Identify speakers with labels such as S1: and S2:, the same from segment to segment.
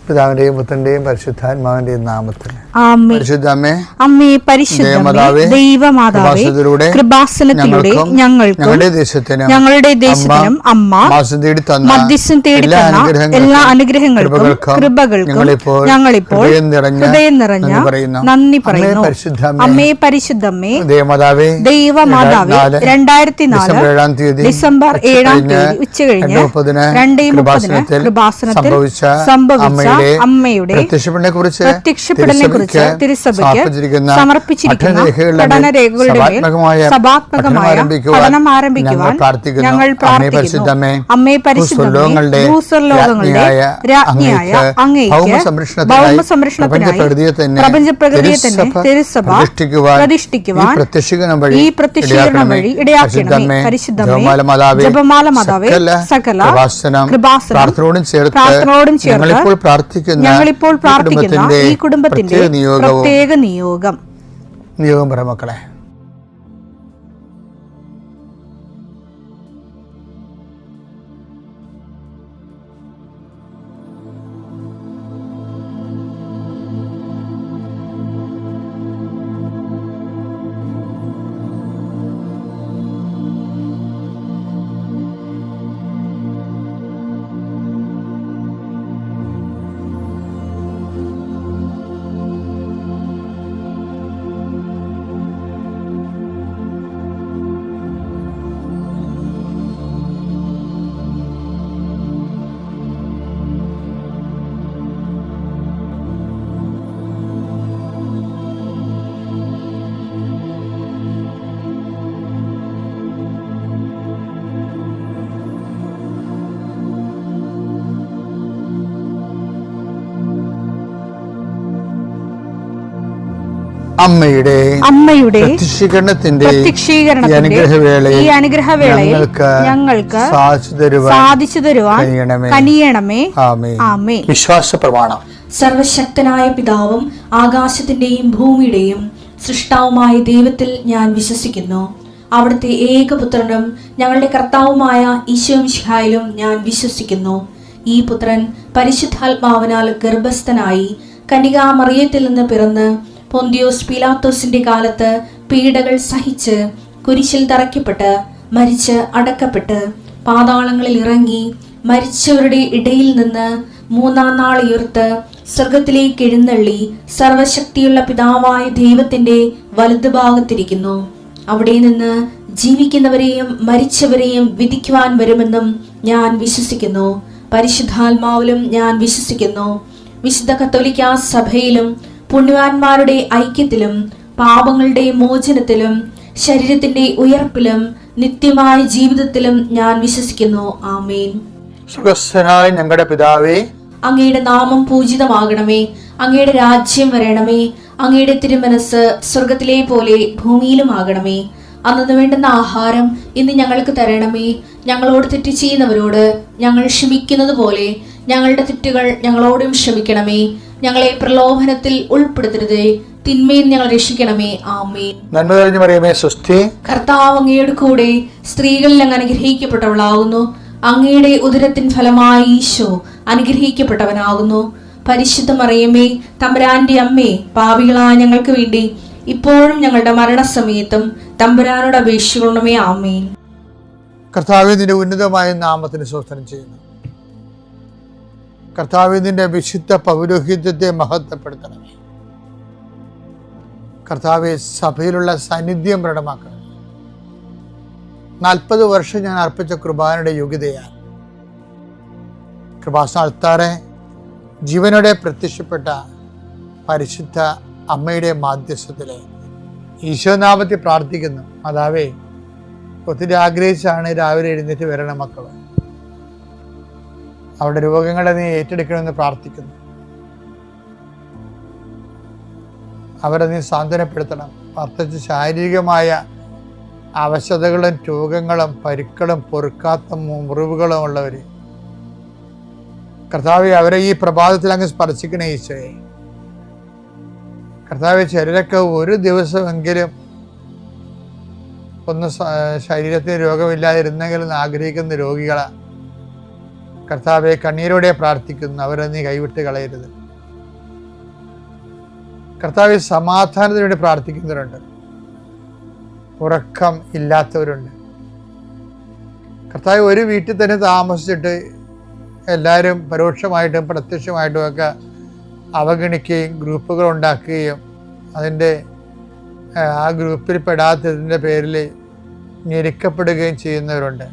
S1: പിതാവിന്റെയും പുത്രന്റെയും പരിശുദ്ധാത്മാവിന്റെയും നാമത്തിൽ
S2: കൃപാസനത്തിലൂടെ ഞങ്ങളുടെ ദേശത്തിനും അമ്മ മധ്യസ്ഥം തേടി തന്ന എല്ലാ അനുഗ്രഹങ്ങൾക്കും കൃപകൾക്കും ഞങ്ങളിപ്പോൾ ഹൃദയം നിറഞ്ഞ നന്ദി പറയുന്നു. അമ്മേ പരിശുദ്ധമ്മേ ദൈവമാതാവേ, 2004 ഡിസംബർ 7 ഉച്ചകഴിഞ്ഞ് 2:30 കൃപാസനത്തിൽ സംഭവിച്ച അമ്മയുടെ പ്രത്യക്ഷപ്പെടലിനെക്കുറിച്ച് തിരുസഭയ്ക്ക് സമർപ്പിച്ചിരിക്കുന്ന പഠനരേഖകളുടെ മേൽ സഭാത്മകമായ പഠനം ആരംഭിക്കുവാൻ ഞങ്ങൾ പ്രാർത്ഥിക്കുന്നു. അമ്മേ പരിശുദ്ധമേ, ഭൂസ്വർലോകങ്ങളുടെ രാജ്ഞിയായ അങ്ങേയ്ക്ക് ഭൗമസംരക്ഷണത്തിനായി പ്രപഞ്ചപ്രകൃതിയെ തന്നെ തിരുസഭ പ്രതിഷ്ഠിക്കുവാൻ ഈ പ്രത്യക്ഷീകരണം വഴി ഇടയാക്കണമേ. പരിശുദ്ധമേ, ജപമാല മാതാവേ, സകല കൃപാസനം പ്രാർത്ഥനയോടും ചേർത്ത് ഞങ്ങളിപ്പോൾ പ്രാർത്ഥിക്കുന്ന ഈ കുടുംബത്തിന്റെ പ്രത്യേക നിയോഗം
S1: പറ മക്കളെ.
S2: അമ്മയുടെ
S1: പ്രത്യക്ഷീകരണത്തിന്റെ
S2: ഈ അനുഗ്രഹവേളയിൽ ഞങ്ങൾക്ക് സാധിച്ചു തരുവാൻ കനിയണമേ. ആമേൻ.
S1: വിശ്വാസ പ്രമാണം.
S3: സർവശക്തനായ പിതാവും ആകാശത്തിന്റെയും ഭൂമിയുടെയും സൃഷ്ടാവുമായ ദൈവത്തിൽ ഞാൻ വിശ്വസിക്കുന്നു. അവിടുത്തെ ഏകപുത്രനും ഞങ്ങളുടെ കർത്താവുമായ ഈശോമിശിഹായിലും ഞാൻ വിശ്വസിക്കുന്നു. ഈ പുത്രൻ പരിശുദ്ധാത്മാവിനാൽ ഗർഭസ്ഥനായി കന്യകാമറിയത്തിൽ നിന്ന് പിറന്ന് പൊന്തിയോസ് പീലാത്തോസിന്റെ കാലത്ത് പീഡകൾ സഹിച്ച് കുരിശിൽ തറയ്ക്കപ്പെട്ട് മരിച്ച് അടക്കപ്പെട്ട് പാതാളങ്ങളിൽ ഇറങ്ങി മരിച്ചവരുടെ ഇടയിൽ നിന്ന് 3-ാം നാൾ ഉയർത്ത് സ്വർഗത്തിലേക്ക് എഴുന്നള്ളി സർവശക്തിയുള്ള പിതാവായ ദൈവത്തിന്റെ വലതുഭാഗത്തിരിക്കുന്നു. അവിടെ നിന്ന് ജീവിക്കുന്നവരെയും മരിച്ചവരെയും വിധിക്കുവാൻ വരുമെന്നും ഞാൻ വിശ്വസിക്കുന്നു. പരിശുദ്ധാത്മാവിലും ഞാൻ വിശ്വസിക്കുന്നു. വിശുദ്ധ കത്തോലിക്കാ സഭയിലും പുണ്യവാന്മാരുടെ ഐക്യത്തിലും പാപങ്ങളുടെ മോചനത്തിലും ശരീരത്തിന്റെ ഉയർപ്പിലും നിത്യമായ ജീവിതത്തിലും ഞാൻ വിശ്വസിക്കുന്നു. ആമേൻ.
S1: സുഖസ്ഥനായ ഞങ്ങളുടെ പിതാവേ,
S3: അങ്ങയുടെ നാമം പൂജിതമാകണമേ. അങ്ങയുടെ രാജ്യം വരണമേ. അങ്ങയുടെ തിരുമനസ് സ്വർഗത്തിലെ പോലെ ഭൂമിയിലും ആകണമേ. അന്നു വേണ്ടുന്ന ആഹാരം ഇന്ന് ഞങ്ങൾക്ക് തരണമേ. ഞങ്ങളോട് തെറ്റ് ചെയ്യുന്നവരോട് ഞങ്ങൾ ക്ഷമിക്കുന്നത് പോലെ ഞങ്ങളുടെ തെറ്റുകൾ ഞങ്ങളോടും ക്ഷമിക്കണമേ. ഞങ്ങളെ പ്രലോഭനത്തിൽ ഉൾപ്പെടുത്തരുതേ, തിന്മയിൽ ഞങ്ങൾ രക്ഷിക്കണമേ. ആമേൻ.
S1: നന്മ നിറഞ്ഞ മറിയമേ, സ്വസ്തി.
S3: കർത്താവ് അങ്ങയുടെ കൂടെ സ്ത്രീകളിൽ അങ്ങ് അനുഗ്രഹിക്കപ്പെട്ടവളാകുന്നു. അങ്ങയുടെ ഉദരത്തിൻ ഫലമായി ഈശോ അനുഗ്രഹിക്കപ്പെട്ടവനാകുന്നു. പരിശുദ്ധ മറിയമേ, തമ്പുരാന്റെ അമ്മേ, പാപികളായ ഞങ്ങൾക്ക് വേണ്ടി ഇപ്പോഴും ഞങ്ങളുടെ മരണസമയത്തും തമ്പുരാനോട് അപേക്ഷിക്കണമേ. ആമേൻ.
S1: കർത്താവേ, നിന്റെ ഉന്നതമായ നാമത്തിന് സ്തോത്രം ചെയ്യുന്നു. കർത്താവേ, നിന്റെ വിശുദ്ധ പൗരോഹിത്യത്തെ മഹത്വപ്പെടുത്തണമേ. കർത്താവേ, സഭയിലുള്ള സാന്നിധ്യം പ്രകടമാക്കണം. 40 വർഷം ഞാൻ അർപ്പിച്ച കൃപാനയുടെ യോഗ്യതയാൽ കൃപാസ്ഥാനത്താറെ ജീവനോടെ പ്രത്യക്ഷപ്പെട്ട പരിശുദ്ധ അമ്മയുടെ മാധ്യസ്ഥത്തിലെ ഈശോനാമത്തിൽ പ്രാർത്ഥിക്കുന്നു. മാതാവേ, ഒത്തിരി ആഗ്രഹിച്ചാണ് രാവിലെ എഴുന്നേറ്റ് വരണം മക്കൾ. അവരുടെ രോഗങ്ങളെ നീ ഏറ്റെടുക്കണമെന്ന് പ്രാർത്ഥിക്കുന്നു. അവരെ നീ സാന്ത്വനപ്പെടുത്തണം. പ്രത്യേകിച്ച് ശാരീരികമായ അവശതകളും രോഗങ്ങളും പരുക്കളും പൊറുക്കാത്ത മുറിവുകളും ഉള്ളവർ കർത്താവെ, അവരെ ഈ പ്രഭാതത്തിൽ അങ്ങ് സ്പർശിക്കണേ ഈശോയെ. കർത്താവെ, ചിലരൊക്കെ ഒരു ദിവസമെങ്കിലും ഒന്ന് ശരീരത്തിന് രോഗമില്ലാതിരുന്നെങ്കിലും ആഗ്രഹിക്കുന്ന രോഗികളാണ്. കർത്താവെ, കണ്ണീരോടെ പ്രാർത്ഥിക്കുന്നു, അവരെ നീ കൈവിട്ട് കളയരുത്. കർത്താവെ, സമാധാനത്തിന് വേണ്ടി പ്രാർത്ഥിക്കുന്നവരുണ്ട്, ഉറക്കം ഇല്ലാത്തവരുണ്ട്. കർത്താവ്, ഒരു വീട്ടിൽ തന്നെ താമസിച്ചിട്ട് എല്ലാവരും പരോക്ഷമായിട്ടും പ്രത്യക്ഷമായിട്ടും ഒക്കെ അവഗണിക്കുകയും ഗ്രൂപ്പുകൾ ഉണ്ടാക്കുകയും അതിൻ്റെ ആ ഗ്രൂപ്പിൽ പെടാത്തതിൻ്റെ പേരിൽ ഞെരുക്കപ്പെടുകയും ചെയ്യുന്നവരുണ്ട്.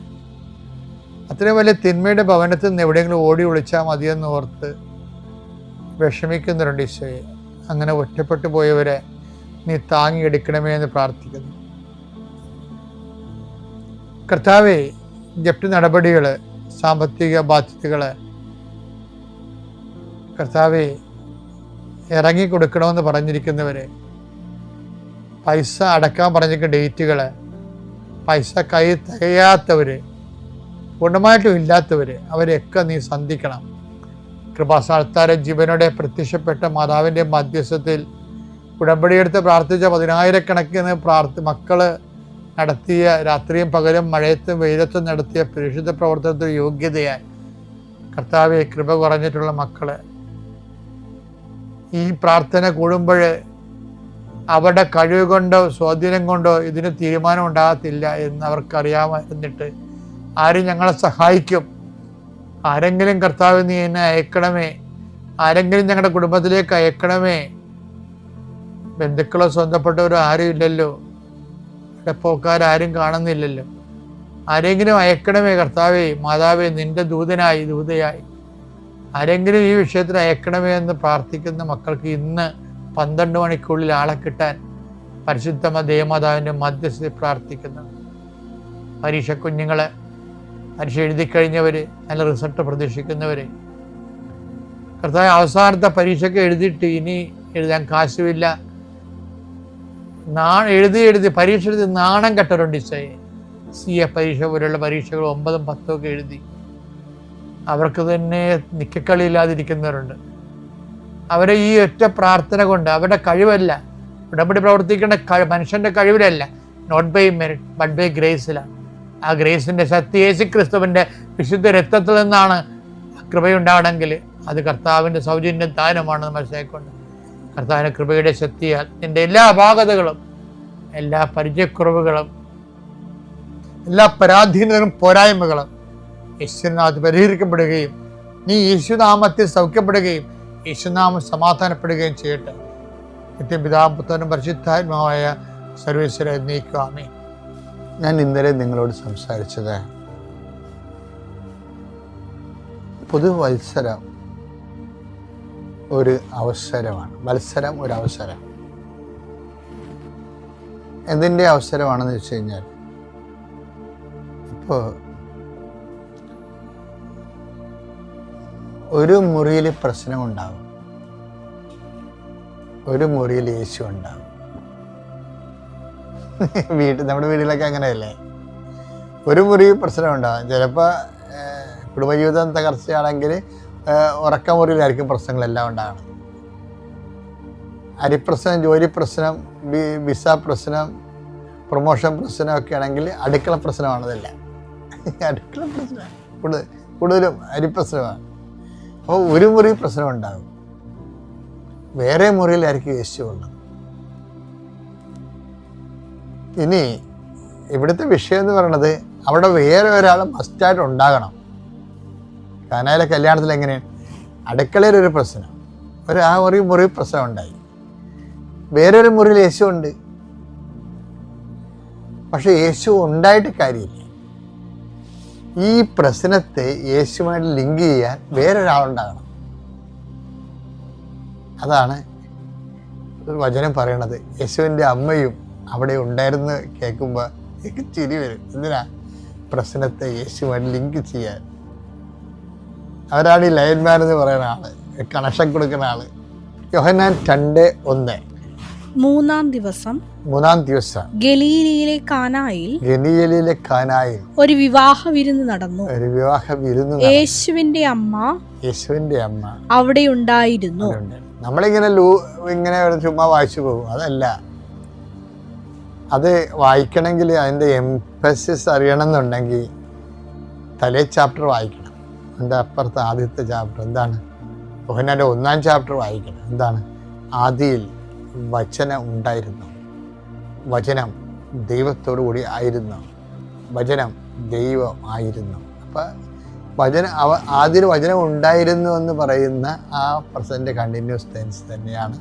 S1: അത്രയും വലിയ തിന്മയുടെ ഭവനത്തിൽ നിന്ന് എവിടെയെങ്കിലും ഓടി ഒളിച്ചാൽ മതിയെന്ന് ഓർത്ത് വിഷമിക്കുന്നവരുണ്ട്. ഈശോയെ, അങ്ങനെ ഒറ്റപ്പെട്ടു പോയവരെ നീ താങ്ങിയെടുക്കണമേ എന്ന് പ്രാർത്ഥിക്കുന്നു. കർത്താവേ, ജപ്തി നടപടികൾ, സാമ്പത്തിക ബാധ്യതകൾ കർത്താവേ ഇറങ്ങിക്കൊടുക്കണമെന്ന് പറഞ്ഞിരിക്കുന്നവരെ, പൈസ അടക്കാൻ പറഞ്ഞിരിക്കുന്ന ഡേറ്റുകൾ, പൈസ കൈ തികയാത്തവർ, പൂർണ്ണമായിട്ടും ഇല്ലാത്തവർ, അവരെയൊക്കെ നീ സന്ധിക്കണം. കൃപാസ്ഥാനത്താര ജീവനോടെ പ്രത്യക്ഷപ്പെട്ട മാതാവിൻ്റെ മധ്യസ്ഥത്തിൽ ഉടമ്പടിയെടുത്ത് പ്രാർത്ഥിച്ച 10,000 മക്കള് നടത്തിയ രാത്രിയും പകലും മഴയത്തും വെയിലത്തും നടത്തിയ പരിശുദ്ധ പ്രവർത്തനത്തിൽ യോഗ്യതയായി കർത്താവെ, കൃപ കുറഞ്ഞിട്ടുള്ള മക്കള് ഈ പ്രാർത്ഥന കൂടുമ്പോൾ അവരുടെ കഴിവ് കൊണ്ടോ സ്വാധീനം കൊണ്ടോ ഇതിന് തീരുമാനം ഉണ്ടാകത്തില്ല എന്ന് അവർക്കറിയാമായിരുന്നിട്ട് ആരും ഞങ്ങളെ സഹായിക്കും, ആരെങ്കിലും കർത്താവ് നീ എന്നെ അയക്കണമേ, ആരെങ്കിലും ഞങ്ങളുടെ കുടുംബത്തിലേക്ക് അയക്കണമേ. ബന്ധുക്കളോ സ്വന്തപ്പെട്ടവരോ ആരും ഇല്ലല്ലോ, പോക്കാരും കാണുന്നില്ലല്ലോ, ആരെങ്കിലും അയക്കണമേ കർത്താവേ, മാതാവേ, നിന്റെ ദൂതയായി ആരെങ്കിലും ഈ വിഷയത്തിൽ അയക്കണമേ എന്ന് പ്രാർത്ഥിക്കുന്ന മക്കൾക്ക് ഇന്ന് 12 മണിക്കുള്ളിൽ ആളെ കിട്ടാൻ പരിശുദ്ധ ദേവമാതാവിൻ്റെ മധ്യസ്ഥയിൽ പ്രാർത്ഥിക്കുന്നു. പരീക്ഷ കുഞ്ഞുങ്ങളെ, പരീക്ഷ എഴുതിക്കഴിഞ്ഞവർ, നല്ല റിസൾട്ട് പ്രതീക്ഷിക്കുന്നവർ, കർത്താവ് അവസാനത്തെ പരീക്ഷയ്ക്ക് എഴുതിയിട്ട് ഇനി എഴുതാൻ കാശുമില്ല, എഴുതി പരീക്ഷ എഴുതി നാണം കെട്ടറുണ്ട്. CA പരീക്ഷ പോലുള്ള പരീക്ഷകൾ 9ഉം 10ഉം ഒക്കെ എഴുതി അവർക്ക് തന്നെ നിക്കക്കളിയില്ലാതിരിക്കുന്നവരുണ്ട്. അവരെ ഈ ഒറ്റ പ്രാർത്ഥന കൊണ്ട്, അവരുടെ കഴിവല്ല, ഉടമ്പടി പ്രവർത്തിക്കേണ്ട മനുഷ്യൻ്റെ കഴിവിലല്ല, not by merit but by ഗ്രേസിലാണ്. ആ ഗ്രേസിൻ്റെ ശക്തി യേശുക്രിസ്തുവിൻ്റെ വിശുദ്ധ രക്തത്തിൽ നിന്നാണ്. കൃപയുണ്ടാവണമെങ്കിൽ അത് കർത്താവിൻ്റെ സൗജന്യ ദാനമാണെന്ന് മനസ്സിലാക്കിക്കൊണ്ട് കർത്താവിൻ്റെ കൃപയുടെ ശക്തിയാൽ നിൻ്റെ എല്ലാ അപാകതകളും, എല്ലാ പരിചയക്കുറവുകളും, എല്ലാ പരാധീനതകളും പോരായ്മകളും യേശുനാമത്തിൽ പരിഹരിക്കപ്പെടുകയും നീ യേശുനാമത്തിൽ സൗഖ്യപ്പെടുകയും യേശുനാമം സമാധാനപ്പെടുകയും ചെയ്യട്ടെ. നിത്യപിതാവും പുത്രനും പരിശുദ്ധാത്മാവായ സർവേശ്വര എന്നേക്കുമേ. ഞാൻ ഇന്നലെ നിങ്ങളോട് സംസാരിച്ചത് പുതുവത്സരം ഒരു അവസരമാണ്. മത്സരം ഒരു അവസരം. എന്തിൻ്റെ അവസരമാണെന്ന് വെച്ച് കഴിഞ്ഞാൽ, ഇപ്പോൾ ഒരു മുറിയിൽ പ്രശ്നമുണ്ടാകും, ഒരു മുറിയിൽ യേശു ഉണ്ടാകും. നമ്മുടെ വീട്ടിലൊക്കെ അങ്ങനെയല്ലേ, ഒരു മുറി പ്രശ്നമുണ്ടാകും. ചിലപ്പോൾ കുടുംബജീവിതം തകർച്ചയാണെങ്കിൽ ഉറക്കമുറിയിലായിരിക്കും പ്രശ്നങ്ങളെല്ലാം ഉണ്ടാകണം. അരിപ്രശ്നം, ജോലി പ്രശ്നം, വിസ പ്രശ്നം, പ്രൊമോഷൻ പ്രശ്നമൊക്കെ ആണെങ്കിൽ അടുക്കള പ്രശ്നമാണതല്ല. അടുക്കള പ്രശ്നം കൂടുതലും അരിപ്രശ്നമാണ്. അപ്പോൾ ഒരു മുറി പ്രശ്നം ഉണ്ടാകും, വേറെ മുറിയിലായിരിക്കും യേശു ഉള്ളത്. ഇനി ഇവിടുത്തെ വിഷയം എന്ന് പറയുന്നത്, അവിടെ വേറെ ഒരാൾ മസ്റ്റായിട്ട് ഉണ്ടാകണം. കാനായിലെ കല്യാണത്തിൽ എങ്ങനെയാണ്, അടുക്കളയിലൊരു പ്രശ്നം, ആ മുറി പ്രശ്നം ഉണ്ടായി, വേറൊരു മുറിയിൽ യേശു ഉണ്ട്. പക്ഷെ യേശു ഉണ്ടായിട്ട് കാര്യമില്ല. ഈ പ്രശ്നത്തെ യേശുവായിട്ട് ലിങ്ക് ചെയ്യാൻ വേറൊരാളുണ്ടാകണം. അതാണ് വചനം പറയണത്. യേശുവിൻ്റെ അമ്മയും അവിടെ ഉണ്ടായിരുന്നു കേൾക്കുമ്പോൾ എനിക്ക് ചിരി വരും. എന്തിനാ? പ്രശ്നത്തെ യേശുവായിട്ട് ലിങ്ക് ചെയ്യാൻ. അവരാണ് ഈ ലൈൻമാൻ എന്ന് പറയുന്ന ആള്, കണക്ഷൻ കൊടുക്കുന്ന ആള്. യോഹന്നാൻ 2:1.
S2: മൂന്നാം ദിവസം
S1: ഗലീലയിലെ കാനായിൽ
S2: ഒരു വിവാഹ വിരുന്ന് നടന്നു. യേശുവിന്റെ അമ്മ അവിടെ ഉണ്ടായിരുന്നു.
S1: നമ്മളിങ്ങനെ ചുമ്മാ വായിച്ചു പോകും, അതല്ല. അത് വായിക്കണമെങ്കിൽ അതിൻ്റെ എംഫസിസ് അറിയണം എന്നുണ്ടെങ്കിൽ തലേ ചാപ്റ്റർ വായിക്കണം. എൻ്റെ അപ്പുറത്ത് ആദ്യത്തെ ചാപ്റ്റർ എന്താണ്? യോഹന്നാൻ്റെ 1-ാം ചാപ്റ്റർ വായിക്കണം. എന്താണ്? ആദിയിൽ വചനം ഉണ്ടായിരുന്നു, വചനം ദൈവത്തോടു കൂടി ആയിരുന്നു, വചനം ദൈവം ആയിരുന്നു. അപ്പം ആദ്യം വചനം ഉണ്ടായിരുന്നു എന്ന് പറയുന്ന ആ പ്രസൻറ്റ് കണ്ടിന്യൂസ് ടെൻസ് തന്നെയാണ്.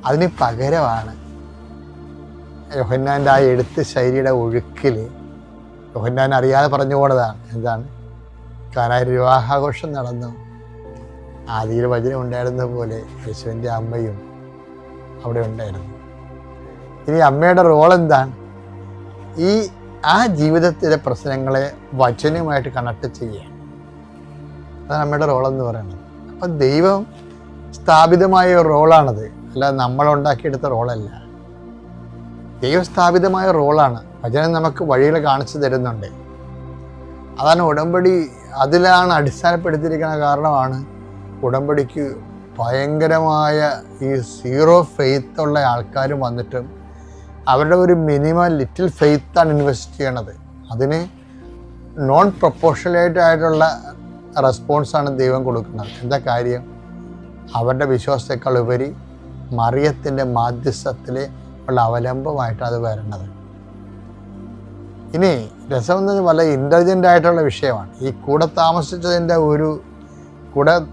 S1: അതിന് പകരമാണ് യോഹന്നാൻ്റെ ആ എഴുത്ത് ശൈലിയുടെ ഒഴുക്കിൽ യോഹന്നാൻ അറിയാതെ പറഞ്ഞു പോണതാണ്. എന്താണ്? കാനായിൽ വിവാഹാഘോഷം നടന്നു, ആദിയിൽ വചനം ഉണ്ടായിരുന്ന പോലെ യേശുവിൻ്റെ അമ്മയും അവിടെ ഉണ്ടായിരുന്നു. ഇനി അമ്മയുടെ റോൾ എന്താണ്? ആ ജീവിതത്തിലെ പ്രശ്നങ്ങളെ വചനവുമായിട്ട് കണക്ട് ചെയ്യുക. അതാണ് അമ്മയുടെ റോളെന്ന് പറയുന്നത്. അപ്പം ദൈവം സ്ഥാപിതമായ ഒരു റോളാണത്, അല്ലാതെ നമ്മളുണ്ടാക്കിയെടുത്ത റോളല്ല. ദൈവസ്ഥാപിതമായ റോളാണ്. വചനം നമുക്ക് വഴികൾ കാണിച്ചു തരുന്നുണ്ട്. അതാണ് ഉടമ്പടി, അതിലാണ് അടിസ്ഥാനപ്പെടുത്തിയിരിക്കുന്ന കാരണമാണ് ഉടമ്പടിക്ക് ഭയങ്കരമായ ഈ സീറോ ഫെയ്ത്ത് ഉള്ള ആൾക്കാരും വന്നിട്ടും അവരുടെ ഒരു മിനിമം ലിറ്റിൽ ഫെയ്ത്താണ് ഇൻവെസ്റ്റ് ചെയ്യണത്. അതിന് നോൺ പ്രൊപ്പോർഷണലേറ്റ് ആയിട്ടുള്ള റെസ്പോൺസാണ് ദൈവം കൊടുക്കുന്നത്. എന്താ കാര്യം? അവരുടെ വിശ്വാസത്തെക്കാൾ ഉപരി മറിയത്തിൻ്റെ മാധ്യസ്ഥത്തിൽ ഉള്ള അവലംബമായിട്ടാണ് അത് വരണത്. ഇനി രസമെന്ന് പറഞ്ഞാൽ വളരെ ഇൻ്റലിജൻ്റ് ആയിട്ടുള്ള വിഷയമാണ്. ഈ കൂടെ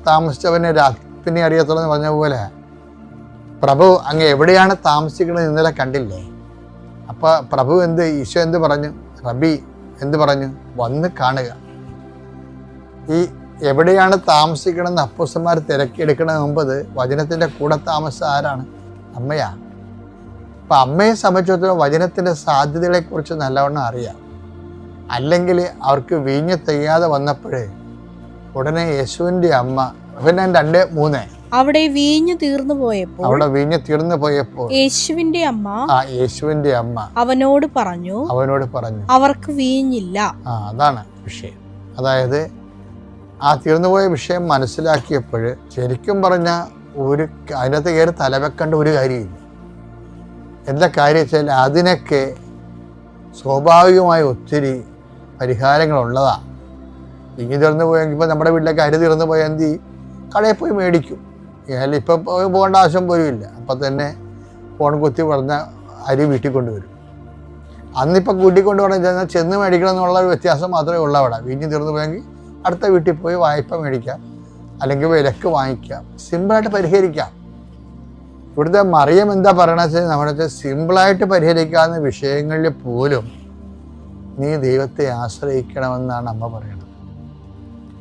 S1: താമസിച്ചവനെ രാത്രി അറിയത്തുള്ളൂ എന്ന് പറഞ്ഞ പോലെ പ്രഭു അങ്ങ് എവിടെയാണ് താമസിക്കുന്നത് ഇന്നലെ കണ്ടില്ലേ? അപ്പോൾ പ്രഭു ഈശോ എന്ത് പറഞ്ഞു? റബി എന്ത് പറഞ്ഞു? വന്ന് കാണുക. ഈ എവിടെയാണ് താമസിക്കണമെന്ന് അപ്പോസ്തലന്മാർ തിരക്കിയെടുക്കണ മുമ്പ് വചനത്തിൻ്റെ കൂടെ താമസം ആരാണ്? അമ്മയാണ്. അപ്പം അമ്മയെ സംബന്ധിച്ചിടത്തോളം വചനത്തിൻ്റെ സാധ്യതകളെക്കുറിച്ച് നല്ലവണ്ണം അറിയാം. അല്ലെങ്കിൽ അവർക്ക് വീഞ്ഞ് തികയാതെ വന്നപ്പോഴേ ഉടനെ യേശുവിൻ്റെ അമ്മ യോഹന്നാൻ 2:3
S2: അവിടെ വീഞ്ഞു തീർന്നു പോയപ്പോൾ യേശുവിന്റെ അമ്മ അവനോട് പറഞ്ഞു അവർക്ക് വീഞ്ഞില്ല.
S1: അതാണ് വിഷയം. അതായത് ആ തീർന്നുപോയ വിഷയം മനസ്സിലാക്കിയപ്പോൾ ശരിക്കും പറഞ്ഞാൽ അതിനകത്ത് കയറി തലവെക്കേണ്ട ഒരു കാര്യമില്ല. എന്താ കാര്യം വെച്ചാൽ അതിനൊക്കെ സ്വാഭാവികമായ ഒത്തിരി പരിഹാരങ്ങളുള്ളതാണ്. ഇങ്ങനെ തീർന്നു പോയെങ്കിൽ ഇപ്പോൾ നമ്മുടെ വീട്ടിലേക്ക് അരി തീർന്നു പോയാൽ എന്ത് ചെയ്യും? കടയിൽ പോയി മേടിക്കും. ഇപ്പം പോകേണ്ട ആവശ്യം പോലും ഇല്ല. അപ്പം തന്നെ ഫോൺ കുത്തി പറഞ്ഞ അരി വീട്ടിൽ കൊണ്ടുവരും. അന്നിപ്പോൾ കൂട്ടിക്കൊണ്ട് പറഞ്ഞാൽ ചെന്ന് മേടിക്കണം എന്നുള്ള ഒരു വ്യത്യാസം മാത്രമേ ഉള്ളൂ. അവിടെ വീഞ്ഞ് തീർന്നു പോയെങ്കിൽ അടുത്ത വീട്ടിൽ പോയി വായ്പ മേടിക്കാം, അല്ലെങ്കിൽ വിലക്ക് വാങ്ങിക്കാം, സിമ്പിളായിട്ട് പരിഹരിക്കാം. ഇവിടുത്തെ മറിയം എന്താ പറയണമെന്ന് വെച്ചാൽ നമ്മുടെ സിമ്പിളായിട്ട് പരിഹരിക്കാവുന്ന വിഷയങ്ങളിൽ പോലും നീ ദൈവത്തെ ആശ്രയിക്കണമെന്നാണ് അമ്മ പറയുന്നത്.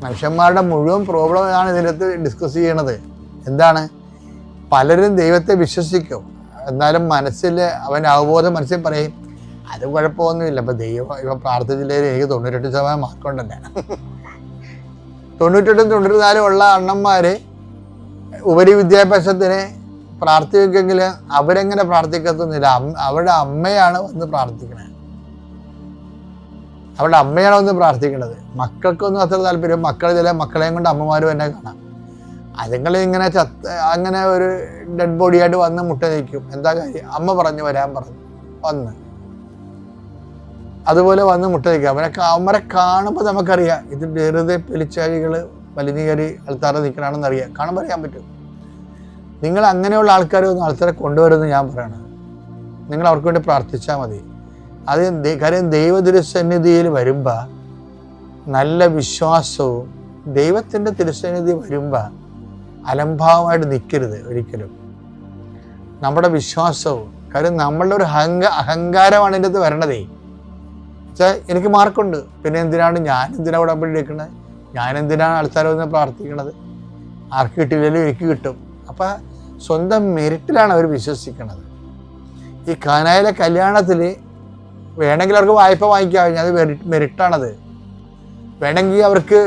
S1: മനുഷ്യന്മാരുടെ മുഴുവൻ പ്രോബ്ലമാണ് ഇതിനകത്ത് ഡിസ്കസ് ചെയ്യണത്. എന്താണ്? പലരും ദൈവത്തെ വിശ്വസിക്കും, എന്നാലും മനസ്സിൽ അവബോധം മനസ്സിൽ പറയും അത് കുഴപ്പമൊന്നുമില്ല. ഇപ്പം ഇപ്പം പ്രാർത്ഥിച്ചില്ലെങ്കിൽ എനിക്ക് 98% മാർക്കുണ്ടല്ല. 98 94 ഉള്ള അണ്ണന്മാർ ഉപരി വിദ്യാഭ്യാസത്തിന് പ്രാർത്ഥിക്കുമെങ്കിൽ അവരെങ്ങനെ പ്രാർത്ഥിക്കത്തൊന്നുമില്ല. അവരുടെ അമ്മയാണ് വന്ന് പ്രാർത്ഥിക്കണത്. പ്രാർത്ഥിക്കണത്. മക്കൾക്കൊന്നും അത്ര താല്പര്യം. മക്കളെയും കൊണ്ട് അമ്മമാരും എന്നെ കാണാം. അതുങ്ങളിങ്ങനെ അങ്ങനെ ഒരു ഡെഡ് ബോഡിയായിട്ട് വന്ന് മുട്ട നിൽക്കും. എന്താ കാര്യം? അമ്മ പറഞ്ഞു വരാൻ പറഞ്ഞു, വന്ന് അതുപോലെ വന്ന് മുട്ട നിൽക്കുക. അവരെ കാണുമ്പോൾ നമുക്കറിയാം ഇത് വെറുതെ പെലിച്ചാഴികൾ വലിഞ്ഞു കയറി ആൾക്കാരെ നിൽക്കണമെന്ന് അറിയാം. കാണുമ്പോൾ അറിയാൻ പറ്റും. നിങ്ങൾ അങ്ങനെയുള്ള ആൾക്കാരെ ഒന്നും ആൾക്കാരെ കൊണ്ടുവരുമെന്ന് ഞാൻ പറയണത്. നിങ്ങൾ അവർക്ക് വേണ്ടി പ്രാർത്ഥിച്ചാൽ മതി. കാര്യം ദൈവതിരുസന്നിധിയിൽ വരുമ്പോൾ നല്ല വിശ്വാസവും ദൈവത്തിൻ്റെ തിരുസന്നിധി വരുമ്പോൾ അലംഭാവമായിട്ട് നിൽക്കരുത് ഒരിക്കലും. നമ്മുടെ വിശ്വാസവും, കാര്യം നമ്മളുടെ ഒരു അഹങ്കാരമാണ് ഇതിൻ്റെ അകത്ത് വരണതേ. വെച്ചാൽ എനിക്ക് മാർക്കുണ്ട്, പിന്നെ ഞാനെന്തിനാണ് ഉടമ്പടി എടുക്കുന്നത്? ഞാനെന്തിനാണ് ആൾക്കാരെ ഒന്ന് പ്രാർത്ഥിക്കണത്? ആർക്ക് കിട്ടിയില്ലെങ്കിലും എനിക്ക് കിട്ടും. അപ്പം സ്വന്തം മെറിറ്റിലാണ് അവർ വിശ്വസിക്കുന്നത്. ഈ കാനായിലെ കല്യാണത്തിൽ വേണമെങ്കിൽ അവർക്ക് വായ്പ വാങ്ങിക്കാം, അത് മെറിറ്റാണത്. വേണമെങ്കിൽ അവർക്ക്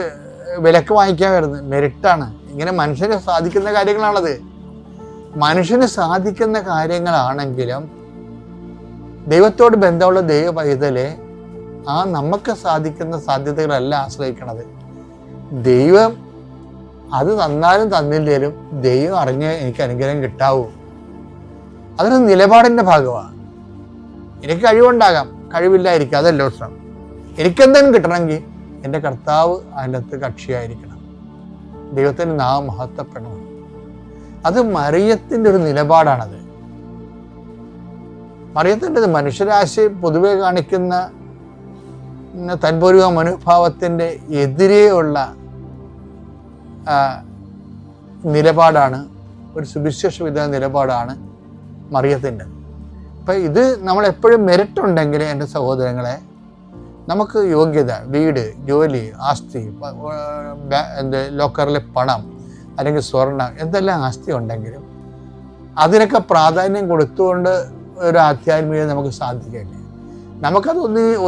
S1: വിലക്ക് വാങ്ങിക്കാൻ വരുന്നത് മെറിറ്റാണ്. ഇങ്ങനെ മനുഷ്യന് സാധിക്കുന്ന കാര്യങ്ങളാണത്. മനുഷ്യന് സാധിക്കുന്ന കാര്യങ്ങളാണെങ്കിലും ദൈവത്തോട് ബന്ധമുള്ള ദൈവ പൈതലെ നമുക്ക് സാധിക്കുന്ന സാധ്യതകളല്ല ആശ്രയിക്കണത്. ദൈവം അത് തന്നാലും തന്നില്ലേലും ദൈവം അറിഞ്ഞ് എനിക്ക് അനുഗ്രഹം കിട്ടാവൂ. അതൊരു നിലപാടിൻ്റെ ഭാഗമാണ്. എനിക്ക് കഴിവുണ്ടാകാം, കഴിവില്ലായിരിക്കും, അതല്ല പ്രശ്നം. എനിക്കെന്തെങ്കിലും കിട്ടണമെങ്കിൽ എൻ്റെ കർത്താവ് അതിനകത്ത് കക്ഷിയായിരിക്കണം, ദൈവത്തിൻ്റെ നാമം മഹത്വപ്പെടണം. അത് മറിയത്തിൻ്റെ ഒരു നിലപാടാണത്. മറിയത്തിൻ്റെ മനുഷ്യരാശി പൊതുവെ കാണിക്കുന്ന തൻപൂർവ മനോഭാവത്തിൻ്റെ എതിരെയുള്ള നിലപാടാണ്, ഒരു സുവിശേഷ വിധ നിലപാടാണ് മറിയത്തിൻ്റെ. അപ്പം ഇത് നമ്മളെപ്പോഴും മെറിറ്റുണ്ടെങ്കിൽ എൻ്റെ സഹോദരങ്ങളെ, നമുക്ക് യോഗ്യത, വീട്, ജോലി, ആസ്തി, ലോക്കറിലെ പണം അല്ലെങ്കിൽ സ്വർണം, എന്തെല്ലാം ആസ്തി ഉണ്ടെങ്കിലും അതിനൊക്കെ പ്രാധാന്യം കൊടുത്തുകൊണ്ട് ഒരു ആധ്യാത്മികത നമുക്ക് സാധിക്കില്ല. നമുക്കത്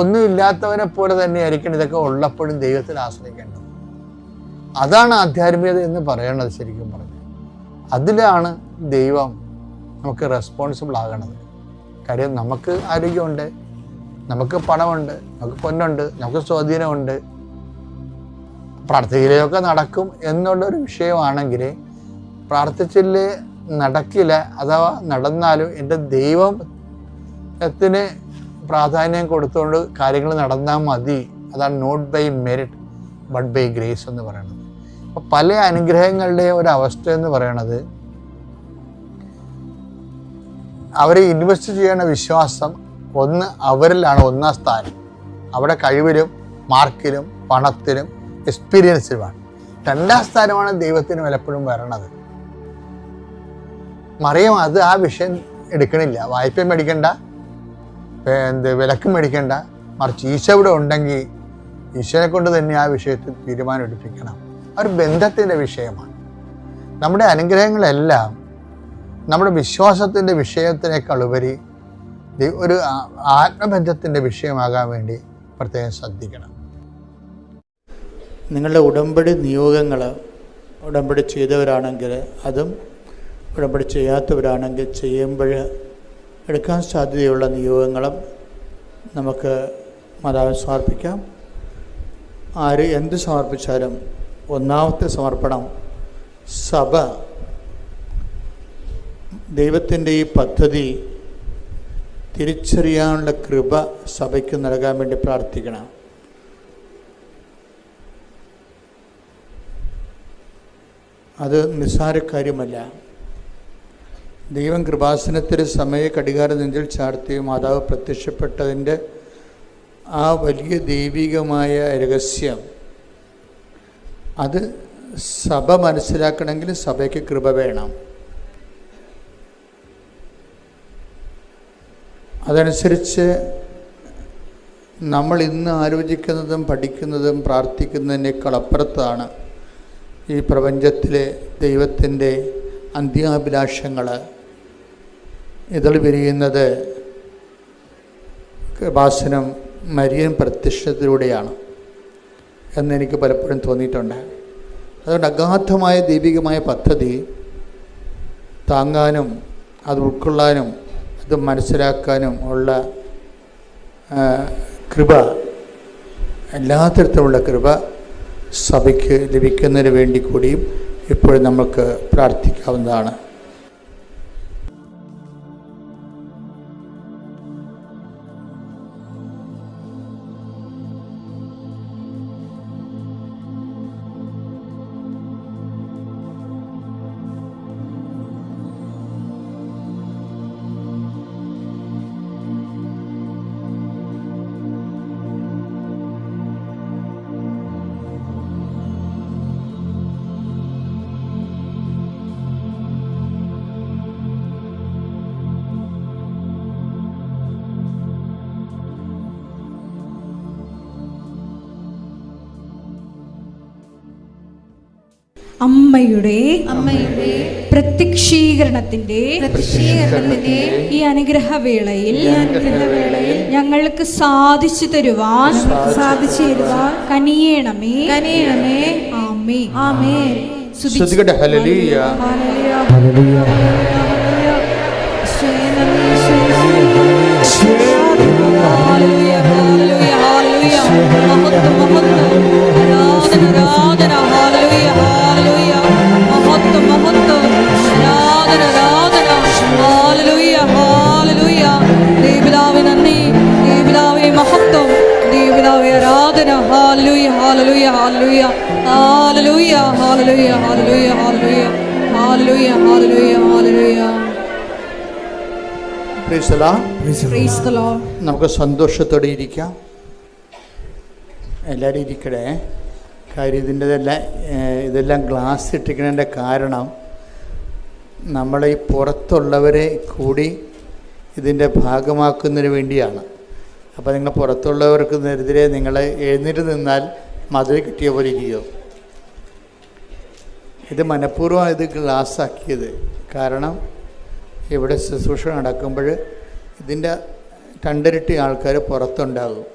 S1: ഒന്നും ഇല്ലാത്തവനെ പോലെ തന്നെ ആയിരിക്കണം ഇതൊക്കെ ഉള്ളപ്പോഴും ദൈവത്തിൽ ആശ്രയിക്കേണ്ടത്. അതാണ് ആധ്യാത്മികത എന്ന് പറയണത്. ശരിക്കും പറഞ്ഞു അതിലാണ് ദൈവം നമുക്ക് റെസ്പോൺസിബിൾ ആകണത്. കാര്യം നമുക്ക് ആരോഗ്യമുണ്ട്, നമുക്ക് പണമുണ്ട്, നമുക്ക് പൊന്നുണ്ട്, നമുക്ക് സ്വാധീനമുണ്ട്, പ്രാർത്ഥനയിലൊക്കെ നടക്കും എന്നുള്ളൊരു വിഷയമാണെങ്കിൽ പ്രാർത്ഥിച്ചില്ലേ നടക്കില്ല, അഥവാ നടന്നാലും എൻ്റെ ദൈവത്തിന് പ്രാധാന്യം കൊടുത്തുകൊണ്ട് കാര്യങ്ങൾ നടന്നാൽ മതി. അതാണ് not by merit but by grace എന്ന് പറയുന്നത്. അപ്പോൾ പല അനുഗ്രഹങ്ങളുടെയും ഒരവസ്ഥ എന്ന് പറയണത് അവരെ ഇൻവെസ്റ്റ് ചെയ്യണ വിശ്വാസം ഒന്ന് അവരിലാണ് ഒന്നാം സ്ഥാനം. അവിടെ കഴിവിലും മാർക്കിലും പണത്തിലും എക്സ്പീരിയൻസിലുമാണ്. രണ്ടാം സ്ഥാനമാണ് ദൈവത്തിന് പലപ്പോഴും വരണത്. മറിയം അത് ആ വിഷയം എടുക്കണില്ല. വായ്പ മേടിക്കണ്ട, വിലക്കും മേടിക്കണ്ട, മറിച്ച് ഈശോ ഇവിടെ ഉണ്ടെങ്കിൽ ഈശോനെ കൊണ്ട് തന്നെ ആ വിഷയത്തിൽ തീരുമാനം എടുപ്പിക്കണം. ഒരു ബന്ധത്തിൻ്റെ വിഷയമാണ്. നമ്മുടെ അനുഗ്രഹങ്ങളെല്ലാം നമ്മുടെ വിശ്വാസത്തിൻ്റെ വിഷയത്തിനേക്കാൾ ഉപരി ഒരു ആത്മബന്ധത്തിൻ്റെ വിഷയമാകാൻ വേണ്ടി പ്രത്യേകം ശ്രദ്ധിക്കണം.
S4: നിങ്ങളുടെ ഉടമ്പടി നിയോഗങ്ങൾ ഉടമ്പടി ചെയ്തവരാണെങ്കിൽ അതും ഉടമ്പടി ചെയ്യാത്തവരാണെങ്കിൽ ചെയ്യുമ്പോൾ എടുക്കാൻ സാധ്യതയുള്ള നിയോഗങ്ങളും നമുക്ക് മാതാവിന് സമർപ്പിക്കാം. ആര് എന്ത് സമർപ്പിച്ചാലും ഒന്നാമത്തെ സമർപ്പണം സഭ ദൈവത്തിൻ്റെ ഈ പദ്ധതി തിരിച്ചറിയാനുള്ള കൃപ സഭയ്ക്ക് നൽകാൻ വേണ്ടി പ്രാർത്ഥിക്കണം. അത് നിസ്സാര കാര്യമല്ല. ദൈവം കൃപാസനത്തിൽ സമയ കടികാര നെഞ്ചിൽ ചാർത്തി മാതാവ് പ്രത്യക്ഷപ്പെട്ടതിൻ്റെ ആ വലിയ ദൈവികമായ രഹസ്യം അത് സഭ മനസ്സിലാക്കണമെങ്കിൽ സഭയ്ക്ക് കൃപ വേണം. അതനുസരിച്ച് നമ്മൾ ഇന്ന് ആലോചിക്കുന്നതും പഠിക്കുന്നതും പ്രാർത്ഥിക്കുന്നതിനേക്കാൾ അപ്പുറത്താണ് ഈ പ്രപഞ്ചത്തിലെ ദൈവത്തിൻ്റെ അന്ത്യാഭിലാഷങ്ങൾ ഇതൾ വിരിയുന്നത് കൃപാസനം മരിയൻ പ്രത്യക്ഷത്തിലൂടെയാണ് എന്നെനിക്ക് പലപ്പോഴും തോന്നിയിട്ടുണ്ട്. അതുകൊണ്ട് അഗാധമായ ദൈവികമായ പദ്ധതി താങ്ങാനും അത് ഉൾക്കൊള്ളാനും അത് മനസ്സിലാക്കാനും ഉള്ള കൃപ, എല്ലാ തരത്തിലുള്ള കൃപ സഭയ്ക്ക് ലഭിക്കുന്നതിന് വേണ്ടി കൂടിയും ഇപ്പോഴും നമുക്ക് പ്രാർത്ഥിക്കാവുന്നതാണ്.
S2: അമ്മയുടെ പ്രത്യക്ഷീകരണത്തിന്റെ ഈ അനുഗ്രഹവേളയിൽ ഞങ്ങൾക്ക് സാധിച്ചു തരുവാൻ കനിയേണമേ. ആമേൻ. ആമേൻ.
S4: സ്തുതിക്കട്ടെ. ഹല്ലേലൂയ.
S2: ഹല്ലേലൂയ. ആരാധന. Hallelujah. Hallelujah hallelujah hallelujah hallelujah hallelujah hallelujah.
S4: Praise the Lord.
S2: Praise the Lord.
S4: നമുക്ക് സന്തോഷത്തോടെ ഇരിക്കാം. എല്ലാവരും ഇരിക്കണേ. കാര്യം ഇതെല്ലാം ഗ്ലാസ് ഇട്ടിക്കുന്നതിൻ്റെ കാരണം നമ്മളെ ഈ പുറത്തുള്ളവരെ കൂടി ഇതിൻ്റെ ഭാഗമാക്കുന്നതിന് വേണ്ടിയാണ്. അപ്പോൾ നിങ്ങൾ പുറത്തുള്ളവർക്ക് എതിരെ നിങ്ങൾ എഴുന്നേറ്റ് നിന്നാൽ മധുര കിട്ടിയ പോലെ ഇരിക്കും. ഇത് മനഃപൂർവ്വം ഇത് ഗ്ലാസ് ആക്കിയത്. കാരണം ഇവിടെ ശുശ്രൂഷ നടക്കുമ്പോൾ ഇതിൻ്റെ രണ്ടിരട്ടി ആൾക്കാർ പുറത്തുണ്ടാകും.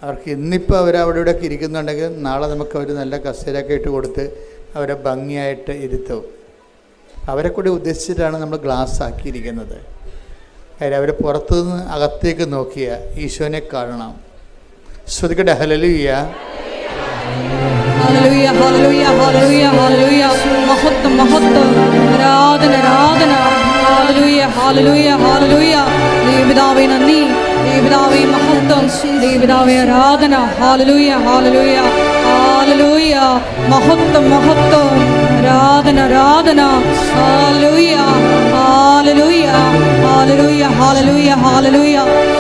S4: അവർക്ക് ഇന്നിപ്പോൾ അവരവിടെ ഇവിടെയൊക്കെ ഇരിക്കുന്നുണ്ടെങ്കിൽ നാളെ നമുക്ക് അവർ നല്ല കസേരയൊക്കെ ഇട്ട് കൊടുത്ത് അവരെ ഭംഗിയായിട്ട് ഇരുത്തും. അവരെ കൂടി ഉദ്ദേശിച്ചിട്ടാണ് നമ്മൾ ഗ്ലാസ് ആക്കിയിരിക്കുന്നത്. കാര്യം അവർ പുറത്തുനിന്ന് അകത്തേക്ക് നോക്കിയ ഈശോനെ കാണണം. ശ്രദ്ധിക്കട്ടെ. Hallelujah
S2: hallelujah hallelujah hallelujah hallelujah. മഹത്വം മഹത്വം, ആരാധന ആരാധന. Hallelujah hallelujah hallelujah. ദൈവപിതാവേ നന്ദി, ദൈവപിതാവേ മഹത്വം, ദൈവപിതാവേ ആരാധന. Hallelujah hallelujah hallelujah. മഹത്വം മഹത്വം, ആരാധന ആരാധന. Hallelujah hallelujah hallelujah hallelujah hallelujah.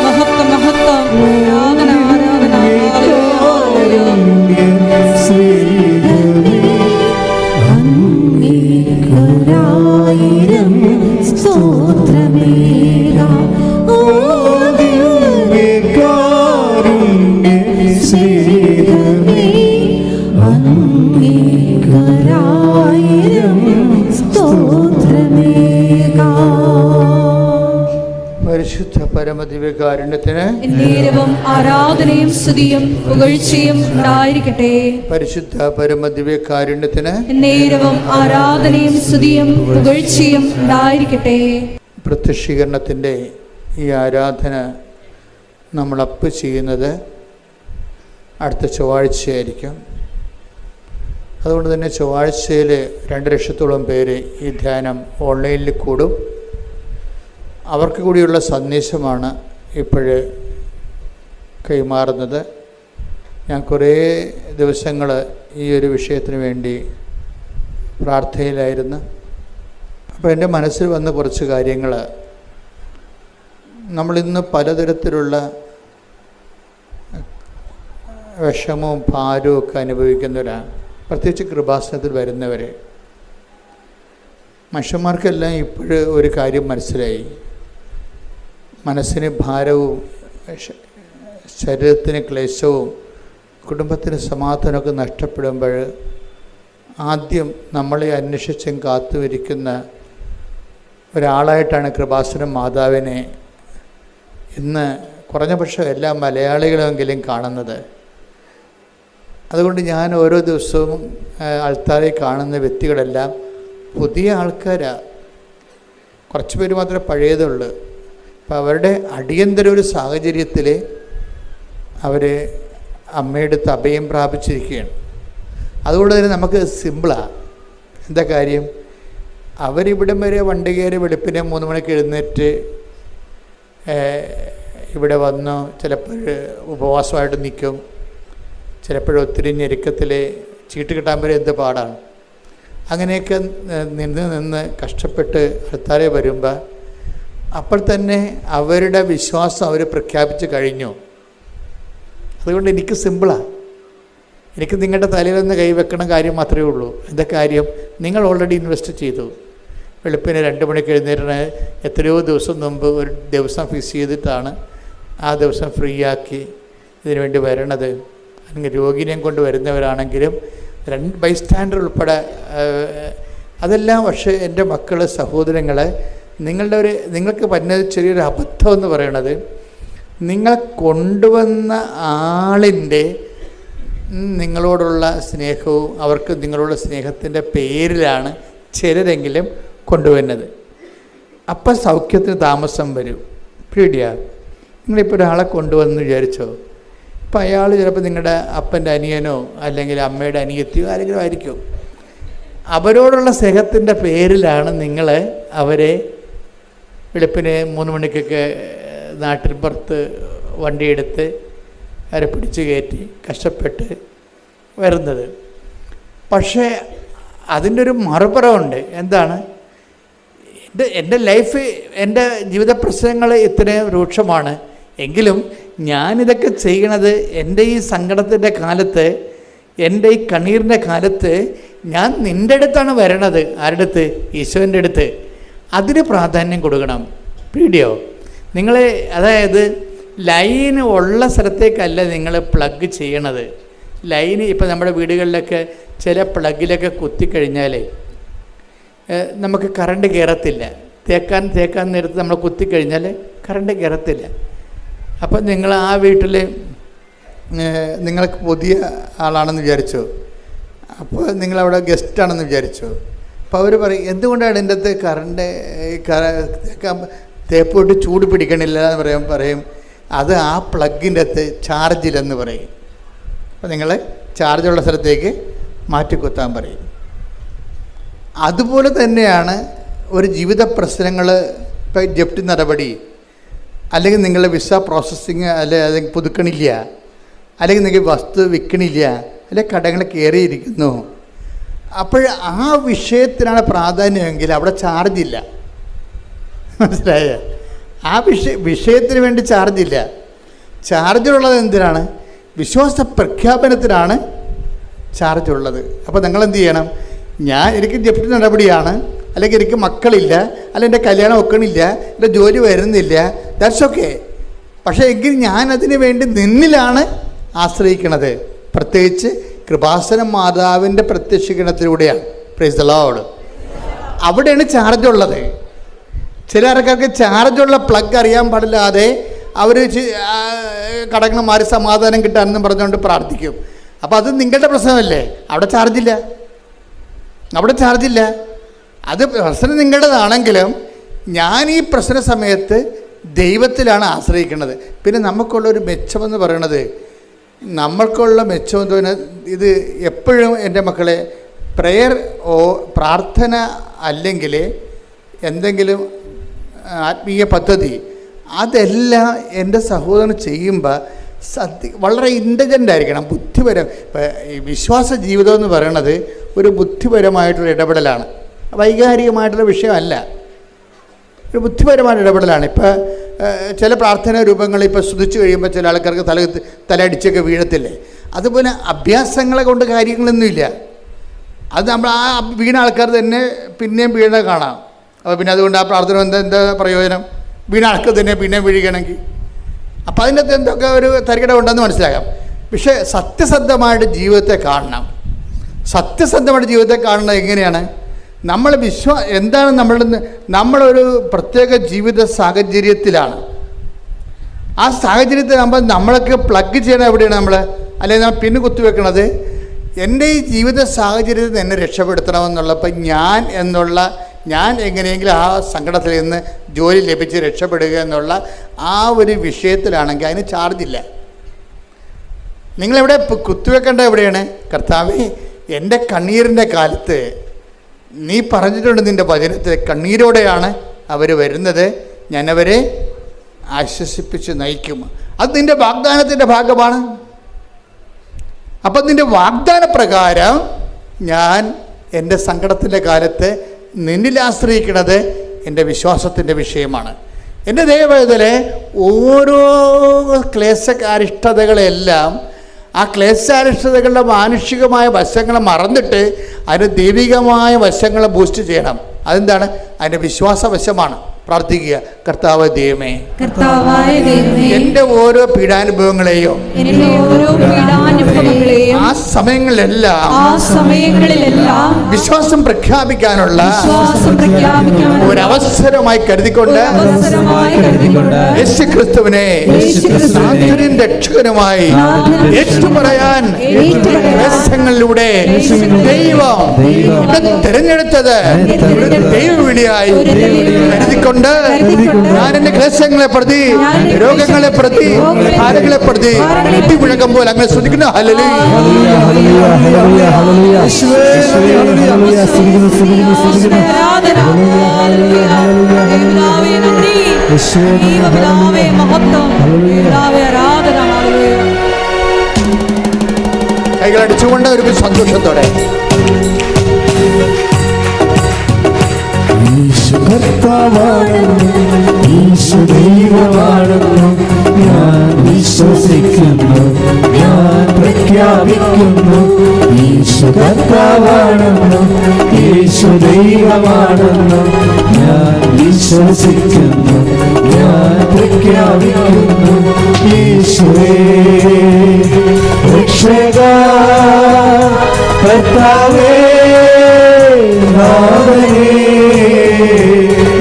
S2: മഹത്വം മഹത്വം, ആരാധന ആരാധന. Hallelujah hallelujah.
S5: അങ്ങേക്കൊരായിരം സ്തോത്രമേകാം. ഓ ദിവ്യകാരുണ്യ സ്നേഹമേ, അങ്ങേക്കൊരായിരം സ്തോത്രമേകാം.
S4: പരിശുദ്ധ പരമദിവ്യകാരുണ്യത്തിന്
S2: എന്നേരവും ആരാധനയും സ്തുതിയും പുകഴ്ചയും ഉണ്ടായിരിക്കട്ടെ.
S4: പരിശുദ്ധ പരമദിവ്യകാരുണ്യത്തിന്
S2: എന്നേരവും ആരാധനയും സ്തുതിയും പുകഴ്ചയും ഉണ്ടായിരിക്കട്ടെ.
S4: പ്രത്യക്ഷീകരണത്തിൻ്റെ ഈ ആരാധന നമ്മൾ അപ്പ് ചെയ്യുന്നത് അടുത്ത ചൊവ്വാഴ്ചയായിരിക്കും. അതുകൊണ്ട് തന്നെ ചൊവ്വാഴ്ചയിൽ 2 ലക്ഷത്തോളം പേര് ഈ ധ്യാനം ഓൺലൈനിൽ കൂടും. അവർക്ക് കൂടിയുള്ള സന്ദേശമാണ് ഇപ്പോഴ് കൈമാറുന്നത്. ഞാൻ കുറേ ദിവസങ്ങൾ ഈ ഒരു വിഷയത്തിന് വേണ്ടി പ്രാർത്ഥനയിലായിരുന്നു. അപ്പോൾ എൻ്റെ മനസ്സിൽ വന്ന കുറച്ച് കാര്യങ്ങൾ, നമ്മളിന്ന് പലതരത്തിലുള്ള വിഷമവും ഭാരവും ഒക്കെ അനുഭവിക്കുന്നവരാണ്. പ്രത്യേകിച്ച് കൃപാസനത്തിൽ വരുന്നവർ മനുഷ്യന്മാർക്കെല്ലാം ഇപ്പോഴ് ഒരു കാര്യം മനസ്സിലായി. മനസ്സിന് ഭാരവും ശരീരത്തിന് ക്ലേശവും കുടുംബത്തിന് സമാധാനമൊക്കെ നഷ്ടപ്പെടുമ്പോൾ ആദ്യം നമ്മളെ അന്വേഷിച്ചും കാത്തുവരിക്കുന്ന ഒരാളായിട്ടാണ് കൃപാസനം മാതാവിനെ ഇന്ന് കുറഞ്ഞ പക്ഷം എല്ലാ മലയാളികളെങ്കിലും കാണുന്നത്. അതുകൊണ്ട് ഞാൻ ഓരോ ദിവസവും ആൾത്താരെ കാണുന്ന വ്യക്തികളെല്ലാം പുതിയ ആൾക്കാരാണ്. കുറച്ച് പേര് മാത്രമേ പഴയതുള്ളൂ. അപ്പോൾ അവരുടെ അടിയന്തര ഒരു സാഹചര്യത്തിൽ അവർ അമ്മയുടെ അഭയം പ്രാപിച്ചിരിക്കുകയാണ്. അതുകൊണ്ട് തന്നെ നമുക്ക് സിമ്പിളാണ്. എന്താ കാര്യം? അവരിവിടം വരെ വണ്ടി കയറി വെളുപ്പിനെ 3 മണിക്ക് എഴുന്നേറ്റ് ഇവിടെ വന്നു. ചിലപ്പോൾ ഉപവാസമായിട്ട് നിൽക്കും, ചിലപ്പോഴൊത്തിരി ഞെരുക്കത്തിൽ ചീട്ട് കിട്ടാൻ വരെ എന്ത് പാടാണ്. അങ്ങനെയൊക്കെ നിന്ന് കഷ്ടപ്പെട്ട് അടുത്താരെ വരുമ്പോൾ അപ്പോൾ തന്നെ അവരുടെ വിശ്വാസം അവർ പ്രഖ്യാപിച്ച് കഴിഞ്ഞു. അതുകൊണ്ട് എനിക്ക് സിമ്പിളാണ്. എനിക്ക് നിങ്ങളുടെ തലയിലൊന്ന് കൈവെക്കണ കാര്യം മാത്രമേ ഉള്ളൂ. എന്താ കാര്യം? നിങ്ങൾ ഓൾറെഡി ഇൻവെസ്റ്റ് ചെയ്തു. വെളുപ്പിന് 2 മണിക്ക് എഴുന്നേറ്റ് എത്രയോ ദിവസം മുമ്പ് ഒരു ദിവസം ഫിക്സ് ചെയ്തിട്ടാണ് ആ ദിവസം ഫ്രീ ആക്കി ഇതിനു വേണ്ടി വരണത്. അല്ലെങ്കിൽ രോഗിനെയും കൊണ്ട് വരുന്നവരാണെങ്കിലും ബൈസ്റ്റാൻഡർ ഉൾപ്പെടെ അതെല്ലാം. പക്ഷേ എൻ്റെ മക്കൾ, സഹോദരങ്ങളെ, നിങ്ങൾക്ക് പറ്റുന്ന ചെറിയൊരു അബദ്ധം എന്ന് പറയണത്, നിങ്ങൾ കൊണ്ടുവന്ന ആളിൻ്റെ നിങ്ങളോടുള്ള സ്നേഹവും അവർക്ക് നിങ്ങളോടുള്ള സ്നേഹത്തിൻ്റെ പേരിലാണ് ചിലരെങ്കിലും കൊണ്ടുവരുന്നത്. അപ്പം സൗഖ്യത്തിന് താമസം വരും. പേടിയാ. നിങ്ങളിപ്പോൾ ഒരാളെ കൊണ്ടുവന്ന് വിചാരിച്ചോ, ഇപ്പം അയാൾ ചിലപ്പോൾ നിങ്ങളുടെ അപ്പൻ്റെ അനിയനോ അല്ലെങ്കിൽ അമ്മയുടെ അനിയത്തിയോ ആരെങ്കിലും ആയിരിക്കും. അവരോടുള്ള സ്നേഹത്തിൻ്റെ പേരിലാണ് നിങ്ങൾ അവരെ വെളുപ്പിന് 3 മണിക്കൊക്കെ നാട്ടിൻ പുറത്ത് വണ്ടിയെടുത്ത് അവരെ പിടിച്ച് കയറ്റി കഷ്ടപ്പെട്ട് വരുന്നത്. പക്ഷേ അതിൻ്റെ ഒരു മറുപുറമുണ്ട്. എന്താണ്? എൻ്റെ ലൈഫ്, എൻ്റെ ജീവിത പ്രശ്നങ്ങൾ ഇത്രയും രൂക്ഷമാണ് എങ്കിലും ഞാനിതൊക്കെ ചെയ്യണത് എൻ്റെ ഈ സങ്കടത്തിൻ്റെ കാലത്ത്, എൻ്റെ ഈ കണ്ണീരിൻ്റെ കാലത്ത് ഞാൻ നിൻ്റെ അടുത്താണ് വരണത്. ആരുടെ അടുത്ത്? ഈശോൻ്റെ അടുത്ത്. അതിന് പ്രാധാന്യം കൊടുക്കണം. പീഡിയോ നിങ്ങൾ, അതായത് ലൈന് ഉള്ള സ്ഥലത്തേക്കല്ല നിങ്ങൾ പ്ലഗ് ചെയ്യണത്. ലൈന് ഇപ്പം നമ്മുടെ വീടുകളിലൊക്കെ ചില പ്ലഗിലൊക്കെ കുത്തിക്കഴിഞ്ഞാൽ നമുക്ക് കറണ്ട് കയറത്തില്ല. തേക്കാൻ നേരത്ത് നമ്മൾ കുത്തിക്കഴിഞ്ഞാൽ കറണ്ട് കയറത്തില്ല. അപ്പം നിങ്ങൾ ആ വീട്ടിൽ നിങ്ങൾക്ക് പുതിയ ആളാണെന്ന് വിചാരിച്ചു, അപ്പോൾ നിങ്ങളവിടെ ഗസ്റ്റാണെന്ന് വിചാരിച്ചു. അപ്പോൾ അവർ പറയും, എന്തുകൊണ്ടാണ് ഇതിൻ്റെ അകത്ത് കറണ്ട് തേപ്പോട്ട് ചൂട് പിടിക്കണില്ല എന്ന് പറയും അത് ആ പ്ലഗിൻ്റെ അകത്ത് ചാർജില്ലെന്ന് പറയും. അപ്പോൾ നിങ്ങൾ ചാർജുള്ള സ്ഥലത്തേക്ക് മാറ്റിക്കുത്താൻ പറയും. അതുപോലെ തന്നെയാണ് ഒരു ജീവിത പ്രശ്നങ്ങൾ. ഇപ്പോൾ ജപ്തി നടപടി, അല്ലെങ്കിൽ നിങ്ങളുടെ വിസ പ്രോസസ്സിങ് അല്ലെങ്കിൽ പുതുക്കണില്ല, അല്ലെങ്കിൽ നിങ്ങൾ വസ്തു വിൽക്കണില്ല, അല്ലെങ്കിൽ കടങ്ങൾ കയറിയിരിക്കുന്നു. അപ്പോൾ ആ വിഷയത്തിനാണ് പ്രാധാന്യമെങ്കിൽ അവിടെ ചാർജില്ല. മനസ്സിലായ? ആ വിഷയത്തിന് വേണ്ടി ചാർജില്ല. ചാർജുള്ളത് എന്തിനാണ്? വിശ്വാസ പ്രഖ്യാപനത്തിനാണ് ചാർജുള്ളത്. അപ്പോൾ നിങ്ങളെന്ത് ചെയ്യണം? എനിക്ക് ജപ്തി നടപടിയാണ്, അല്ലെങ്കിൽ എനിക്ക് മക്കളില്ല, അല്ലെങ്കിൽ എൻ്റെ കല്യാണം ഒക്കണില്ല, എൻ്റെ ജോലി വരുന്നില്ല, ദാറ്റ്സ് ഓക്കെ. പക്ഷേ എങ്കിൽ ഞാനതിന് വേണ്ടി നിന്നിലാണ് ആശ്രയിക്കണത്. പ്രത്യേകിച്ച് കൃപാസന മാതാവിൻ്റെ പ്രത്യക്ഷീകരണത്തിലൂടെയാണ്. Praise the Lord. അവിടെയാണ് ചാർജുള്ളത്. ചില ആൾക്കാർക്ക് ചാർജുള്ള പ്ലഗ് അറിയാൻ പാടില്ലാതെ അവർ കടക്കണമാര് സമാധാനം കിട്ടാനെന്ന് പറഞ്ഞുകൊണ്ട് പ്രാർത്ഥിക്കും. അപ്പോൾ അത് നിങ്ങളുടെ പ്രശ്നമല്ലേ? അവിടെ ചാർജില്ല. അത് പ്രശ്നം നിങ്ങളുടേതാണെങ്കിലും ഞാൻ ഈ പ്രശ്ന സമയത്ത് ദൈവത്തിലാണ് ആശ്രയിക്കുന്നത്. പിന്നെ നമുക്കുള്ളൊരു മെച്ചമെന്ന് പറയണത്, നമ്മൾക്കുള്ള മെച്ചമെന്ന് പറഞ്ഞാൽ ഇത് എപ്പോഴും എൻ്റെ മക്കളെ പ്രാർത്ഥന അല്ലെങ്കിൽ എന്തെങ്കിലും ആത്മീയ പദ്ധതി അതെല്ലാം എൻ്റെ സഹോദരൻ ചെയ്യുമ്പോൾ വളരെ ഇൻ്റലിജൻ്റ് ആയിരിക്കണം, ബുദ്ധിപരം. ഈ വിശ്വാസ ജീവിതം എന്ന് പറയണത് ഒരു ബുദ്ധിപരമായിട്ടുള്ള ഇടപെടലാണ്, വൈകാരികമായിട്ടുള്ള വിഷയമല്ല, ഒരു ബുദ്ധിപരമായ ഇടപെടലാണ്. ഇപ്പോൾ ചില പ്രാർത്ഥനാ രൂപങ്ങൾ ഇപ്പോൾ സ്തുതിച്ച് കഴിയുമ്പോൾ ചില ആൾക്കാർക്ക് തലയടിച്ചൊക്കെ വീഴത്തില്ലേ? അതുപോലെ അഭ്യാസങ്ങളെ കൊണ്ട് കാര്യങ്ങളൊന്നുമില്ല. അത് നമ്മൾ ആ വീണ ആൾക്കാർ തന്നെ പിന്നെയും വീണ കാണാം. അപ്പോൾ പിന്നെ അതുകൊണ്ട് ആ പ്രാർത്ഥന എന്താ പ്രയോജനം? വീണ ആൾക്കാർ തന്നെ പിന്നെയും വീഴുകയാണെങ്കിൽ അപ്പോൾ അതിൻ്റെ അകത്ത് എന്തൊക്കെ ഒരു തരികിട ഉണ്ടെന്ന് മനസ്സിലാക്കാം. പക്ഷേ സത്യസന്ധമായിട്ട് ജീവിതത്തെ കാണണം. സത്യസന്ധമായിട്ട് ജീവിതത്തെ കാണുന്നത് എങ്ങനെയാണ്? നമ്മൾ എന്താണ് നമ്മളൊരു പ്രത്യേക ജീവിത സാഹചര്യത്തിലാണ്. ആ സാഹചര്യത്തിലാകുമ്പോൾ നമ്മളൊക്കെ പ്ലഗ് ചെയ്യണത് എവിടെയാണ്? അല്ലെങ്കിൽ നമ്മൾ പിന്ന് കുത്തിവെക്കണത് എൻ്റെ ഈ ജീവിത സാഹചര്യത്തിൽ എന്നെ രക്ഷപ്പെടുത്തണമെന്നുള്ളപ്പോൾ ഞാൻ എങ്ങനെയെങ്കിലും ആ സങ്കടത്തിൽ നിന്ന് ജോലി ലഭിച്ച് രക്ഷപ്പെടുക എന്നുള്ള ആ ഒരു വിഷയത്തിലാണെങ്കിൽ അതിന് ചാർജില്ല. നിങ്ങളെവിടെ കുത്തിവെക്കേണ്ടത് എവിടെയാണ്? കർത്താവേ, എൻ്റെ കണ്ണീരിൻ്റെ കാലത്ത് നീ പറഞ്ഞിട്ടുണ്ട് നിൻ്റെ വചനത്തിൽ, കണ്ണീരോടെയാണ് അവർ വരുന്നത്, ഞാനവരെ ആശ്വസിപ്പിച്ച് നയിക്കും. അത് നിൻ്റെ വാഗ്ദാനത്തിൻ്റെ ഭാഗമാണ്. അപ്പം നിൻ്റെ വാഗ്ദാന പ്രകാരം ഞാൻ എൻ്റെ സങ്കടത്തിൻ്റെ കാലത്ത് നിന്നിൽ ആശ്രയിക്കുന്നത് എൻ്റെ വിശ്വാസത്തിൻ്റെ വിഷയമാണ്. എൻ്റെ ദൈവവേദനയിലെ ഓരോ ക്ലേശാരിഷ്ടതകളെല്ലാം ആ ക്ലേശാരിഷ്ടതകളുടെ മാനുഷികമായ വശങ്ങളെ മറന്നിട്ട് അതിന് ദൈവികമായ വശങ്ങളെ ബൂസ്റ്റ് ചെയ്യണം. അതെന്താണ്? അതിൻ്റെ വിശ്വാസവശമാണ്. പ്രാർത്ഥിക്കുക, കർത്താവ് ദൈവമേ, എൻ്റെ ഓരോ പീഡാനുഭവങ്ങളെയും ആ സമയങ്ങളിലെല്ലാം വിശ്വാസം പ്രഖ്യാപിക്കാനുള്ള ഒരവസരമായി കരുതിക്കൊണ്ട് യേശുക്രിസ്തുവിനെ നാഥനും രക്ഷകനുമായി ഏറ്റുപറയാൻ ക്ലേശങ്ങളിലൂടെ ദൈവം തിരഞ്ഞെടുത്തത് ദൈവവിളിയായി കരുതിക്കൊണ്ട് ഞാൻ എൻ്റെ ക്ലേശങ്ങളെ പ്രതി, രോഗങ്ങളെ പ്രതി, ഭാരങ്ങളെ പ്രതി മുഴങ്ങുമ്പോൾ അങ്ങനെ ശ്രദ്ധിക്കുന്നു. കൈകളടിച്ചുകൊണ്ട് ഒരു സന്തോഷത്തോടെ
S5: ഈശോ കർത്താവാണെന്ന്, ഈശോ ദൈവമാണെന്ന് ഞാൻ വിശ്വസിക്കുന്നു, ഞാൻ പ്രഖ്യാപിക്കുന്നു. ഈശോ കർത്താവാണെന്ന്, ഈശോ ദൈവമാണെന്ന് ഞാൻ വിശ്വസിക്കുന്നു, ഞാൻ പ്രഖ്യാപിക്കുന്നു. ഈശോയേ രക്ഷകാ കർത്താവേ നാഥനേ,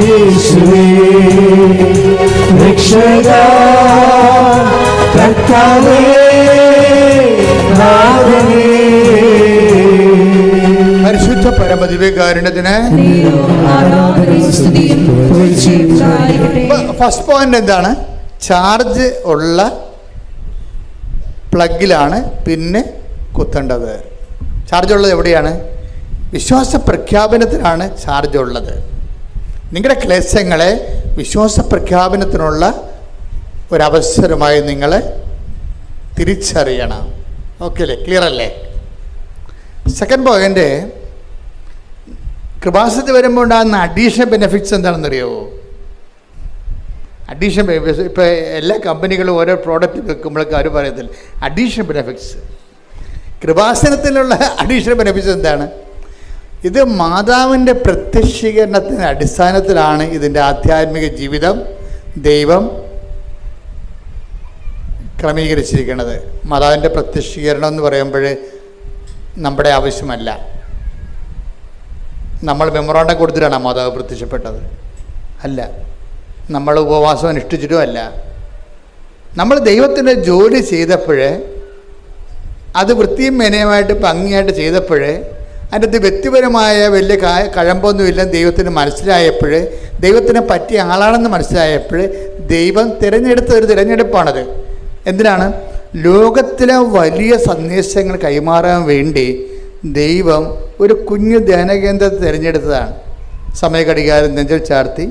S5: യേശുവേ രക്ഷകാ കർത്താവേ നാഥനേ.
S4: പരിശുദ്ധ പരമദിവ്യകാരുണ്യത്തിന് ഫസ്റ്റ് പോയിന്റ് എന്താണ്? ചാർജ് ഉള്ള പ്ലഗിലാണ് പിന്നെ കുത്തേണ്ടത്. ചാർജ് ഉള്ളത് എവിടെയാണ്? വിശ്വാസ പ്രഖ്യാപനത്തിനാണ് ചാർജ് ഉള്ളത്. നിങ്ങളുടെ ക്ലേശങ്ങളെ വിശ്വാസ പ്രഖ്യാപനത്തിനുള്ള ഒരവസരമായി നിങ്ങൾ തിരിച്ചറിയണം. ഓക്കെ അല്ലേ? ക്ലിയർ അല്ലേ? സെക്കൻഡ് പോയിന്റ്, കൃപാസനത്തിൽ വരുമ്പോൾ ഉണ്ടാകുന്ന അഡീഷണൽ ബെനിഫിറ്റ്സ് എന്താണെന്നറിയാമോ? അഡീഷണൽ ബെനിഫിറ്റ്സ് ഇപ്പോൾ എല്ലാ കമ്പനികളും ഓരോ പ്രോഡക്റ്റ് വെക്കുമ്പോഴൊക്കെ അവർ പറയത്തില്ല അഡീഷണൽ ബെനിഫിറ്റ്സ്. കൃപാസനത്തിലുള്ള അഡീഷണൽ ബെനിഫിറ്റ്സ് എന്താണ്? ഇത് മാതാവിൻ്റെ പ്രത്യക്ഷീകരണത്തിൻ്റെ അടിസ്ഥാനത്തിലാണ് ഇതിൻ്റെ ആധ്യാത്മിക ജീവിതം ദൈവം ക്രമീകരിച്ചിരിക്കുന്നത്. മാതാവിൻ്റെ പ്രത്യക്ഷീകരണം എന്ന് പറയുമ്പോൾ നമ്മുടെ ആവശ്യമല്ല. നമ്മൾ മെമ്മോറാണ്ടം കൊടുത്തിട്ടാണ് മാതാവ് പ്രത്യക്ഷപ്പെട്ടത് അല്ല. നമ്മൾ ഉപവാസം അനുഷ്ഠിച്ചിട്ടും അല്ല. നമ്മൾ ദൈവത്തിൻ്റെ ജോലി ചെയ്തപ്പോൾ, അത് വൃത്തിയും മെനയുമായിട്ട് ഭംഗിയായിട്ട് ചെയ്തപ്പോൾ, അതിൻ്റെ അത് വ്യക്തിപരമായ വലിയ കഴമ്പൊന്നുമില്ല ദൈവത്തിന് മനസ്സിലായപ്പോൾ, ദൈവത്തിനെ പറ്റിയ ആളാണെന്ന് മനസ്സിലായപ്പോൾ ദൈവം തിരഞ്ഞെടുത്തൊരു തിരഞ്ഞെടുപ്പാണത്. എന്തിനാണ്? ലോകത്തിലെ വലിയ സന്ദേശങ്ങൾ കൈമാറാൻ വേണ്ടി ദൈവം ഒരു കുഞ്ഞു ധ്യാനകേന്ദ്രത്തെ തിരഞ്ഞെടുത്തതാണ്. സമയഘടികാരം നെഞ്ചിൽ ചാർത്തി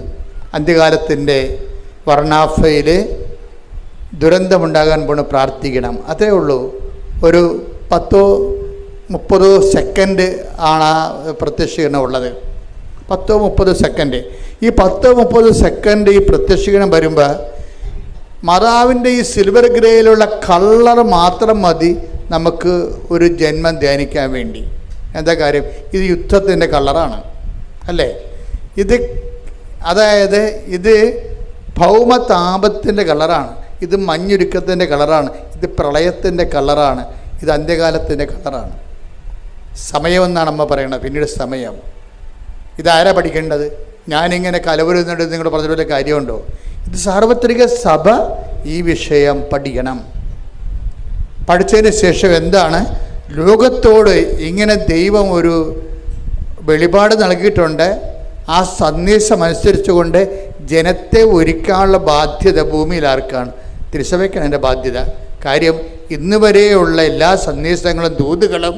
S4: അന്ത്യകാലത്തിൻ്റെ വർണ്ണാഫയിൽ ദുരന്തമുണ്ടാകാൻ പോണ് പ്രാർത്ഥിക്കണം. അത്രേ ഉള്ളൂ. ഒരു 10-30 സെക്കൻഡ് ആണ് ആ പ്രത്യക്ഷീകരണം ഉള്ളത്. 10-30 സെക്കൻഡ്. ഈ 10-30 സെക്കൻഡ് ഈ പ്രത്യക്ഷീകരണം വരുമ്പോൾ മാതാവിൻ്റെ ഈ സിൽവർ ഗ്രേയിലുള്ള കളർ മാത്രം മതി നമുക്ക് ഒരു ജന്മം ധ്യാനിക്കാൻ വേണ്ടി. എന്താ കാര്യം? ഇത് യുദ്ധത്തിൻ്റെ കളറാണ് അല്ലേ? അതായത് ഇത് ഭൗമതാപത്തിൻ്റെ കളറാണ്, ഇത് മഞ്ഞുരുക്കത്തിൻ്റെ കളറാണ്, ഇത് പ്രളയത്തിൻ്റെ കളറാണ്, ഇത് അന്ത്യകാലത്തിൻ്റെ കളറാണ്. സമയമെന്നാണ് അമ്മ പറയണത്. പിന്നീട് സമയം. ഇതാരാ പഠിക്കേണ്ടത്? ഞാനിങ്ങനെ കലവരുന്നുണ്ട് നിങ്ങൾ പറഞ്ഞ കാര്യമുണ്ടോ? ഇത് സാർവത്രിക സഭ ഈ വിഷയം പഠിക്കണം. പഠിച്ചതിന് ശേഷം എന്താണ് ലോകത്തോട് ഇങ്ങനെ ദൈവം ഒരു വെളിപാട് നൽകിയിട്ടുണ്ട്. ആ സന്ദേശം അനുസരിച്ചുകൊണ്ട് ജനത്തെ ഒരുക്കാനുള്ള ബാധ്യത ഭൂമിയിൽ ആർക്കാണ്? തിരുസഭയ്ക്കാണ് എൻ്റെ ബാധ്യത. കാര്യം ഇന്ന് വരെയുള്ള എല്ലാ സന്ദേശങ്ങളും ദൂതുകളും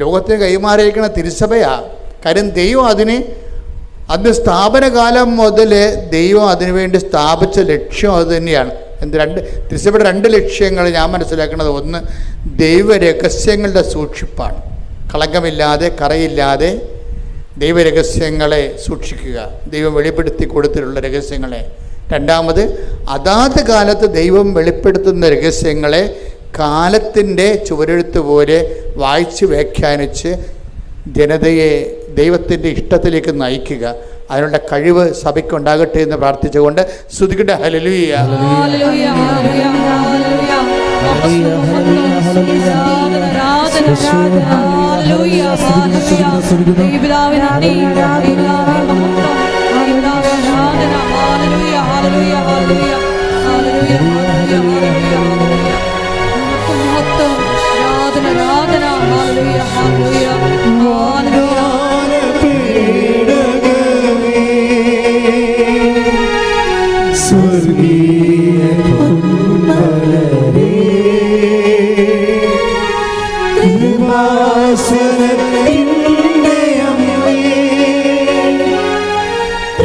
S4: ലോകത്തിന് കൈമാറിയിരിക്കുന്ന തിരുസഭയാണ്. കാര്യം ദൈവം അന്ന് സ്ഥാപനകാലം മുതൽ ദൈവം അതിനുവേണ്ടി സ്ഥാപിച്ച ലക്ഷ്യം അത് തന്നെയാണ്. തിരുസഭയുടെ 2 ലക്ഷ്യങ്ങൾ ഞാൻ മനസ്സിലാക്കുന്നത്: ഒന്ന്, ദൈവരഹസ്യങ്ങളുടെ സൂക്ഷിപ്പാണ്. കളങ്കമില്ലാതെ കറയില്ലാതെ ദൈവരഹസ്യങ്ങളെ സൂക്ഷിക്കുക, ദൈവം വെളിപ്പെടുത്തി കൊടുത്തിട്ടുള്ള രഹസ്യങ്ങളെ. രണ്ടാമത്, അതാത് കാലത്ത് ദൈവം വെളിപ്പെടുത്തുന്ന രഹസ്യങ്ങളെ കാലത്തിൻ്റെ ചുവരെഴുത്ത് പോലെ വായിച്ച് വ്യാഖ്യാനിച്ച് ജനതയെ ദൈവത്തിൻ്റെ ഇഷ്ടത്തിലേക്ക് നയിക്കുക. അതിനുള്ള കഴിവ് സഭയ്ക്കുണ്ടാകട്ടെ എന്ന് പ്രാർത്ഥിച്ചുകൊണ്ട് സ്തുതിക്കട്ടെ. ഹല്ലേലൂയ.
S5: സ്വർഗീയ പൊന്മലരേ, കൃപാസനത്തിൻ്റെ അമ്മേ,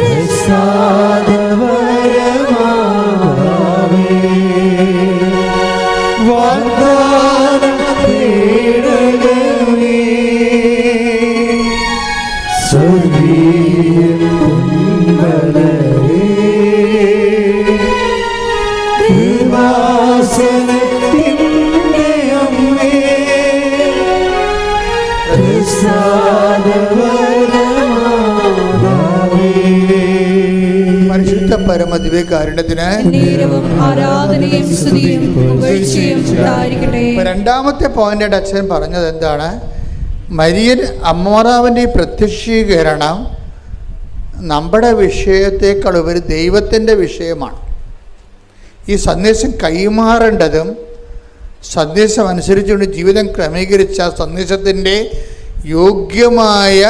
S5: പ്രസാദവരമാവേ, വാഗ്ദാനം തേടണമേ.
S4: പരമദിവ്യകാരുണ്യത്തിന്
S2: നേരവും ആരാധനയും സ്തുതിയും പുകഴ്ചയും ഉണ്ടായിരിക്കട്ടെ.
S4: രണ്ടാമത്തെ പോയിന്റ് അച്ഛൻ പറഞ്ഞത് എന്താണ്? മരിയൻ അമ്മമാതാവിൻ്റെ ഈ പ്രത്യക്ഷീകരണം നമ്മുടെ വിഷയത്തെക്കാൾ ഉപരി ദൈവത്തിൻ്റെ വിഷയമാണ്. ഈ സന്ദേശം കൈമാറേണ്ടതും സന്ദേശം അനുസരിച്ചുകൊണ്ട് ജീവിതം ക്രമീകരിച്ച സന്ദേശത്തിൻ്റെ യോഗ്യമായ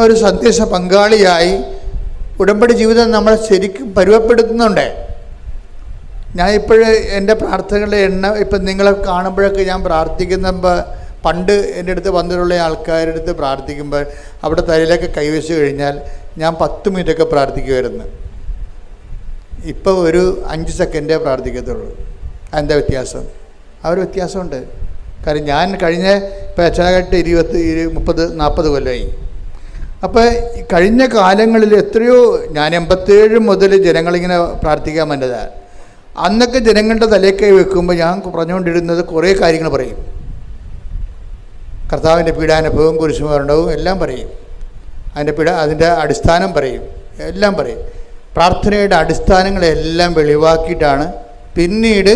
S4: ഒരു സന്ദേശ പങ്കാളിയായി ഉടമ്പടി ജീവിതം നമ്മളെ ശരിക്കും പരുവപ്പെടുത്തുന്നുണ്ട്. ഞാൻ ഇപ്പോഴ് എൻ്റെ പ്രാർത്ഥനകളുടെ ഇപ്പം നിങ്ങളെ കാണുമ്പോഴൊക്കെ ഞാൻ പ്രാർത്ഥിക്കുമ്പോൾ പണ്ട് എൻ്റെ അടുത്ത് വന്നിട്ടുള്ള ആൾക്കാരുടെ അടുത്ത് പ്രാർത്ഥിക്കുമ്പോൾ അവിടെ തലയിലൊക്കെ കൈവച്ച് കഴിഞ്ഞാൽ ഞാൻ 10 മിനിറ്റൊക്കെ പ്രാർത്ഥിക്കുമായിരുന്നു. ഇപ്പോൾ ഒരു 5 സെക്കൻഡേ പ്രാർത്ഥിക്കത്തുള്ളൂ. അതിൻ്റെ വ്യത്യാസം ആ ഒരു വ്യത്യാസമുണ്ട്. കാര്യം ഞാൻ കഴിഞ്ഞ ഇപ്പോൾ അച്ഛനായിട്ട് 30-40 കൊല്ലമായി. അപ്പോൾ കഴിഞ്ഞ കാലങ്ങളിൽ എത്രയോ ഞാൻ 87 മുതൽ ജനങ്ങളിങ്ങനെ പ്രാർത്ഥിക്കാൻ വന്നതാണ്. അന്നൊക്കെ ജനങ്ങളുടെ തലക്കൈ വെക്കുമ്പോൾ ഞാൻ പറഞ്ഞുകൊണ്ടിരുന്നത് കുറേ കാര്യങ്ങൾ പറയും. കർത്താവിൻ്റെ പീഡാനുഭവവും കുരിശുമരണവും എല്ലാം പറയും. അതിൻ്റെ അടിസ്ഥാനം പറയും, എല്ലാം പറയും. പ്രാർത്ഥനയുടെ അടിസ്ഥാനങ്ങളെല്ലാം വെളിവാക്കിയിട്ടാണ് പിന്നീട്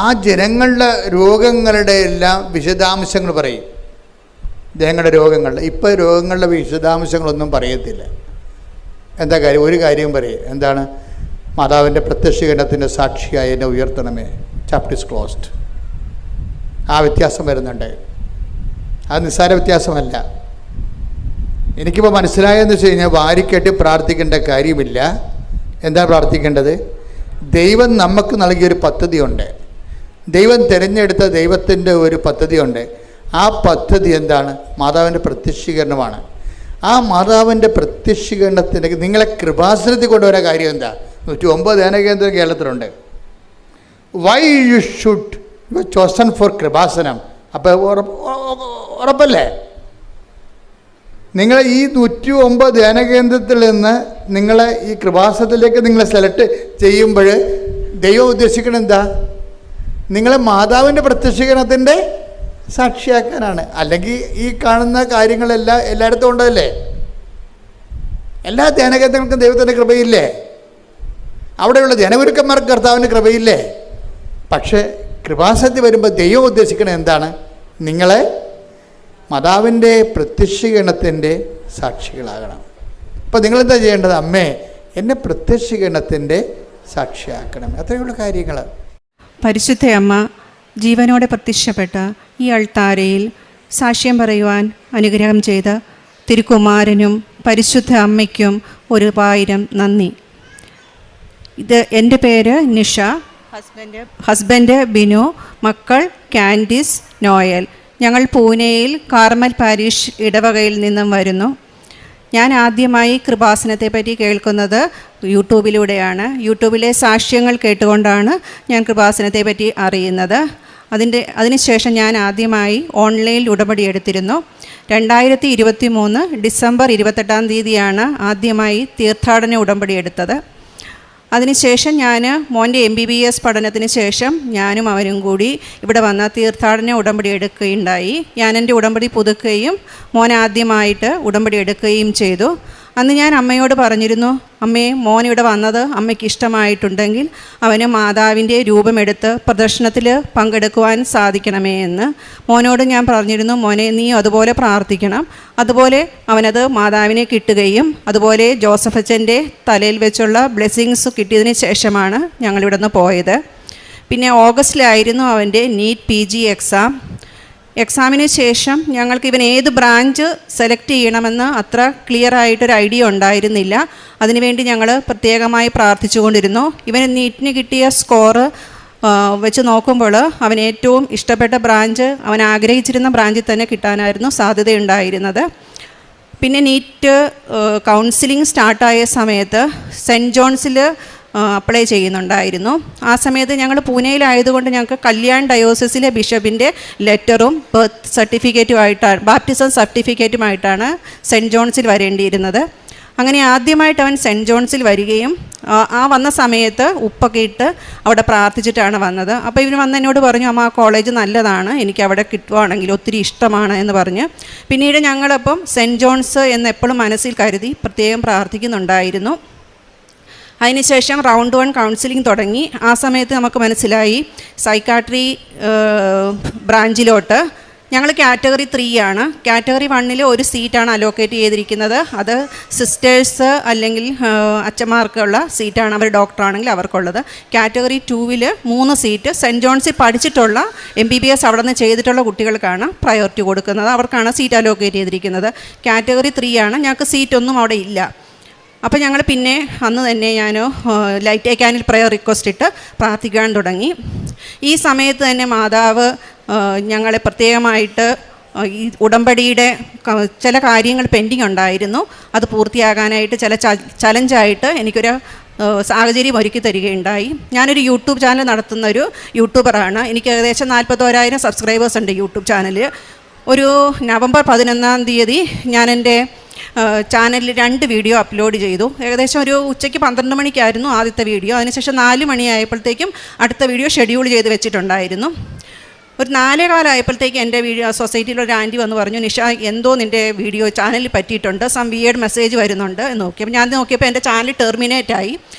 S4: ആ ജനങ്ങളുടെ രോഗങ്ങളുടെ എല്ലാം വിശദാംശങ്ങൾ പറയും. ജനങ്ങളുടെ രോഗങ്ങളുടെ ഇപ്പോൾ രോഗങ്ങളുടെ വിശദാംശങ്ങളൊന്നും പറയത്തില്ല. എന്താ കാര്യം? ഒരു കാര്യം പറയും. എന്താണ്? മാതാവിൻ്റെ പ്രത്യക്ഷീകരണത്തിൻ്റെ സാക്ഷിയായി എന്നെ ഉയർത്തണമേ. Chapter is closed. ആ വ്യത്യാസം വരുന്നുണ്ട്. അത് നിസ്സാര വ്യത്യാസമല്ല. എനിക്കിപ്പോൾ മനസ്സിലായെന്ന് വെച്ച് കഴിഞ്ഞാൽ വാരിക്കെട്ടി പ്രാർത്ഥിക്കേണ്ട കാര്യമില്ല. എന്താ പ്രാർത്ഥിക്കേണ്ടത്? ദൈവം നമുക്ക് നൽകിയൊരു പദ്ധതിയുണ്ട്. ദൈവം തിരഞ്ഞെടുത്ത ദൈവത്തിൻ്റെ ഒരു പദ്ധതിയുണ്ട്. ആ പദ്ധതി എന്താണ്? മാതാവിൻ്റെ പ്രത്യക്ഷീകരണമാണ്. ആ മാതാവിൻ്റെ പ്രത്യക്ഷീകരണത്തിൻ്റെ നിങ്ങളെ കൃപാസനത്തിൽ കൊണ്ടുവരാൻ കാര്യം എന്താ? 109 ധ്യാനകേന്ദ്രം കേരളത്തിലുണ്ട്. Why you should you are chosen for Kripasanam. അപ്പോൾ ഉറപ്പല്ലേ? നിങ്ങൾ ഈ 109 ധ്യാനകേന്ദ്രത്തിൽ നിന്ന് നിങ്ങളെ ഈ കൃപാസനത്തിലേക്ക് നിങ്ങളെ സെലക്ട് ചെയ്യുമ്പോൾ ദൈവം ഉദ്ദേശിക്കുന്നത് എന്താ? നിങ്ങളെ മാതാവിൻ്റെ പ്രത്യക്ഷീകരണത്തിൻ്റെ സാക്ഷിയാക്കാനാണ്. അല്ലെങ്കിൽ ഈ കാണുന്ന കാര്യങ്ങളെല്ലാം എല്ലായിടത്തും ഉണ്ടല്ലേ? എല്ലാ ധ്യാനകേന്ദ്രങ്ങൾക്കും ദൈവത്തിൻ്റെ കൃപയില്ലേ? അവിടെയുള്ള ജനഗുരുക്കന്മാർക്ക് കർത്താവിൻ്റെ കൃപയില്ലേ? പക്ഷേ കൃപാസനത്തിൽ വരുമ്പോൾ ദൈവം ഉദ്ദേശിക്കുന്നത് എന്താണ്? നിങ്ങളെ മാതാവിൻ്റെ പ്രത്യക്ഷീകരണത്തിൻ്റെ സാക്ഷികളാകണം. അപ്പോൾ നിങ്ങളെന്താ ചെയ്യേണ്ടത്? അമ്മേ, എന്നെ പ്രത്യക്ഷീകരണത്തിൻ്റെ സാക്ഷിയാക്കണം. അത്രയുള്ള കാര്യങ്ങൾ.
S6: പരിശുദ്ധ അമ്മ ജീവനോടെ പ്രത്യക്ഷപ്പെട്ട ഈ അൾത്താരയിൽ സാക്ഷ്യം പറയുവാൻ അനുഗ്രഹം ചെയ്ത തിരുക്കുമാരനും പരിശുദ്ധ അമ്മയ്ക്കും 1000 നന്ദി. എൻ്റെ പേര് നിഷ, ഹസ്ബൻഡ് ബിനു, മക്കൾ കാൻഡിസ്, നോയൽ. ഞങ്ങൾ പൂനെയിൽ കാർമൽ പാരിഷ് ഇടവകയിൽ നിന്നും വരുന്നു. ഞാൻ ആദ്യമായി കൃപാസനത്തെ പറ്റി കേൾക്കുന്നത് യൂട്യൂബിലൂടെയാണ്. യൂട്യൂബിലെ സാക്ഷ്യങ്ങൾ കേട്ടുകൊണ്ടാണ് ഞാൻ കൃപാസനത്തെ പറ്റി അറിയുന്നത്. അതിനുശേഷം ഞാൻ ആദ്യമായി ഓൺലൈനിൽ ഉടമ്പടി എടുത്തിരുന്നു. 2023 ഡിസംബർ 28-ാം തീയതിയാണ് ആദ്യമായി തീർത്ഥാടന ഉടമ്പടി എടുത്തത്. അതിനുശേഷം ഞാൻ മോൻ്റെ MBBS പഠനത്തിന് ശേഷം ഞാനും അവനും കൂടി ഇവിടെ വന്ന തീർത്ഥാടന ഉടമ്പടി എടുക്കുകയുണ്ടായി. ഞാൻ എൻ്റെ ഉടമ്പടി പുതുക്കുകയും മോൻ ആദ്യമായിട്ട് ഉടമ്പടി എടുക്കുകയും ചെയ്തു. അന്ന് ഞാൻ അമ്മയോട് പറഞ്ഞിരുന്നു, അമ്മേ, മോൻ ഇവിടെ വന്നത് അമ്മയ്ക്ക് ഇഷ്ടമായിട്ടുണ്ടെങ്കിൽ അവന് മാതാവിൻ്റെ രൂപമെടുത്ത് പ്രദർശനത്തിൽ പങ്കെടുക്കുവാൻ സാധിക്കണമേ എന്ന് മോനോട് ഞാൻ പറഞ്ഞിരുന്നു. മോനെ, നീ അതുപോലെ പ്രാർത്ഥിക്കണം. അതുപോലെ അവനത് മാതാവിനെ കിട്ടുകയും അതുപോലെ ജോസഫ് അച്ഛൻ്റെ തലയിൽ വെച്ചുള്ള ബ്ലെസ്സിങ്സ് കിട്ടിയതിന് ശേഷമാണ് ഞങ്ങളിവിടെ നിന്ന് പോയത്. പിന്നെ ഓഗസ്റ്റിലായിരുന്നു അവൻ്റെ നീറ്റ് PG എക്സാമിന് ശേഷം ഞങ്ങൾക്ക് ഇവൻ ഏത് ബ്രാഞ്ച് സെലക്ട് ചെയ്യണമെന്ന് അത്ര ക്ലിയർ ആയിട്ടൊരു ഐഡിയ ഉണ്ടായിരുന്നില്ല. അതിനുവേണ്ടി ഞങ്ങൾ പ്രത്യേകമായി പ്രാർത്ഥിച്ചുകൊണ്ടിരുന്നു. ഇവന് നീറ്റിന് കിട്ടിയ സ്കോർ വെച്ച് നോക്കുമ്പോൾ അവൻ ഏറ്റവും ഇഷ്ടപ്പെട്ട ബ്രാഞ്ച്, അവൻ ആഗ്രഹിച്ചിരുന്ന ബ്രാഞ്ചിൽ തന്നെ കിട്ടാനായിരുന്നു സാധ്യതയുണ്ടായിരുന്നത്. പിന്നെ നീറ്റ് കൗൺസിലിംഗ് സ്റ്റാർട്ടായ സമയത്ത് സെൻറ്റ് ജോൺസിൽ അപ്ലൈ ചെയ്യുന്നുണ്ടായിരുന്നു. ആ സമയത്ത് ഞങ്ങൾ പൂനെയിലായതുകൊണ്ട് ഞങ്ങൾക്ക് കല്യാൺ ഡയോസിസിലെ ബിഷപ്പിൻ്റെ ലെറ്ററും ബർത്ത് സർട്ടിഫിക്കറ്റുമായിട്ടാണ്, ബാപ്റ്റിസം സർട്ടിഫിക്കറ്റുമായിട്ടാണ് സെൻറ്റ് ജോൺസിൽ വരേണ്ടിയിരുന്നത്. അങ്ങനെ ആദ്യമായിട്ട് അവൻ സെൻറ്റ് ജോൺസിൽ വരികയും ആ വന്ന സമയത്ത് ഉപ്പൊക്കെ ഇട്ട് അവിടെ പ്രാർത്ഥിച്ചിട്ടാണ് വന്നത്. അപ്പോൾ ഇവർ വന്ന് എന്നോട് പറഞ്ഞു, അമ്മ ആ കോളേജ് നല്ലതാണ്, എനിക്ക് അവിടെ കിട്ടുവാണെങ്കിൽ ഒത്തിരി ഇഷ്ടമാണ് എന്ന് പറഞ്ഞ്. പിന്നീട് ഞങ്ങളപ്പം സെൻറ്റ് ജോൺസ് എന്ന് എപ്പോഴും മനസ്സിൽ കരുതി പ്രത്യേകം പ്രാർത്ഥിക്കുന്നുണ്ടായിരുന്നു. അതിനുശേഷം റൗണ്ട് 1 കൗൺസിലിംഗ് തുടങ്ങി. ആ സമയത്ത് നമുക്ക് മനസ്സിലായി സൈക്കാട്രി ബ്രാഞ്ചിലോട്ട് ഞങ്ങൾ കാറ്റഗറി 3 ആണ്. കാറ്റഗറി 1 ഒരു സീറ്റാണ് അലോക്കേറ്റ് ചെയ്തിരിക്കുന്നത്. അത് സിസ്റ്റേഴ്സ് അല്ലെങ്കിൽ അച്ഛന്മാർക്കുള്ള സീറ്റാണ്, അവർ ഡോക്ടറാണെങ്കിൽ അവർക്കുള്ളത്. കാറ്റഗറി 2 3 സീറ്റ് സെൻറ്റ് ജോൺസിൽ പഠിച്ചിട്ടുള്ള MBBS അവിടെ നിന്ന് ചെയ്തിട്ടുള്ള കുട്ടികൾക്കാണ് പ്രയോറിറ്റി കൊടുക്കുന്നത്, അവർക്കാണ് സീറ്റ് അലോക്കേറ്റ് ചെയ്തിരിക്കുന്നത്. കാറ്റഗറി 3 ആണ്, ഞങ്ങൾക്ക് സീറ്റൊന്നും അവിടെ ഇല്ല. അപ്പോൾ ഞങ്ങൾ പിന്നെ അന്ന് തന്നെ ഞാൻ ലൈറ്റ് ക്യാനിൽ പ്രയർ റിക്വസ്റ്റ് ഇട്ട് പ്രാർത്ഥിക്കാൻ തുടങ്ങി. ഈ സമയത്ത് തന്നെ മാതാവ് ഞങ്ങളെ പ്രത്യേകമായിട്ട് ഈ ഉടമ്പടിയുടെ ചില കാര്യങ്ങൾ പെൻഡിങ് ഉണ്ടായിരുന്നു, അത് പൂർത്തിയാകാനായിട്ട് ചില ചലഞ്ചായിട്ട് എനിക്കൊരു സാഹചര്യം ഒരുക്കി തരികയുണ്ടായി. ഞാനൊരു യൂട്യൂബ് ചാനൽ നടത്തുന്ന ഒരു യൂട്യൂബറാണ്. എനിക്ക് ഏകദേശം 41,000 സബ്സ്ക്രൈബേഴ്സ് ഉണ്ട് യൂട്യൂബ് ചാനൽ. ഒരു നവംബർ 11 ഞാൻ എൻ്റെ ചാനലിൽ 2 വീഡിയോ അപ്ലോഡ് ചെയ്തു. ഏകദേശം ഒരു ഉച്ചയ്ക്ക് 12 മണിക്കായിരുന്നു ആദ്യത്തെ വീഡിയോ. അതിനുശേഷം 4 മണിയായപ്പോഴത്തേക്കും അടുത്ത വീഡിയോ ഷെഡ്യൂൾ ചെയ്ത് വെച്ചിട്ടുണ്ടായിരുന്നു. ഒരു 4:15 ആയപ്പോഴത്തേക്ക് എൻ്റെ സൊസൈറ്റിയിലൊരു ആൻറ്റി വന്ന് പറഞ്ഞു, നിഷ എന്തോ നിൻ്റെ വീഡിയോ ചാനലിൽ പറ്റിയിട്ടുണ്ട്, സം വിയേർഡ് മെസ്സേജ് വരുന്നുണ്ട് എന്ന് നോക്കിയപ്പോൾ ഞാൻ നോക്കിയപ്പോൾ എൻ്റെ ചാനൽ ടെർമിനേറ്റായി.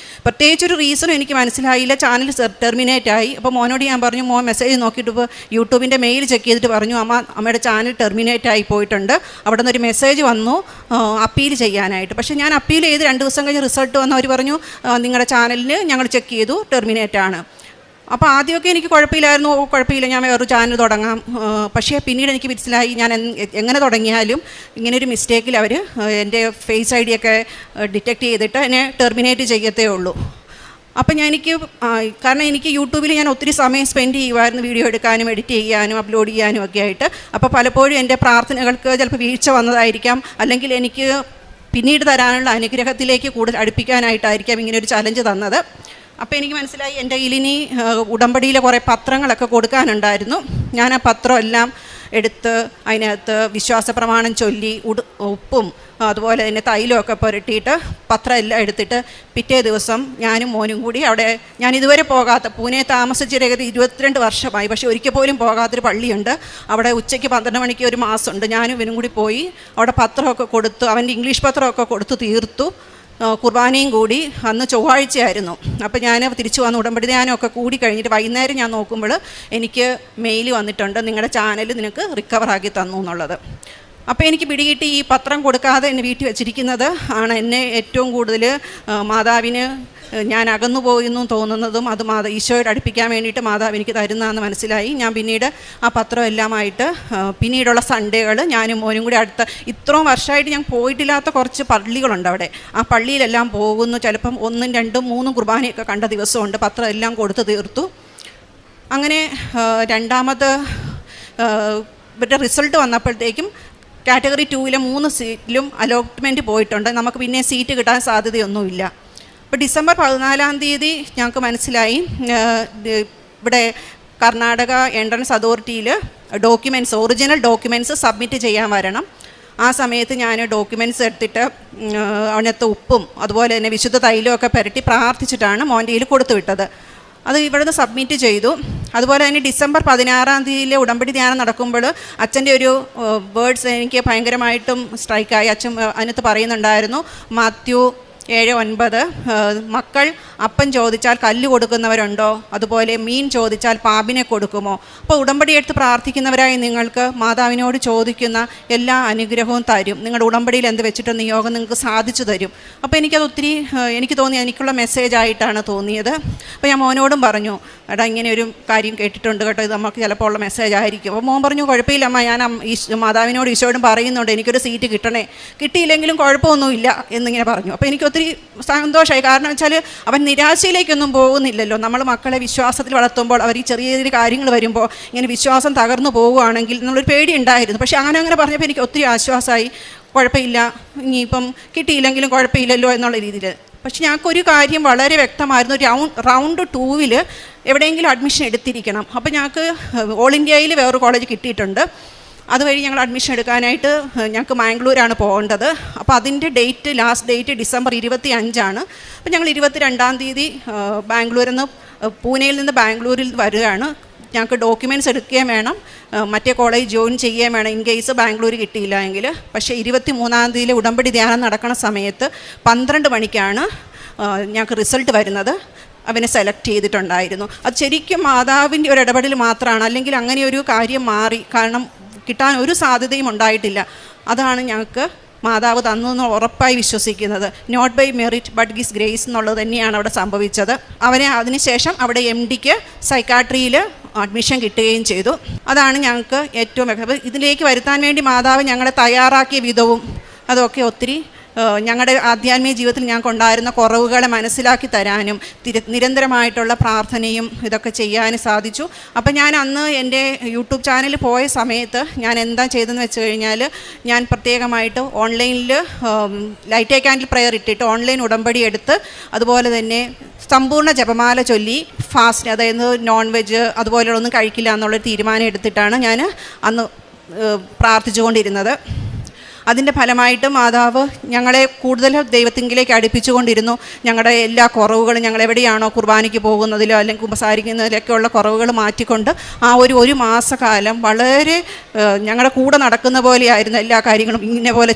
S6: പ്രത്യേകിച്ചൊരു റീസണും എനിക്ക് മനസ്സിലായില്ല, ചാനൽ ടെർമിനേറ്റായി. അപ്പോൾ മോനോട് ഞാൻ പറഞ്ഞു, മോൻ മെസ്സേജ് നോക്കിയിട്ട് ഇപ്പോൾ യൂട്യൂബിൻ്റെ മെയിൽ ചെക്ക് ചെയ്തിട്ട് പറഞ്ഞു, അമ്മയുടെ ചാനൽ ടെർമിനേറ്റായി പോയിട്ടുണ്ട്, അവിടെ നിന്നൊരു മെസ്സേജ് വന്നു അപ്പീൽ ചെയ്യാനായിട്ട്. പക്ഷേ ഞാൻ അപ്പീൽ ചെയ്ത് 2 ദിവസം കഴിഞ്ഞ് റിസൾട്ട് വന്ന് അവർ പറഞ്ഞു, നിങ്ങളുടെ ചാനലിന് ഞങ്ങൾ ചെക്ക് ചെയ്തു, ടെർമിനേറ്റാണ്. അപ്പോൾ ആദ്യമൊക്കെ എനിക്ക് കുഴപ്പമില്ലായിരുന്നു, കുഴപ്പമില്ല ഞാൻ വേറൊരു ചാനൽ തുടങ്ങാം. പക്ഷേ പിന്നീട് എനിക്ക് മനസ്സിലായി ഞാൻ എങ്ങനെ തുടങ്ങിയാലും ഇങ്ങനൊരു മിസ്റ്റേക്കിൽ അവർ എൻ്റെ ഫേസ് ID ഒക്കെ ഡിറ്റക്റ്റ് ചെയ്തിട്ട് എന്നെ ടെർമിനേറ്റ് ചെയ്യത്തേ ഉള്ളൂ. അപ്പം കാരണം എനിക്ക് യൂട്യൂബിൽ ഞാൻ ഒത്തിരി സമയം സ്പെൻഡ് ചെയ്യുമായിരുന്നു, വീഡിയോ എടുക്കാനും എഡിറ്റ് ചെയ്യാനും അപ്ലോഡ് ചെയ്യാനും ഒക്കെ ആയിട്ട്. അപ്പോൾ പലപ്പോഴും എൻ്റെ പ്രാർത്ഥനകൾക്ക് ചിലപ്പോൾ വീഴ്ച വന്നതായിരിക്കാം, അല്ലെങ്കിൽ എനിക്ക് പിന്നീട് തരാനുള്ള അനുഗ്രഹത്തിലേക്ക് കൂടുതൽ അടുപ്പിക്കാനായിട്ടായിരിക്കാം ഇങ്ങനൊരു ചലഞ്ച് തന്നത്. അപ്പോൾ എനിക്ക് മനസ്സിലായി എൻ്റെ കയ്യിലിനി ഉടമ്പടിയിലെ കുറേ പത്രങ്ങളൊക്കെ കൊടുക്കാനുണ്ടായിരുന്നു. ഞാൻ ആ പത്രം എല്ലാം എടുത്ത് അതിനകത്ത് വിശ്വാസ പ്രമാണം ചൊല്ലി ഉപ്പും അതുപോലെ തന്നെ തൈലമൊക്കെ പുരട്ടിയിട്ട് പത്രം എല്ലാം എടുത്തിട്ട് പിറ്റേ ദിവസം ഞാനും മോനും കൂടി അവിടെ ഞാൻ ഇതുവരെ പോകാത്ത, പൂനെ താമസിച്ചിട്ട് 22 വർഷമായി, പക്ഷേ ഒരിക്കൽ പോലും പോകാത്തൊരു പള്ളിയുണ്ട് അവിടെ. ഉച്ചയ്ക്ക് 12 മണിക്ക് ഒരു മാസമുണ്ട്. ഞാനും ഇവനും കൂടി പോയി അവിടെ പത്രമൊക്കെ കൊടുത്തു, അവൻ്റെ ഇംഗ്ലീഷ് പത്രമൊക്കെ കൊടുത്ത് തീർത്തു. കുർബാനയും കൂടി. അന്ന് ചൊവ്വാഴ്ചയായിരുന്നു. അപ്പോൾ ഞാൻ തിരിച്ചു വന്ന് ഉടമ്പടി ധ്യാനമൊക്കെ കൂടി കഴിഞ്ഞിട്ട് വൈകുന്നേരം ഞാൻ നോക്കുമ്പോൾ എനിക്ക് മെയിൽ വന്നിട്ടുണ്ട്, നിങ്ങളുടെ ചാനൽ നിനക്ക് റിക്കവറാക്കി തന്നു എന്നുള്ളത്. അപ്പോൾ എനിക്ക് പിടികിട്ടി ഈ പത്രം കൊടുക്കാതെ എന്നെ വീട്ടിൽ വെച്ചിരിക്കുന്നത് ആണ് എന്നെ ഏറ്റവും കൂടുതൽ മാതാവിന് ഞാൻ അകന്നു പോയെന്നും തോന്നുന്നതും അത് ഈശോയോട് അടുപ്പിക്കാൻ വേണ്ടിയിട്ട് മാതാവ് എനിക്ക് തരുന്നതെന്ന് മനസ്സിലായി. ഞാൻ പിന്നീട് ആ പത്രം എല്ലാമായിട്ട് പിന്നീടുള്ള സൺഡേകൾ ഞാനും മോനും കൂടി ഇത്രയും വർഷമായിട്ട് ഞാൻ പോയിട്ടില്ലാത്ത കുറച്ച് പള്ളികളുണ്ട് അവിടെ. ആ പള്ളിയിലെല്ലാം പോകുന്നു. ചിലപ്പം 1, 2, 3 കുർബാനയൊക്കെ കണ്ട ദിവസമുണ്ട്. പത്രം എല്ലാം കൊടുത്ത് തീർത്തു. അങ്ങനെ രണ്ടാമത് ഇവരുടെ റിസൾട്ട് വന്നപ്പോഴത്തേക്കും കാറ്റഗറി 2 3 സീറ്റിലും അലോട്ട്മെൻറ്റ് പോയിട്ടുണ്ട്. നമുക്ക് പിന്നെ സീറ്റ് കിട്ടാൻ സാധ്യതയൊന്നുമില്ല. അപ്പോൾ ഡിസംബർ 14 ഞങ്ങൾക്ക് മനസ്സിലായി ഇവിടെ കർണാടക എൻട്രൻസ് അതോറിറ്റിയിൽ ഒറിജിനൽ ഡോക്യുമെൻറ്റ്സ് സബ്മിറ്റ് ചെയ്യാൻ വരണം. ആ സമയത്ത് ഞാൻ ഡോക്യുമെൻറ്റ്സ് എടുത്തിട്ട് അതിനകത്ത് ഉപ്പും അതുപോലെ തന്നെ വിശുദ്ധ തൈലമൊക്കെ പുരട്ടി പ്രാർത്ഥിച്ചിട്ടാണ് മോൻ്റെ കയ്യിൽ കൊടുത്തു വിട്ടത്. അത് ഇവിടുന്ന് സബ്മിറ്റ് ചെയ്തു. അതുപോലെ തന്നെ ഡിസംബർ 16 ഉടമ്പടി ധ്യാനം നടക്കുമ്പോൾ അച്ഛൻ്റെ ഒരു വേർഡ്സ് എനിക്ക് ഭയങ്കരമായിട്ടും സ്ട്രൈക്കായി. അച്ഛൻ അതിനകത്ത് പറയുന്നുണ്ടായിരുന്നു, മാത്യു 7:9 മക്കൾ അപ്പം ചോദിച്ചാൽ കല്ല് കൊടുക്കുന്നവരുണ്ടോ, അതുപോലെ മീൻ ചോദിച്ചാൽ പാമ്പിനെ കൊടുക്കുമോ. അപ്പോൾ ഉടമ്പടി എടുത്ത് പ്രാർത്ഥിക്കുന്നവരായി നിങ്ങൾക്ക് മാതാവിനോട് ചോദിക്കുന്ന എല്ലാ അനുഗ്രഹവും തരും. നിങ്ങളുടെ ഉടമ്പടിയിൽ എന്ത് വെച്ചിട്ട് നിയോഗം നിങ്ങൾക്ക് സാധിച്ചു തരും. അപ്പോൾ എനിക്കത് ഒത്തിരി എനിക്ക് തോന്നി, എനിക്കുള്ള മെസ്സേജായിട്ടാണ് തോന്നിയത്. അപ്പോൾ ഞാൻ മോനോടും പറഞ്ഞു, എടാ ഇങ്ങനെ ഒരു കാര്യം കേട്ടിട്ടുണ്ട് കേട്ടോ, ഇത് നമുക്ക് ചിലപ്പോൾ ഉള്ള മെസ്സേജ് ആയിരിക്കും. അപ്പോൾ മോൻ പറഞ്ഞു, കുഴപ്പമില്ല അമ്മ, ഞാൻ മാതാവിനോട് ഈശോയോടും പറയുന്നുണ്ട് എനിക്കൊരു സീറ്റ് കിട്ടണേ, കിട്ടിയില്ലെങ്കിലും കുഴപ്പമൊന്നുമില്ല എന്നിങ്ങനെ പറഞ്ഞു. അപ്പോൾ എനിക്ക് ഒത്തിരി സന്തോഷമായി. കാരണം വെച്ചാൽ അവൻ നിരാശയിലേക്കൊന്നും പോകുന്നില്ലല്ലോ. നമ്മൾ മക്കളെ വിശ്വാസത്തിൽ വളർത്തുമ്പോൾ അവർ ഈ ചെറിയ ചെറിയ കാര്യങ്ങൾ വരുമ്പോൾ ഇങ്ങനെ വിശ്വാസം തകർന്നു പോവുകയാണെങ്കിൽ എന്നുള്ളൊരു പേടി ഉണ്ടായിരുന്നു. പക്ഷേ അങ്ങനെ പറഞ്ഞപ്പോൾ എനിക്ക് ഒത്തിരി ആശ്വാസമായി. കുഴപ്പമില്ല, ഇനിയിപ്പം കിട്ടിയില്ലെങ്കിലും കുഴപ്പമില്ലല്ലോ എന്നുള്ള രീതിയിൽ. പക്ഷെ ഞങ്ങൾക്കൊരു കാര്യം വളരെ വ്യക്തമായിരുന്നു, റൗണ്ട് 2 എവിടെയെങ്കിലും അഡ്മിഷൻ എടുത്തിരിക്കണം. അപ്പോൾ ഞങ്ങൾക്ക് ഓൾ ഇന്ത്യയിൽ വേറൊരു കോളേജ് കിട്ടിയിട്ടുണ്ട്. അതുവഴി ഞങ്ങൾ അഡ്മിഷൻ എടുക്കാനായിട്ട് ഞങ്ങൾക്ക് മാംഗ്ലൂരാണ് പോകേണ്ടത്. അപ്പോൾ അതിൻ്റെ ലാസ്റ്റ് ഡേറ്റ് ഡിസംബർ 25 അപ്പോൾ ഞങ്ങൾ 22 തീയതി ബാംഗ്ലൂരിൽ നിന്ന് പൂനെയിൽ നിന്ന് ബാംഗ്ലൂരിൽ വരികയാണ്. ഞങ്ങൾക്ക് ഡോക്യുമെൻറ്റ്സ് എടുക്കുകയും വേണം, മറ്റേ കോളേജ് ജോയിൻ ചെയ്യുകയും വേണം ഇൻ കേസ് ബാംഗ്ലൂർ കിട്ടിയില്ല എങ്കിൽ. പക്ഷേ 23 തീയതിയിലെ ഉടമ്പടി ധ്യാനം നടക്കുന്ന സമയത്ത് 12 മണിക്കാണ് ഞങ്ങൾക്ക് റിസൾട്ട് വരുന്നത്. അവനെ സെലക്ട് ചെയ്തിട്ടുണ്ടായിരുന്നു. അത് ശരിക്കും മാതാവിൻ്റെ ഒരു ഇടപെടൽ മാത്രമാണ്, അല്ലെങ്കിൽ അങ്ങനെ ഒരു കാര്യം മാറി. കാരണം കിട്ടാൻ ഒരു സാധ്യതയും ഉണ്ടായിട്ടില്ല. അതാണ് ഞങ്ങൾക്ക് മാതാവ് തന്നു എന്ന് ഉറപ്പായി വിശ്വസിക്കുന്നത്. Not by merit but his grace എന്നുള്ളത് തന്നെയാണ് അവിടെ സംഭവിച്ചത്. അവനെ അതിനുശേഷം അവിടെ MDക്ക് സൈക്കാട്രിയിൽ അഡ്മിഷൻ കിട്ടുകയും ചെയ്തു. അതാണ് ഞങ്ങൾക്ക് ഏറ്റവും ഇതിലേക്ക് വരുത്താൻ വേണ്ടി മാതാവ് ഞങ്ങളെ തയ്യാറാക്കിയ വിധവും അതൊക്കെ ഒത്തിരി ഞങ്ങളുടെ ആധ്യാത്മിക ജീവിതത്തിൽ ഞങ്ങൾക്ക് ഉണ്ടായിരുന്ന കുറവുകളെ മനസ്സിലാക്കി തരാനും നിരന്തരമായിട്ടുള്ള പ്രാർത്ഥനയും ഇതൊക്കെ ചെയ്യാനും സാധിച്ചു. അപ്പം ഞാൻ അന്ന് എൻ്റെ യൂട്യൂബ് ചാനലിൽ പോയ സമയത്ത് ഞാൻ എന്താ ചെയ്തതെന്ന് വെച്ച് കഴിഞ്ഞാൽ, ഞാൻ പ്രത്യേകമായിട്ട് ഓൺലൈനിൽ ലൈറ്റ് ക്യാൻഡിൽ പ്രയർ ഇട്ടിട്ട് ഓൺലൈൻ ഉടമ്പടി എടുത്ത്, അതുപോലെ തന്നെ സമ്പൂർണ്ണ ജപമാല ചൊല്ലി ഫാസ്റ്റ്, അതായത് നോൺ വെജ് അതുപോലെയുള്ളൊന്നും കഴിക്കില്ല എന്നുള്ളൊരു തീരുമാനം എടുത്തിട്ടാണ് ഞാൻ അന്ന് പ്രാർത്ഥിച്ചുകൊണ്ടിരുന്നത്. അതിൻ്റെ ഫലമായിട്ട് മാതാവ് ഞങ്ങളെ കൂടുതൽ ദൈവത്തിങ്കിലേക്ക് അടുപ്പിച്ചുകൊണ്ടിരുന്നു. ഞങ്ങളുടെ എല്ലാ കുറവുകളും, ഞങ്ങളെവിടെയാണോ കുർബാനയ്ക്ക് പോകുന്നതിലോ അല്ലെങ്കിൽ കുമ്പസാരിക്കുന്നതിലൊക്കെയുള്ള കുറവുകൾ മാറ്റിക്കൊണ്ട് ആ ഒരു മാസക്കാലം വളരെ ഞങ്ങളുടെ കൂടെ നടക്കുന്ന പോലെയായിരുന്നു. എല്ലാ കാര്യങ്ങളും ഇന്ന പോലെ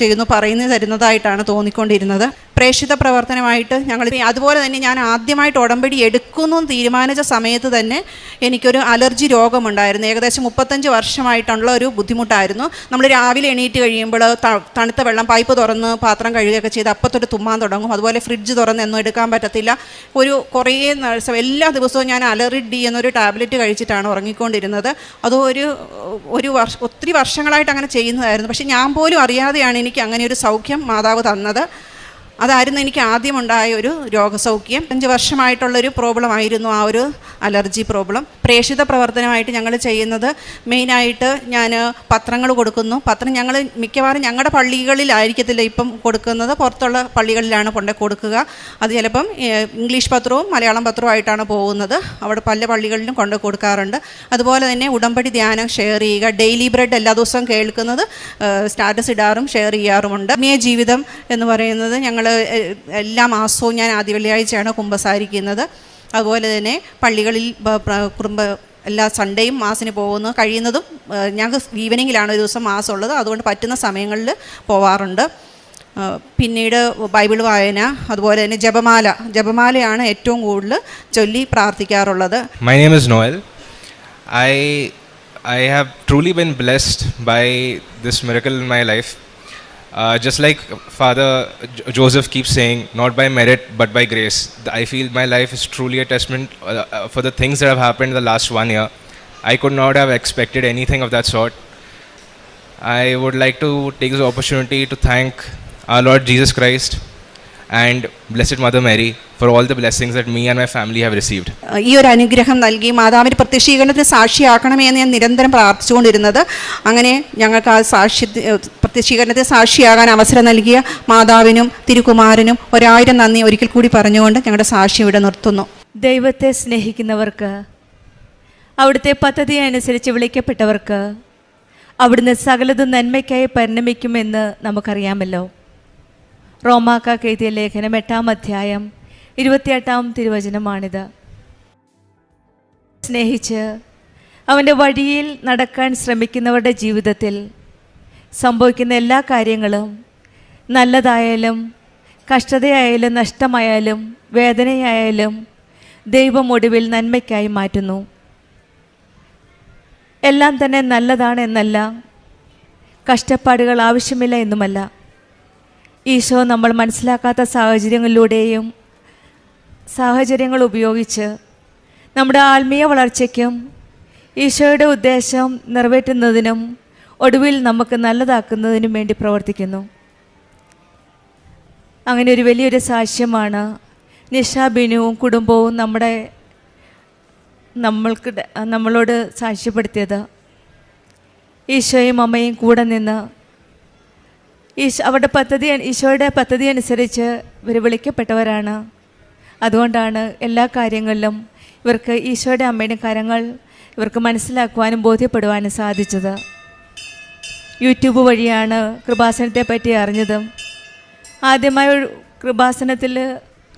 S6: ചെയ്യുന്നു പറയുന്നു തരുന്നതായിട്ടാണ് തോന്നിക്കൊണ്ടിരുന്നത്. പ്രേക്ഷിത പ്രവർത്തനമായിട്ട് ഞങ്ങൾ അതുപോലെ തന്നെ ഞാൻ ആദ്യമായിട്ട് ഉടമ്പടി എടുക്കുന്നു തീരുമാനിച്ച സമയത്ത് തന്നെ എനിക്കൊരു അലർജി രോഗമുണ്ടായിരുന്നു. ഏകദേശം 35 വർഷമായിട്ടുള്ള ഒരു ബുദ്ധിമുട്ടായിരുന്നു. നമ്മൾ രാവിലെ എണീറ്റ് കഴിയുമ്പോൾ തണുത്ത വെള്ളം പൈപ്പ് തുറന്ന് പാത്രം കഴുകുകയൊക്കെ ചെയ്ത് അപ്പത്തൊട്ട് തുമ്മാൻ തുടങ്ങും. അതുപോലെ ഫ്രിഡ്ജ് തുറന്ന് എന്നും എടുക്കാൻ പറ്റത്തില്ല. കുറേ എല്ലാ ദിവസവും ഞാൻ അലറിഡ് ഡി എന്നൊരു ടാബ്ലറ്റ് കഴിച്ചിട്ടാണ് ഉറങ്ങിക്കൊണ്ടിരുന്നത്. അത് ഒത്തിരി വർഷങ്ങളായിട്ട് അങ്ങനെ ചെയ്യുന്നതായിരുന്നു. പക്ഷേ ഞാൻ പോലും അറിയാതെയാണ് എനിക്ക് അങ്ങനെ ഒരു സൗഖ്യം മാതാവ് തന്നത്. അതായിരുന്നു എനിക്ക് ആദ്യമുണ്ടായ ഒരു രോഗസൗഖ്യം. 5 വർഷമായിട്ടുള്ളൊരു പ്രോബ്ലം ആയിരുന്നു ആ ഒരു അലർജി പ്രോബ്ലം. പ്രേക്ഷിത പ്രവർത്തനമായിട്ട് ഞങ്ങൾ ചെയ്യുന്നത് മെയിനായിട്ട് ഞാൻ പത്രങ്ങൾ കൊടുക്കുന്നു. പത്രം ഞങ്ങൾ മിക്കവാറും ഞങ്ങളുടെ പള്ളികളിലായിരിക്കത്തില്ല ഇപ്പം കൊടുക്കുന്നത്, പുറത്തുള്ള പള്ളികളിലാണ് കൊടുക്കുക. അത് ചിലപ്പം ഇംഗ്ലീഷ് പത്രവും മലയാളം പത്രവും ആയിട്ടാണ് പോകുന്നത്. അവിടെ പല പള്ളികളിലും കൊണ്ട് കൊടുക്കാറുണ്ട്. അതുപോലെ തന്നെ ഉടമ്പടി ധ്യാനം ഷെയർ ചെയ്യുക, ഡെയിലി ബ്രെഡ് എല്ലാ ദിവസവും കേൾക്കുന്നത് സ്റ്റാറ്റസ് ഇടാറും ഷെയർ ചെയ്യാറുമുണ്ട്. ആത്മീയ ജീവിതം എന്ന് പറയുന്നത് ഞങ്ങൾ എല്ലാ മാസവും ഞാൻ ആദ്യ വെള്ളിയാഴ്ചയാണ് കുമ്പസാരിക്കുന്നത്. അതുപോലെ തന്നെ പള്ളികളിൽ എല്ലാ സൺഡേയും മാസിന് പോകുന്നു. കഴിയുന്നതും ഞങ്ങൾക്ക് ഈവനിങ്ങിലാണ് ഒരു ദിവസം മാസം ഉള്ളത്, അതുകൊണ്ട് പറ്റുന്ന സമയങ്ങളിൽ പോവാറുണ്ട്. പിന്നീട് ബൈബിൾ വായന, അതുപോലെ തന്നെ ജപമാലയാണ് ഏറ്റവും കൂടുതൽ ചൊല്ലി പ്രാർത്ഥിക്കാറുള്ളത്.
S7: My name is Noel. I have truly been blessed by this miracle in my life. Just like Father Joseph keeps saying, not by merit but by grace. I feel my life is truly a testament for the things that have happened in the last 1 year. I could not have expected anything of that sort. I would like to take this opportunity to thank our Lord Jesus Christ and Blessed Mother Mary for all the blessings that me and my family have received.
S6: ഈ ഒരു അനുഗ്രഹം നൽകി മാതാവിൻ്റെ പ്രത്യക്ഷീകരണത്തിന് സാക്ഷിയാക്കണമേ എന്ന് ഞാൻ നിരന്തരം പ്രാർത്ഥിച്ചുകൊണ്ടിരുന്നത്. അങ്ങനെ ഞങ്ങൾക്ക് ആ പ്രത്യക്ഷീകരണത്തിന് സാക്ഷിയാകാൻ അവസരം നൽകിയ മാതാവിനും തിരുകുമാരനും 1000 നന്ദി ഒരിക്കൽ കൂടി പറഞ്ഞുകൊണ്ട് ഞങ്ങളുടെ സാക്ഷി ഇവിടെ നിർത്തുന്നു.
S8: ദൈവത്തെ സ്നേഹിക്കുന്നവർക്ക്, അവിടുത്തെ പദ്ധതി അനുസരിച്ച് വിളിക്കപ്പെട്ടവർക്ക് അവിടുന്ന് സകലതും നന്മയ്ക്കായി പരിണമിക്കുമെന്ന് നമുക്കറിയാമല്ലോ. റോമാക്കാർക്ക് എഴുതിയ ലേഖനം 8-ാം അധ്യായം 28-ാം തിരുവചനമാണിത്. സ്നേഹിച്ച് അവൻ്റെ വഴിയിൽ നടക്കാൻ ശ്രമിക്കുന്നവരുടെ ജീവിതത്തിൽ സംഭവിക്കുന്ന എല്ലാ കാര്യങ്ങളും, നല്ലതായാലും കഷ്ടതയായാലും നഷ്ടമായാലും വേദനയായാലും, ദൈവം ഒടുവിൽ നന്മയ്ക്കായി മാറ്റുന്നു. എല്ലാം തന്നെ നല്ലതാണ് എന്നല്ല, കഷ്ടപ്പാടുകൾ ആവശ്യമില്ല എന്നുമല്ല. ഈശോ നമ്മൾ മനസ്സിലാക്കാത്ത സാഹചര്യങ്ങൾ ഉപയോഗിച്ച് നമ്മുടെ ആത്മീയ വളർച്ചയ്ക്കും ഈശോയുടെ ഉദ്ദേശം നിറവേറ്റുന്നതിനും ഒടുവിൽ നമുക്ക് നല്ലതാക്കുന്നതിനും വേണ്ടി പ്രവർത്തിക്കുന്നു. അങ്ങനെ ഒരു വലിയൊരു സാക്ഷ്യമാണ് നിഷ ബിനുവും കുടുംബവും നമ്മളോട് സാക്ഷ്യപ്പെടുത്തിയത്. ഈശോയും അമ്മയും കൂടെ നിന്ന് ഈശോയുടെ പദ്ധതി അനുസരിച്ച് ഇവർ വിളിക്കപ്പെട്ടവരാണ്. അതുകൊണ്ടാണ് എല്ലാ കാര്യങ്ങളിലും ഇവർക്ക് ഈശോയുടെ അമ്മയുടെ കാര്യങ്ങൾ ഇവർക്ക് മനസ്സിലാക്കുവാനും ബോധ്യപ്പെടുവാനും സാധിച്ചത്. യൂട്യൂബ് വഴിയാണ് കൃപാസനത്തെ പറ്റി അറിഞ്ഞതും. ആദ്യമായി കൃപാസനത്തിൽ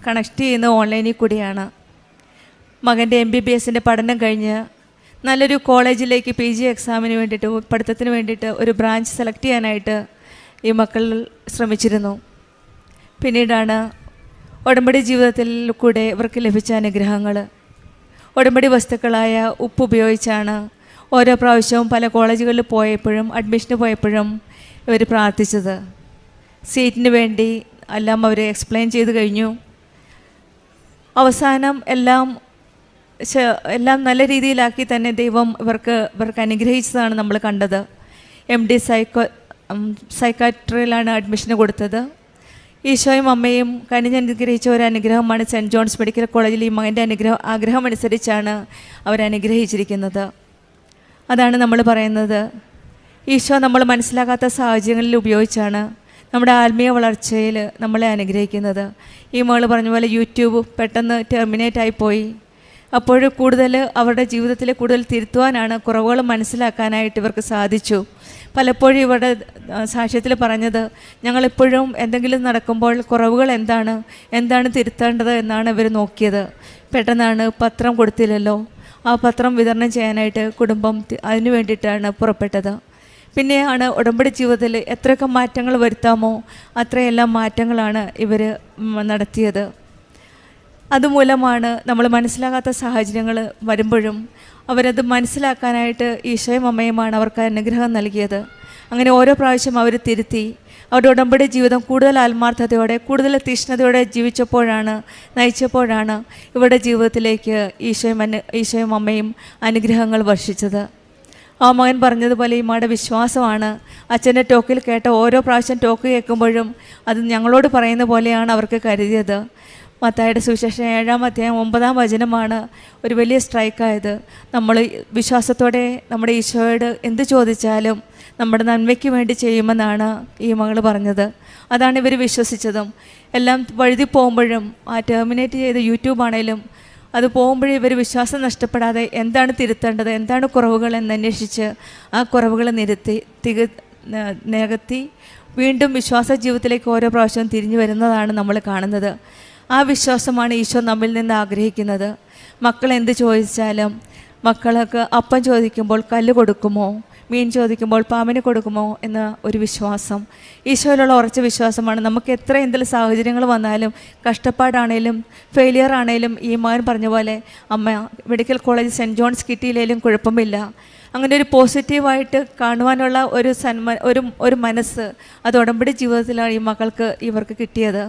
S8: കണക്ട് ചെയ്യുന്നത് ഓൺലൈനിൽ കൂടിയാണ്. മകൻ്റെ MBBSൻ്റെ പഠനം കഴിഞ്ഞ് നല്ലൊരു കോളേജിലേക്ക് PG എക്സാമിന് വേണ്ടിയിട്ട്, പഠിത്തത്തിന് വേണ്ടിയിട്ട് ഒരു ബ്രാഞ്ച് സെലക്ട് ചെയ്യാനായിട്ട് ഈ മക്കൾ ശ്രമിച്ചിരുന്നു. പിന്നീടാണ് ഉടമ്പടി ജീവിതത്തിൽ കൂടെ ഇവർക്ക് ലഭിച്ച അനുഗ്രഹങ്ങൾ. ഉടമ്പടി വസ്തുക്കളായ ഉപ്പ് ഉപയോഗിച്ചാണ് ഓരോ പ്രാവശ്യവും പല കോളേജുകളിൽ പോയപ്പോഴും അഡ്മിഷന് പോയപ്പോഴും ഇവർ പ്രാർത്ഥിച്ചത്. സീറ്റിന് വേണ്ടി എല്ലാം അവർ എക്സ്പ്ലെയിൻ ചെയ്ത് കഴിഞ്ഞു. അവസാനം എല്ലാം നല്ല രീതിയിലാക്കി തന്നെ ദൈവം ഇവർക്ക് അനുഗ്രഹിച്ചതാണ് നമ്മൾ കണ്ടത്. MD സൈക്കാട്രിയിലാണ് അഡ്മിഷന് കൊടുത്തത്. ഈശോയും അമ്മയും കനിഞ്ഞനുഗ്രഹിച്ച ഒരു അനുഗ്രഹമാണ് സെൻറ്റ് ജോൺസ് മെഡിക്കൽ കോളേജിൽ ഈ മകൻ്റെ ആഗ്രഹമനുസരിച്ചാണ് അവരനുഗ്രഹിച്ചിരിക്കുന്നത്. അതാണ് നമ്മൾ പറയുന്നത്, ഈശോ നമ്മൾ മനസ്സിലാക്കാത്ത സാഹചര്യങ്ങളിൽ ഉപയോഗിച്ചാണ് നമ്മുടെ ആത്മീയ വളർച്ചയിൽ നമ്മളെ അനുഗ്രഹിക്കുന്നത്. ഈ മകൾ പറഞ്ഞ പോലെ യൂട്യൂബ് പെട്ടെന്ന് ടെർമിനേറ്റായിപ്പോയി. അപ്പോൾ കൂടുതൽ അവരുടെ ജീവിതത്തിൽ കൂടുതൽ തിരുത്തുവാനാണ്, കുറവുകൾ മനസ്സിലാക്കാനായിട്ട് ഇവർക്ക് സാധിച്ചു. പലപ്പോഴും ഇവരുടെ സാക്ഷ്യത്തിൽ പറഞ്ഞത്, ഞങ്ങളിപ്പോഴും എന്തെങ്കിലും നടക്കുമ്പോൾ കുറവുകൾ എന്താണ് തിരുത്തേണ്ടത് എന്നാണ് ഇവർ നോക്കിയത്. പെട്ടെന്നാണ് പത്രം കൊടുത്തില്ലല്ലോ, ആ പത്രം വിതരണം ചെയ്യാനായിട്ട് കുടുംബം അതിനു വേണ്ടിയിട്ടാണ് പുറപ്പെട്ടത്. പിന്നെയാണ് ഉടമ്പടി ജീവിതത്തിൽ എത്രയൊക്കെ മാറ്റങ്ങൾ വരുത്താമോ അത്രയെല്ലാം മാറ്റങ്ങളാണ് ഇവർ നടത്തിയത്. അതുമൂലമാണ് നമ്മൾ മനസ്സിലാകാത്ത സാഹചര്യങ്ങൾ വരുമ്പോഴും അവരത് മനസ്സിലാക്കാനായിട്ട് ഈശോയും അമ്മയുമാണ് അവർക്ക് അനുഗ്രഹം നൽകിയത്. അങ്ങനെ ഓരോ പ്രാവശ്യം അവർ തിരുത്തി അവരുടെ ഉടമ്പടി ജീവിതം കൂടുതൽ ആത്മാർത്ഥതയോടെ കൂടുതൽ തീഷ്ണതയോടെ നയിച്ചപ്പോഴാണ് ഇവരുടെ ജീവിതത്തിലേക്ക് ഈശോയും അമ്മയും അനുഗ്രഹങ്ങൾ വർഷിച്ചത്. ആ മകൻ പറഞ്ഞതുപോലെ ഈ മകളുടെ വിശ്വാസമാണ്. അച്ഛൻ്റെ ടോക്കിൽ കേട്ട ഓരോ പ്രാവശ്യം ടോക്ക് കേൾക്കുമ്പോഴും അത് ഞങ്ങളോട് പറയുന്ന പോലെയാണ് അവർക്ക് കരുതിയത്. മത്തായിയുടെ സുവിശേഷം 7-ാം അധ്യായം 9-ാം വചനമാണ് ഒരു വലിയ സ്ട്രൈക്കായത്. നമ്മൾ വിശ്വാസത്തോടെ നമ്മുടെ ഈശോയോട് എന്ത് ചോദിച്ചാലും നമ്മുടെ നന്മയ്ക്ക് വേണ്ടി ചെയ്യുമെന്നാണ് ഈ മകൾ പറഞ്ഞത്. അതാണ് ഇവർ വിശ്വസിച്ചതും. എല്ലാം വഴുതി പോകുമ്പോഴും ആ ടെർമിനേറ്റ് ചെയ്ത യൂട്യൂബാണേലും അത് പോകുമ്പോഴും ഇവർ വിശ്വാസം നഷ്ടപ്പെടാതെ എന്താണ് തിരുത്തേണ്ടത്, എന്താണ് കുറവുകൾ എന്നന്വേഷിച്ച് ആ കുറവുകൾ നികത്തി വീണ്ടും വിശ്വാസ ജീവിതത്തിലേക്ക് ഓരോ പ്രാവശ്യവും തിരിഞ്ഞു വരുന്നതാണ് നമ്മൾ കാണുന്നത്. ആ വിശ്വാസമാണ് ഈശോ നമ്മിൽ നിന്ന് ആഗ്രഹിക്കുന്നത്. മക്കൾ എന്ത് ചോദിച്ചാലും, മക്കൾക്ക് അപ്പം ചോദിക്കുമ്പോൾ കല്ല് കൊടുക്കുമോ, മീൻ ചോദിക്കുമ്പോൾ പാമ്പിന് കൊടുക്കുമോ എന്ന ഒരു വിശ്വാസം, ഈശോയിലുള്ള ഉറച്ച വിശ്വാസമാണ്. നമുക്ക് എത്ര എന്തെങ്കിലും സാഹചര്യങ്ങൾ വന്നാലും, കഷ്ടപ്പാടാണേലും ഫെയിലിയർ ആണേലും, ഈ മകൻ പറഞ്ഞ പോലെ അമ്മ മെഡിക്കൽ കോളേജ് സെൻറ്റ് ജോൺസ് കിട്ടിയില്ലെങ്കിലും കുഴപ്പമില്ല, അങ്ങനെ ഒരു പോസിറ്റീവായിട്ട് കാണുവാനുള്ള ഒരു മനസ്സ് അത് ഉടമ്പടി ജീവിതത്തിലാണ് ഇവർക്ക് കിട്ടിയത്.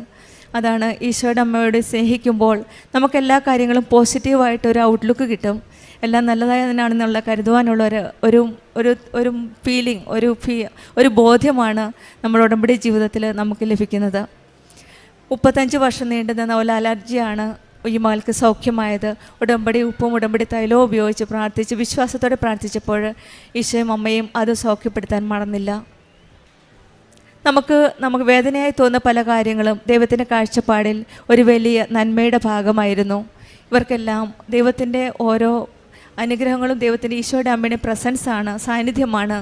S8: അതാണ് ഈശോയുടെ അമ്മയോട് സ്നേഹിക്കുമ്പോൾ നമുക്കെല്ലാ കാര്യങ്ങളും പോസിറ്റീവായിട്ട് ഒരു ഔട്ട്ലുക്ക് കിട്ടും. എല്ലാം നല്ലതായതിനാണെന്നുള്ള കരുതുവാനുള്ള ഒരു ഫീലിംഗ്, ഒരു ബോധ്യമാണ് നമ്മുടെ ഉടമ്പടി ജീവിതത്തിൽ നമുക്ക് ലഭിക്കുന്നത്. 35 വർഷം നീണ്ടുനിന്ന ഒരു അലർജിയാണ് ഈ മകൾക്ക് സൗഖ്യമായത്. ഉടമ്പടി ഉപ്പും ഉടമ്പടി തൈലവും ഉപയോഗിച്ച് വിശ്വാസത്തോടെ പ്രാർത്ഥിച്ചപ്പോൾ ഈശോയും അമ്മയും അത് സൗഖ്യപ്പെടുത്താൻ മറന്നില്ല. നമുക്ക് വേദനയായി തോന്നുന്ന പല കാര്യങ്ങളും ദൈവത്തിൻ്റെ കാഴ്ചപ്പാടിൽ ഒരു വലിയ നന്മയുടെ ഭാഗമായിരുന്നു. ഇവർക്കെല്ലാം ദൈവത്തിൻ്റെ ഓരോ അനുഗ്രഹങ്ങളും ദൈവത്തിൻ്റെ ഈശോയുടെ അമ്മയുടെ പ്രസൻസാണ്, സാന്നിധ്യമാണ്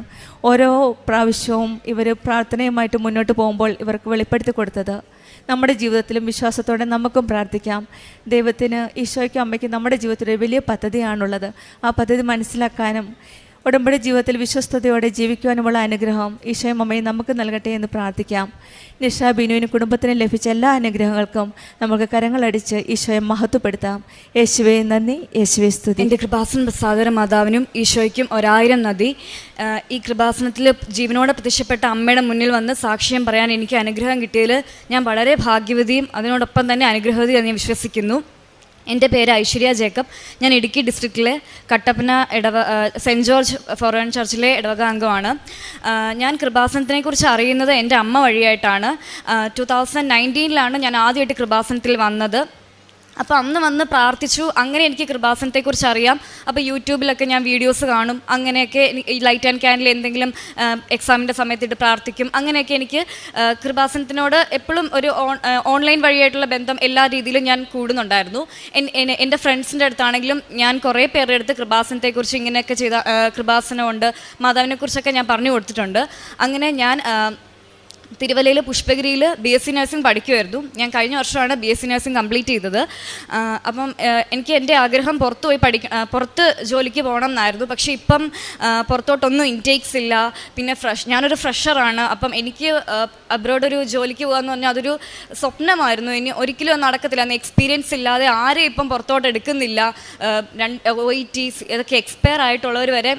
S8: ഓരോ പ്രാവശ്യവും ഇവർ പ്രാർത്ഥനയുമായിട്ട് മുന്നോട്ട് പോകുമ്പോൾ ഇവർക്ക് വെളിപ്പെടുത്തി കൊടുത്തത്. നമ്മുടെ ജീവിതത്തിലും വിശ്വാസത്തോടെ നമുക്കും പ്രാർത്ഥിക്കാം. ദൈവത്തിന്, ഈശോയ്ക്കും അമ്മയ്ക്കും നമ്മുടെ ജീവിതത്തിൽ ഒരു വലിയ പദ്ധതിയാണുള്ളത്. ആ പദ്ധതി മനസ്സിലാക്കാനും ഉടമ്പടി ജീവിതത്തിൽ വിശ്വസ്തയോടെ ജീവിക്കുവാനുമുള്ള അനുഗ്രഹം ഈശോയും അമ്മയും നമുക്ക് നൽകട്ടെ എന്ന് പ്രാർത്ഥിക്കാം. നിഷ ബിനുവിന് കുടുംബത്തിന് ലഭിച്ച എല്ലാ അനുഗ്രഹങ്ങൾക്കും നമുക്ക് കരങ്ങളടിച്ച് ഈശോയെ മഹത്വപ്പെടുത്താം. യേശുവേ നന്ദി, യേശുവേ സ്തുതി.
S9: എൻ്റെ കൃപാസന പ്രസാദര മാതാവിനും ഈശോയ്ക്കും 1000 നന്ദി. ഈ കൃപാസനത്തിൽ ജീവനോടെ പ്രത്യക്ഷപ്പെട്ട അമ്മയുടെ മുന്നിൽ വന്ന് സാക്ഷ്യം പറയാൻ എനിക്ക് അനുഗ്രഹം കിട്ടിയതിൽ ഞാൻ വളരെ ഭാഗ്യവതിയും അതിനോടൊപ്പം തന്നെ അനുഗ്രഹവതിയും ഞാൻ വിശ്വസിക്കുന്നു. എൻ്റെ പേര് ഐശ്വര്യ ജേക്കബ്. ഞാൻ ഇടുക്കി ഡിസ്ട്രിക്റ്റിലെ കട്ടപ്പന സെൻറ്റ് ജോർജ് ഫോറൻ ചർച്ചിലെ ഇടവക അംഗമാണ്. ഞാൻ കൃപാസനത്തിനെക്കുറിച്ച് അറിയുന്നത് എൻ്റെ അമ്മ വഴിയായിട്ടാണ്. 2019 ഞാൻ ആദ്യമായിട്ട് കൃപാസനത്തിൽ വന്നത്. അപ്പോൾ അന്ന് വന്ന് പ്രാർത്ഥിച്ചു. അങ്ങനെ എനിക്ക് കൃപാസനത്തെക്കുറിച്ച് അറിയാം. അപ്പോൾ യൂട്യൂബിലൊക്കെ ഞാൻ വീഡിയോസ് കാണും. അങ്ങനെയൊക്കെ ഈ ലൈറ്റ് ആൻഡ് ക്യാൻഡിൽ എന്തെങ്കിലും എക്സാമിൻ്റെ സമയത്തിട്ട് പ്രാർത്ഥിക്കും. അങ്ങനെയൊക്കെ എനിക്ക് കൃപാസനത്തിനോട് എപ്പോഴും ഒരു ഓൺലൈൻ വഴിയായിട്ടുള്ള ബന്ധം എല്ലാ രീതിയിലും ഞാൻ കൂടുന്നുണ്ടായിരുന്നു. എൻ്റെ ഫ്രണ്ട്സിൻ്റെ അടുത്താണെങ്കിലും ഞാൻ കുറേ പേരുടെ അടുത്ത് കൃപാസനത്തെക്കുറിച്ച് ഇങ്ങനെയൊക്കെ ചെയ്ത കൃപാസനമുണ്ട്, മാതാവിനെക്കുറിച്ചൊക്കെ ഞാൻ പറഞ്ഞു കൊടുത്തിട്ടുണ്ട്. അങ്ങനെ ഞാൻ തിരുവല്ലയിൽ പുഷ്പഗിരിയിൽ BSc നഴ്സിംഗ് പഠിക്കുമായിരുന്നു. ഞാൻ കഴിഞ്ഞ വർഷമാണ് BSc നഴ്സിംഗ് കംപ്ലീറ്റ് ചെയ്തത്. അപ്പം എനിക്ക് എൻ്റെ ആഗ്രഹം പുറത്ത് ജോലിക്ക് പോകണം എന്നായിരുന്നു. പക്ഷേ ഇപ്പം പുറത്തോട്ടൊന്നും ഇൻടേക്സ് ഇല്ല. പിന്നെ ഞാനൊരു ഫ്രഷറാണ്. അപ്പം എനിക്ക് അബ്രോഡ് ഒരു ജോലിക്ക് പോകാമെന്ന് പറഞ്ഞാൽ അതൊരു സ്വപ്നമായിരുന്നു. ഇനി ഒരിക്കലും നടക്കത്തില്ല. അന്ന് എക്സ്പീരിയൻസ് ഇല്ലാതെ ആരെയും ഇപ്പം പുറത്തോട്ട് എടുക്കുന്നില്ല. OET ഇതൊക്കെ എക്സ്പയർ ആയിട്ടുള്ളവർ വരെ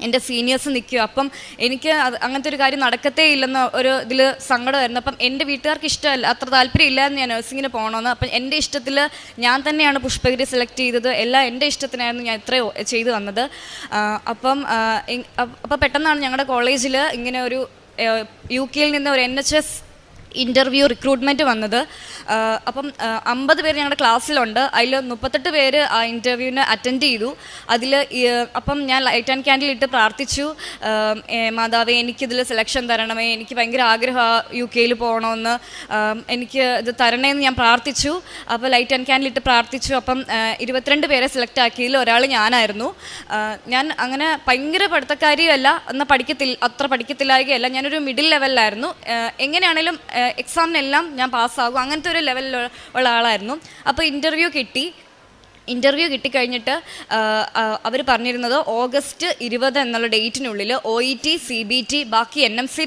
S9: എൻ്റെ സീനിയേഴ്സ് നിൽക്കും. അപ്പം എനിക്ക് അങ്ങനത്തെ ഒരു കാര്യം നടക്കത്തേ ഇല്ലെന്ന ഒരു ഇതിൽ സങ്കടമായിരുന്നു. അപ്പം എൻ്റെ വീട്ടുകാർക്ക് ഇഷ്ടമല്ല, അത്ര താല്പര്യമില്ലായിരുന്നു ഞാൻ നഴ്സിങ്ങിന് പോകണമെന്ന്. അപ്പം എൻ്റെ ഇഷ്ടത്തിൽ ഞാൻ തന്നെയാണ് പുഷ്പഗിരി സെലക്ട് ചെയ്തത്. എല്ലാം എൻ്റെ ഇഷ്ടത്തിനായിരുന്നു ഞാൻ ഇത്രയോ ചെയ്തു വന്നത്. അപ്പം പെട്ടെന്നാണ് ഞങ്ങളുടെ കോളേജിൽ ഇങ്ങനെ ഒരു UK നിന്ന് ഒരു NHS ഇൻ്റർവ്യൂ റിക്രൂട്ട്മെൻറ്റ് വന്നത്. അപ്പം 50 പേര് ഞങ്ങളുടെ ക്ലാസ്സിലുണ്ട്. അതിൽ 38 പേര് ആ ഇൻ്റർവ്യൂവിന് അറ്റൻഡ് ചെയ്തു. അപ്പം ഞാൻ ലൈറ്റ് ആൻഡ് ക്യാൻഡിൽ ഇട്ട് പ്രാർത്ഥിച്ചു, മാതാവേ എനിക്കിതിൽ സെലക്ഷൻ തരണമേ, എനിക്ക് ഭയങ്കര ആഗ്രഹമാണ് UK പോകണമെന്ന്, എനിക്ക് ഇത് തരണേന്ന് ഞാൻ പ്രാർത്ഥിച്ചു. അപ്പോൾ ലൈറ്റ് ആൻഡ് ക്യാൻഡിൽ ഇട്ട് പ്രാർത്ഥിച്ചു. അപ്പം 22 പേരെ സെലക്ട് ആക്കിയതിൽ ഒരാൾ ഞാനായിരുന്നു. ഞാൻ അങ്ങനെ ഭയങ്കര പഠിത്തക്കാരിയല്ല, എന്നാൽ അത്ര പഠിക്കത്തില്ലായകയല്ല, ഞാനൊരു മിഡിൽ ലെവലിലായിരുന്നു. എങ്ങനെയാണേലും എക്സാമിനെല്ലാം ഞാൻ പാസ്സാകും, അങ്ങനത്തെ ഒരു ലെവലിലുള്ള ആളായിരുന്നു. അപ്പോൾ ഇൻ്റർവ്യൂ കിട്ടിക്കഴിഞ്ഞിട്ട് അവർ പറഞ്ഞിരുന്നത് ഓഗസ്റ്റ് 20 എന്നുള്ള ഡേറ്റിനുള്ളിൽ OET CBT ബാക്കി NMC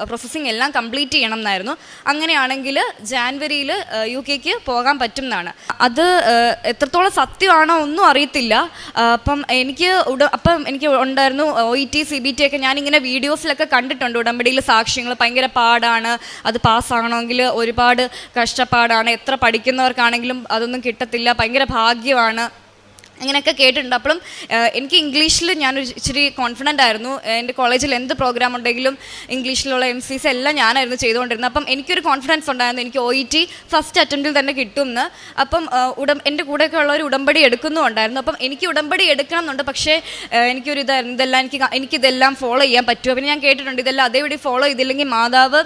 S9: പ്രോസസ്സിങ് എല്ലാം കംപ്ലീറ്റ് ചെയ്യണം എന്നായിരുന്നു. അങ്ങനെയാണെങ്കിൽ ജാനുവരിയിൽ UK പോകാൻ പറ്റും എന്നാണ്. അത് എത്രത്തോളം സത്യമാണോ ഒന്നും അറിയത്തില്ല. അപ്പം എനിക്ക് ഉണ്ടായിരുന്നു OET CBT ഒക്കെ ഞാനിങ്ങനെ വീഡിയോസിലൊക്കെ കണ്ടിട്ടുണ്ട്. ഉടമ്പടിയിൽ സാക്ഷ്യങ്ങൾ ഭയങ്കര പാടാണ്, അത് പാസ്സാകണമെങ്കിൽ ഒരുപാട് കഷ്ടപ്പാടാണ്, എത്ര പഠിക്കുന്നവർക്കാണെങ്കിലും അതൊന്നും കിട്ടത്തില്ല, ഭയങ്കര ഭാഗ്യമാണ്, അങ്ങനെയൊക്കെ കേട്ടിട്ടുണ്ട്. അപ്പോഴും എനിക്ക് ഇംഗ്ലീഷിൽ ഞാനൊരു ഇച്ചിരി കോൺഫിഡൻ്റ് ആയിരുന്നു. എൻ്റെ കോളേജിൽ എന്ത് പ്രോഗ്രാം ഉണ്ടെങ്കിലും ഇംഗ്ലീഷിലുള്ള MCs എല്ലാം ഞാനായിരുന്നു ചെയ്തുകൊണ്ടിരുന്നത്. അപ്പം എനിക്കൊരു കോൺഫിഡൻസ് ഉണ്ടായിരുന്നു എനിക്ക് OET ഫസ്റ്റ് അറ്റംപ്റ്റിൽ തന്നെ കിട്ടുമെന്ന്. അപ്പം എൻ്റെ കൂടെയൊക്കെ ഉള്ളവർ ഉടമ്പടി എടുക്കുന്നുണ്ടായിരുന്നു. അപ്പം എനിക്ക് ഉടമ്പടി എടുക്കണം എന്നുണ്ട്. പക്ഷേ എനിക്കൊരു ഇതെല്ലാം എനിക്കിതെല്ലാം ഫോളോ ചെയ്യാൻ പറ്റുമോ? പിന്നെ ഞാൻ കേട്ടിട്ടുണ്ട് ഇതെല്ലാം അതേപടി ഫോളോ ചെയ്തില്ലെങ്കിൽ മാതാവ്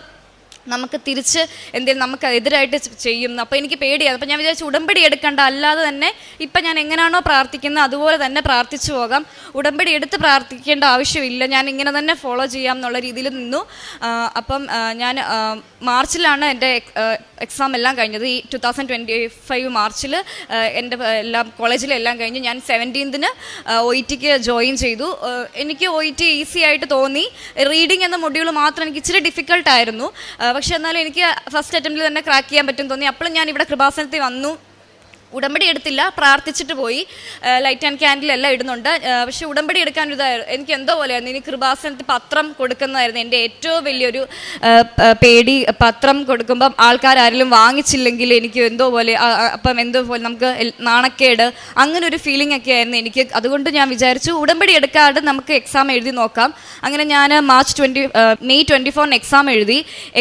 S9: നമുക്ക് തിരിച്ച് എന്തെങ്കിലും നമുക്ക് എതിരായിട്ട് ചെയ്യും. അപ്പോൾ എനിക്ക് പേടിയാണ്. അപ്പോൾ ഞാൻ വിചാരിച്ചു ഉടമ്പടി എടുക്കണ്ട, അല്ലാതെ തന്നെ ഇപ്പം ഞാൻ എങ്ങനെയാണോ പ്രാർത്ഥിക്കുന്നത് അതുപോലെ തന്നെ പ്രാർത്ഥിച്ചു പോകാം, ഉടമ്പടി എടുത്ത് പ്രാർത്ഥിക്കേണ്ട ആവശ്യമില്ല, ഞാൻ ഇങ്ങനെ തന്നെ ഫോളോ ചെയ്യാം എന്നുള്ള രീതിയിൽ നിന്നു. അപ്പം ഞാൻ മാർച്ചിലാണ് എൻ്റെ എക്സാം എല്ലാം കഴിഞ്ഞത്. ഈ 2025 മാർച്ചിൽ എൻ്റെ കോളേജിലെല്ലാം കഴിഞ്ഞ് ഞാൻ 17th OET ജോയിൻ ചെയ്തു. എനിക്ക് OET ഈസി ആയിട്ട് തോന്നി. റീഡിങ് എന്ന മൊഡ്യൂൾ മാത്രം എനിക്ക് ഇച്ചിരി ഡിഫിക്കൽട്ടായിരുന്നു. പക്ഷെ എന്നാലും എനിക്ക് ഫസ്റ്റ് അറ്റംപ്റ്റിൽ തന്നെ ക്രാക്ക് ചെയ്യാൻ പറ്റും തോന്നി. അപ്പോഴും ഞാൻ ഇവിടെ കൃപാസനത്തിൽ വന്നു. ഉടമ്പടി എടുത്തില്ല, പ്രാർത്ഥിച്ചിട്ട് പോയി. ലൈറ്റ് ആൻഡ് ക്യാൻഡിലെല്ലാം ഇടുന്നുണ്ട്. പക്ഷേ ഉടമ്പടി എടുക്കാൻ ഇതായിരുന്നു, എനിക്ക് എന്തോ പോലെയായിരുന്നു. ഇനി കൃപാസനത്തിൽ പത്രം കൊടുക്കുന്നതായിരുന്നു എൻ്റെ ഏറ്റവും വലിയൊരു പേടി. പത്രം കൊടുക്കുമ്പം ആൾക്കാരാരെങ്കിലും വാങ്ങിച്ചില്ലെങ്കിൽ എനിക്ക് എന്തോ പോലെ, അപ്പം എന്തോ പോലെ നമുക്ക് നാണക്കേട്, അങ്ങനെ ഒരു ഫീലിംഗ് ഒക്കെ ആയിരുന്നു എനിക്ക്. അതുകൊണ്ട് ഞാൻ വിചാരിച്ചു ഉടമ്പടി എടുക്കാതെ നമുക്ക് എക്സാം എഴുതി നോക്കാം. അങ്ങനെ ഞാൻ മെയ് 24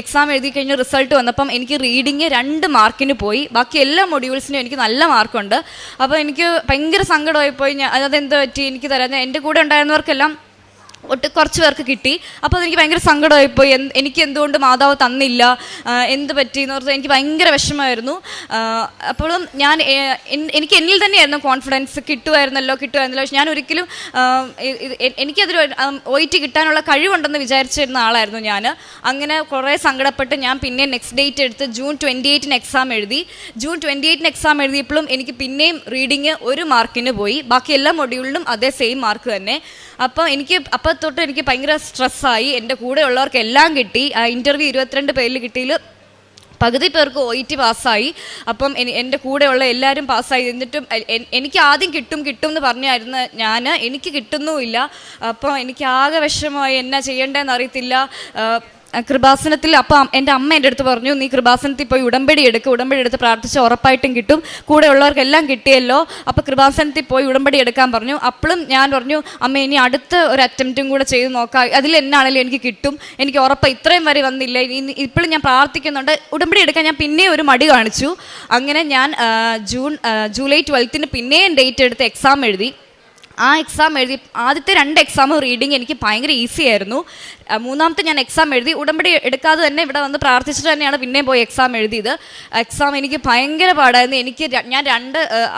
S9: എക്സാം എഴുതി കഴിഞ്ഞ് റിസൾട്ട് വന്നപ്പം എനിക്ക് റീഡിങ് 2 മാർക്കിന് പോയി. ബാക്കി എല്ലാ മൊഡ്യൂൾസിനും എനിക്ക് നല്ല മാർക്കുണ്ട്. അപ്പോൾ എനിക്ക് ഭയങ്കര സങ്കടമായിപ്പോയി. അതെന്ത് പറ്റി എനിക്ക് തരാം, എൻ്റെ കൂടെ ഉണ്ടായിരുന്നവർക്കെല്ലാം കുറച്ച് പേർക്ക് കിട്ടി. അപ്പോൾ അതെനിക്ക് ഭയങ്കര സങ്കടമായിപ്പോയി. എനിക്ക് എന്തുകൊണ്ട് മാതാവ് തന്നില്ല, എന്ത് പറ്റിയെന്ന് പറഞ്ഞാൽ എനിക്ക് ഭയങ്കര വിഷമമായിരുന്നു. അപ്പോഴും എനിക്ക് എന്നിൽ തന്നെയായിരുന്നു കോൺഫിഡൻസ്, കിട്ടുമായിരുന്നല്ലോ. പക്ഷെ ഞാൻ ഒരിക്കലും എനിക്കതൊരു OET കിട്ടാനുള്ള കഴിവുണ്ടെന്ന് വിചാരിച്ചിരുന്ന ആളായിരുന്നു ഞാൻ. അങ്ങനെ കുറേ സങ്കടപ്പെട്ട് ഞാൻ പിന്നെ നെക്സ്റ്റ് ഡേറ്റ് എടുത്ത് ജൂൺ 28 എക്സാം എഴുതി. ജൂൺ 28 എക്സാം എഴുതിയപ്പോഴും എനിക്ക് പിന്നെയും റീഡിങ് 1 മാർക്കിന് പോയി. ബാക്കി എല്ലാ മൊഡ്യൂളിലും അതേ സെയിം മാർക്ക് തന്നെ. അപ്പോൾ തൊട്ട് എനിക്ക് ഭയങ്കര സ്ട്രെസ്സായി. എൻ്റെ കൂടെ ഉള്ളവർക്ക് എല്ലാം കിട്ടി. ആ ഇൻ്റർവ്യൂ 22 പേരിൽ കിട്ടിയതിൽ പകുതി പേർക്ക് OET പാസ്സായി. അപ്പം എൻ്റെ കൂടെയുള്ള എല്ലാവരും പാസ്സായി. എന്നിട്ടും എനിക്ക് ആദ്യം കിട്ടും എന്ന് പറഞ്ഞായിരുന്നു എനിക്ക് കിട്ടുന്നുമില്ല. അപ്പോൾ എനിക്ക് ആകെ വിഷമമായി, എന്നാ ചെയ്യേണ്ടതെന്ന് അറിയത്തില്ല. കൃപാസനത്തിൽ അപ്പം എൻ്റെ അമ്മ എൻ്റെ അടുത്ത് പറഞ്ഞു, നീ കൃപാസനത്തിൽ പോയി ഉടമ്പടി എടുത്ത് പ്രാർത്ഥിച്ച് ഉറപ്പായിട്ടും കിട്ടും, കൂടെ ഉള്ളവർക്കെല്ലാം കിട്ടിയല്ലോ, അപ്പോൾ കൃപാസനത്തിൽ പോയി ഉടമ്പടി എടുക്കാൻ പറഞ്ഞു. അപ്പോഴും ഞാൻ പറഞ്ഞു, അമ്മ ഇനി അടുത്ത ഒരു അറ്റംപ്റ്റും കൂടെ ചെയ്ത് നോക്കാം, അതിൽ എന്നാണെങ്കിലും എനിക്ക് കിട്ടും, എനിക്ക് ഉറപ്പാണ്, ഇത്രയും വരെ വന്നില്ല, ഇപ്പോഴും ഞാൻ പ്രാർത്ഥിക്കുന്നുണ്ട്. ഉടമ്പടി എടുക്കാൻ ഞാൻ പിന്നെ ഒരു മടി കാണിച്ചു. അങ്ങനെ ഞാൻ ജൂലൈ 12 പിന്നെയും ഡേറ്റ് എടുത്ത് എക്സാം എഴുതി. ആ എക്സാം എഴുതി ആദ്യത്തെ 2 എക്സാമും റീഡിങ് എനിക്ക് ഭയങ്കര ഈസി ആയിരുന്നു. മൂന്നാമത്തെ ഞാൻ എക്സാം എഴുതി, ഉടമ്പടി എടുക്കാതെ തന്നെ ഇവിടെ വന്ന് പ്രാർത്ഥിച്ചിട്ട് തന്നെയാണ് പിന്നെയും പോയി എക്സാം എഴുതിയത്. എക്സാം എനിക്ക് ഭയങ്കര പാടായിരുന്നു. ഞാൻ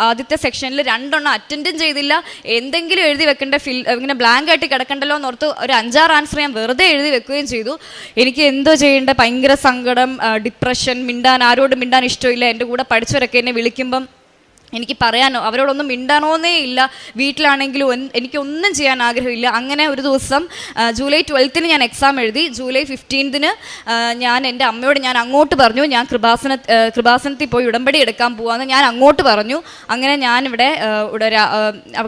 S9: ആദ്യത്തെ സെക്ഷനിൽ 2 അറ്റൻഡും ചെയ്തില്ല. എന്തെങ്കിലും എഴുതി വെക്കേണ്ട ഇങ്ങനെ ബ്ലാങ്ക് ആയിട്ട് കിടക്കണ്ടല്ലോ എന്നോർത്ത് ഒരു 5-6 ആൻസർ ഞാൻ വെറുതെ എഴുതി വെക്കുകയും ചെയ്തു. എനിക്ക് എന്തോ ചെയ്യേണ്ട ഭയങ്കര സങ്കടം, ഡിപ്രഷൻ, ആരോടും മിണ്ടാൻ ഇഷ്ടമില്ല. എൻ്റെ കൂടെ പഠിച്ചവരൊക്കെ എന്നെ വിളിക്കുമ്പം എനിക്ക് പറയാനോ അവരോടൊന്നും മിണ്ടാനോന്നേ ഇല്ല. വീട്ടിലാണെങ്കിലും എനിക്കൊന്നും ചെയ്യാൻ ആഗ്രഹമില്ല. അങ്ങനെ ഒരു ദിവസം ജൂലൈ 12 ഞാൻ എക്സാം എഴുതി. ജൂലൈ 15 ഞാൻ എൻ്റെ അമ്മയോട് ഞാൻ അങ്ങോട്ട് പറഞ്ഞു, ഞാൻ കൃപാസനത്തിൽ പോയി ഉടമ്പടി എടുക്കാൻ പോവാന്ന് ഞാൻ അങ്ങോട്ട് പറഞ്ഞു. അങ്ങനെ ഞാനിവിടെ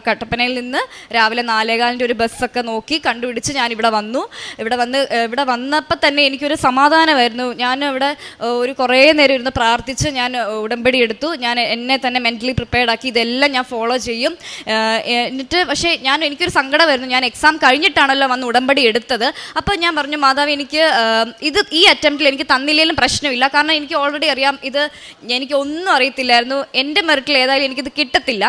S9: കട്ടപ്പനയിൽ നിന്ന് രാവിലെ 4:15 ഒരു ബസ്സൊക്കെ നോക്കി കണ്ടുപിടിച്ച് ഞാനിവിടെ വന്നു. ഇവിടെ വന്നപ്പോൾ തന്നെ എനിക്കൊരു സമാധാനമായിരുന്നു. ഞാൻ ഇവിടെ ഒരു കുറേ നേരം ഇരുന്ന് പ്രാർത്ഥിച്ച് ഞാൻ ഉടമ്പടി എടുത്തു. ഞാൻ എന്നെ തന്നെ മെൻ്റലി പ്രിപ്പയർഡ് ആക്കി, ഇതെല്ലാം ഞാൻ ഫോളോ ചെയ്യും. എന്നിട്ട് പക്ഷേ എനിക്കൊരു സങ്കടമായിരുന്നു, ഞാൻ എക്സാം കഴിഞ്ഞിട്ടാണല്ലോ വന്ന് ഉടമ്പടി എടുത്തത്. അപ്പോൾ ഞാൻ പറഞ്ഞു, മാതാവ് എനിക്ക് ഈ അറ്റംപ്റ്റിൽ എനിക്ക് തന്നില്ലെങ്കിലും പ്രശ്നമില്ല, കാരണം എനിക്ക് ഓൾറെഡി അറിയാം ഇത് എനിക്ക് ഒന്നും അറിയത്തില്ലായിരുന്നു, എൻ്റെ മെറിറ്റിൽ ഏതായാലും എനിക്കിത് കിട്ടത്തില്ല.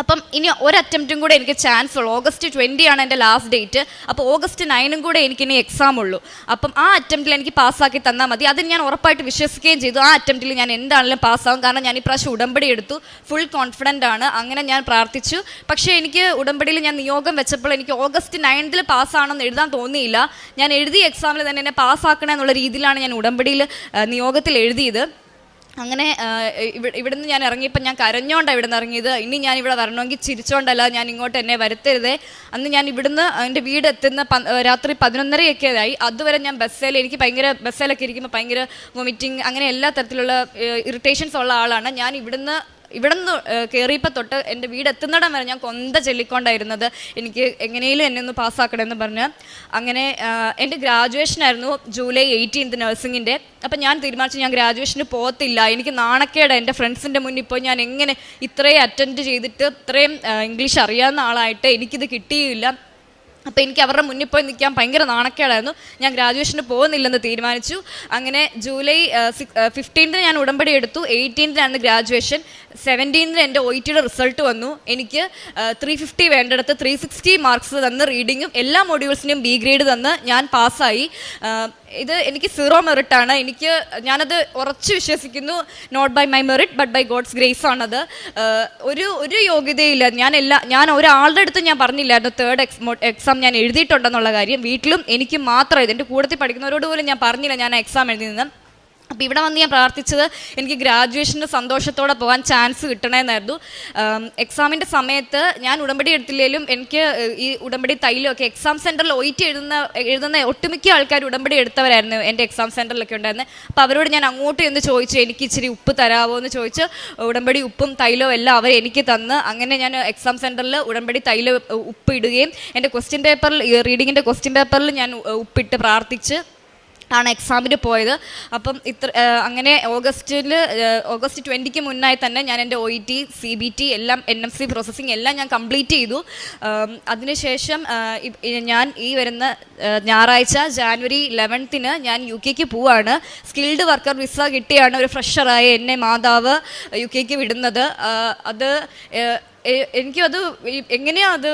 S9: അപ്പം ഇനി ഒരു അറ്റംപ്റ്റും കൂടെ എനിക്ക് ചാൻസ് ഉള്ളൂ. August 20 ആണ് എൻ്റെ ലാസ്റ്റ് ഡേറ്റ്. അപ്പോൾ August 9 കൂടെ എനിക്കിനി എക്സാം ഉള്ളൂ. അപ്പം ആ അറ്റംപ്റ്റിൽ എനിക്ക് പാസ്സാക്കി തന്നാൽ മതി. അതിന് ഞാൻ ഉറപ്പായിട്ട് വിശ്വസിക്കുകയും ചെയ്തു. ആ അറ്റംപ്റ്റിൽ ഞാൻ എന്താണെങ്കിലും പാസ്സാകും, കാരണം ഞാൻ ഇപ്രാവശ്യം ഉടമ്പടി എടുത്തു, ഫുൾ കോൺഫിഡൻ്റ് ആണ്. അങ്ങനെ ഞാൻ പ്രാർത്ഥിച്ചു. പക്ഷേ എനിക്ക് ഉടമ്പടിയിൽ ഞാൻ നിയോഗം വെച്ചപ്പോൾ എനിക്ക് August 9 പാസ്സാണെന്ന് എഴുതാൻ തോന്നിയില്ല. ഞാൻ എഴുതിയ എക്സാമിൽ തന്നെ എന്നെ പാസ്സാക്കണേ എന്നുള്ള രീതിയിലാണ് ഞാൻ ഉടമ്പടിയിൽ നിയോഗത്തിൽ എഴുതിയത്. അങ്ങനെ ഇവിടുന്ന് ഞാൻ ഇറങ്ങിയപ്പോൾ ഞാൻ കരഞ്ഞോണ്ടാണ് ഇവിടെ നിന്ന് ഇറങ്ങിയത്. ഇനി ഞാൻ ഇവിടെ വരണമെങ്കിൽ ചിരിച്ചോണ്ടല്ല, ഞാൻ ഇങ്ങോട്ട് എന്നെ വരുത്തരുതേ. അന്ന് ഞാൻ ഇവിടുന്ന് എൻ്റെ വീട് എത്തുന്ന രാത്രി 11:30 ആയി. അതുവരെ ഞാൻ എനിക്ക് ബസ്സിലൊക്കെ ഇരിക്കുമ്പോൾ ഭയങ്കര വൊമിറ്റിങ്, അങ്ങനെ എല്ലാ തരത്തിലുള്ള ഇറിറ്റേഷൻസ് ഉള്ള ആളാണ്. ഞാൻ ഇവിടുന്ന് കയറിയപ്പോൾ തൊട്ട് എൻ്റെ വീട് എത്തുന്നിടം വരെ ഞാൻ കൊന്ത ചൊല്ലിക്കൊണ്ടായിരുന്നത്, എനിക്ക് എങ്ങനെയും എന്നെ ഒന്ന് പാസ്സാക്കണമെന്ന് പറഞ്ഞ്. അങ്ങനെ എൻ്റെ ഗ്രാജുവേഷനായിരുന്നു ജൂലൈ 18 നഴ്സിങ്ങിൻ്റെ. അപ്പം ഞാൻ തീരുമാനിച്ചു ഞാൻ ഗ്രാജുവേഷന് പോകത്തില്ല, എനിക്ക് നാണക്കേട്, എൻ്റെ ഫ്രണ്ട്സിൻ്റെ മുന്നിൽ പോയി ഞാൻ എങ്ങനെ ഇത്രയും അറ്റൻഡ് ചെയ്തിട്ട് ഇത്രയും ഇംഗ്ലീഷ് അറിയാവുന്ന ആളായിട്ട് എനിക്കിത് കിട്ടിയില്ല. അപ്പോൾ എനിക്ക് അവരുടെ മുന്നിൽ പോയി നിൽക്കാൻ ഭയങ്കര നാണക്കേടായിരുന്നു. ഞാൻ ഗ്രാജുവേഷന് പോകുന്നില്ലെന്ന് തീരുമാനിച്ചു. അങ്ങനെ ജൂലൈ 15 ഞാൻ ഉടമ്പടി എടുത്തു. 18 ഗ്രാജുവേഷൻ. 17 എൻ്റെ OETയുടെ റിസൾട്ട് വന്നു. എനിക്ക് 350 വേണ്ടിടത്ത് 360 മാർക്സ് തന്ന് റീഡിങ്ങും എല്ലാ മൊഡ്യൂൾസിനും B ഗ്രേഡ് തന്ന് ഞാൻ പാസ്സായി. ഇത് എനിക്ക് 0 മെറിറ്റാണ്. ഞാനത് ഉറച്ചു വിശ്വസിക്കുന്നു. Not by my merit but by God's grace ആണത്. ഒരു യോഗ്യതയില്ല. ഞാൻ ഒരാളുടെ അടുത്ത് ഞാൻ പറഞ്ഞില്ലായിരുന്നു 3rd എക്സാം ഞാൻ എഴുതിയിട്ടുണ്ടെന്നുള്ള കാര്യം. വീട്ടിലും എനിക്ക് മാത്രം, എൻ്റെ കൂട്ടത്തിൽ പഠിക്കുന്നവരോട് പോലും ഞാൻ പറഞ്ഞില്ല ഞാൻ എക്സാം എഴുതിയെന്ന്. അപ്പോൾ ഇവിടെ വന്ന് ഞാൻ പ്രാർത്ഥിച്ചത് എനിക്ക് ഗ്രാജുവേഷന് സന്തോഷത്തോടെ പോകാൻ ചാൻസ് കിട്ടണമെന്നായിരുന്നു. എക്സാമിൻ്റെ സമയത്ത് ഞാൻ ഉടമ്പടി എടുത്തില്ലെങ്കിലും എനിക്ക് ഈ ഉടമ്പടി തൈലമൊക്കെ എക്സാം സെൻറ്ററിൽ OET എഴുതുന്ന ഒട്ടുമിക്ക ആൾക്കാർ ഉടമ്പടി എടുത്തവരായിരുന്നു എൻ്റെ എക്സാം സെൻറ്ററിലൊക്കെ ഉണ്ടായിരുന്നത്. അപ്പോൾ അവരോട് ഞാൻ അങ്ങോട്ട് എന്ന് ചോദിച്ചു, എനിക്ക് ഇച്ചിരി ഉപ്പ് തരാമോ എന്ന് ചോദിച്ച് ഉടമ്പടി ഉപ്പും തൈലവും എല്ലാം അവർ എനിക്ക് തന്ന്. അങ്ങനെ ഞാൻ എക്സാം സെൻറ്ററിൽ ഉടമ്പടി തൈലം ഉപ്പ് ഇടുകയും എൻ്റെ ക്വസ്റ്റ്യൻ പേപ്പറിൽ റീഡിങ്ങിൻ്റെ ക്വസ്റ്റ്യൻ പേപ്പറിൽ ഞാൻ ഉപ്പിട്ട് പ്രാർത്ഥിച്ച് ആണ് എക്സാമിന് പോയത്. അപ്പം അങ്ങനെ ഓഗസ്റ്റ് 20 മുന്നായി തന്നെ ഞാൻ എൻ്റെ OET, CBT എല്ലാം NMC പ്രോസസ്സിങ് എല്ലാം ഞാൻ കംപ്ലീറ്റ് ചെയ്തു. അതിനുശേഷം ഞാൻ ഈ വരുന്ന ഞായറാഴ്ച ജാനുവരി 11 ഞാൻ UK പോവുകയാണ്. സ്കിൽഡ് വർക്കർ വിസ കിട്ടിയാണ് ഒരു ഫ്രഷറായ എന്നെ മാതാവ് UK വിടുന്നത്. എനിക്കത് എങ്ങനെയാണ്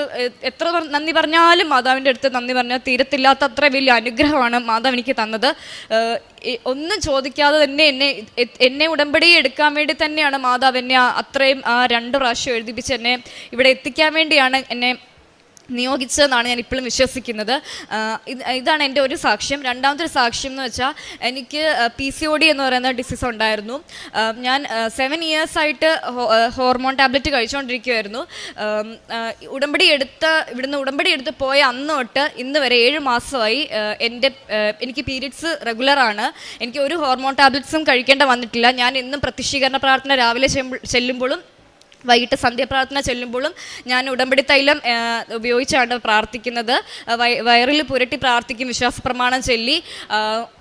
S9: എത്ര നന്ദി പറഞ്ഞാലും മാതാവിൻ്റെ അടുത്ത് നന്ദി പറഞ്ഞാൽ തീരത്തില്ലാത്ത അത്ര വലിയ അനുഗ്രഹമാണ് മാതാവ് എനിക്ക് തന്നത്. ഒന്നും ചോദിക്കാതെ തന്നെ എന്നെ ഉടമ്പടി എടുക്കാൻ വേണ്ടി തന്നെയാണ് മാതാവ് എന്നെ അത്രയും 2 പ്രാവശ്യം എഴുതിപ്പിച്ച് എന്നെ ഇവിടെ എത്തിക്കാൻ വേണ്ടിയാണ് എന്നെ നിയോഗിച്ചതെന്നാണ് ഞാൻ ഇപ്പോഴും വിശ്വസിക്കുന്നത്. ഇതാണ് എൻ്റെ ഒരു സാക്ഷ്യം. രണ്ടാമത്തെ ഒരു സാക്ഷ്യം എന്ന് വെച്ചാൽ എനിക്ക് PCOD എന്ന് പറയുന്ന ഡിസീസ് ഉണ്ടായിരുന്നു. ഞാൻ 7 ഇയേഴ്സായിട്ട് ഹോർമോൺ ടാബ്ലറ്റ് കഴിച്ചുകൊണ്ടിരിക്കുമായിരുന്നു. ഇവിടുന്ന് ഉടമ്പടി എടുത്ത് പോയ അന്ന് തൊട്ട് ഇന്ന് വരെ 7 മാസമായി എനിക്ക് പീരിയഡ്സ് റെഗുലറാണ്. എനിക്ക് ഒരു ഹോർമോൺ ടാബ്ലറ്റ്സും കഴിക്കേണ്ട വന്നിട്ടില്ല. ഞാൻ എന്നും പ്രത്യക്ഷീകരണ പ്രാർത്ഥന രാവിലെ ചെല്ലുമ്പോഴും വൈകിട്ട് സന്ധ്യാപ്രാർത്ഥന ചൊല്ലുമ്പോഴും ഞാൻ ഉടമ്പടി തൈലം ഉപയോഗിച്ചാണ് പ്രാർത്ഥിക്കുന്നത്. വയറിൽ പുരട്ടി പ്രാർത്ഥിക്കും, വിശ്വാസ പ്രമാണം ചൊല്ലി.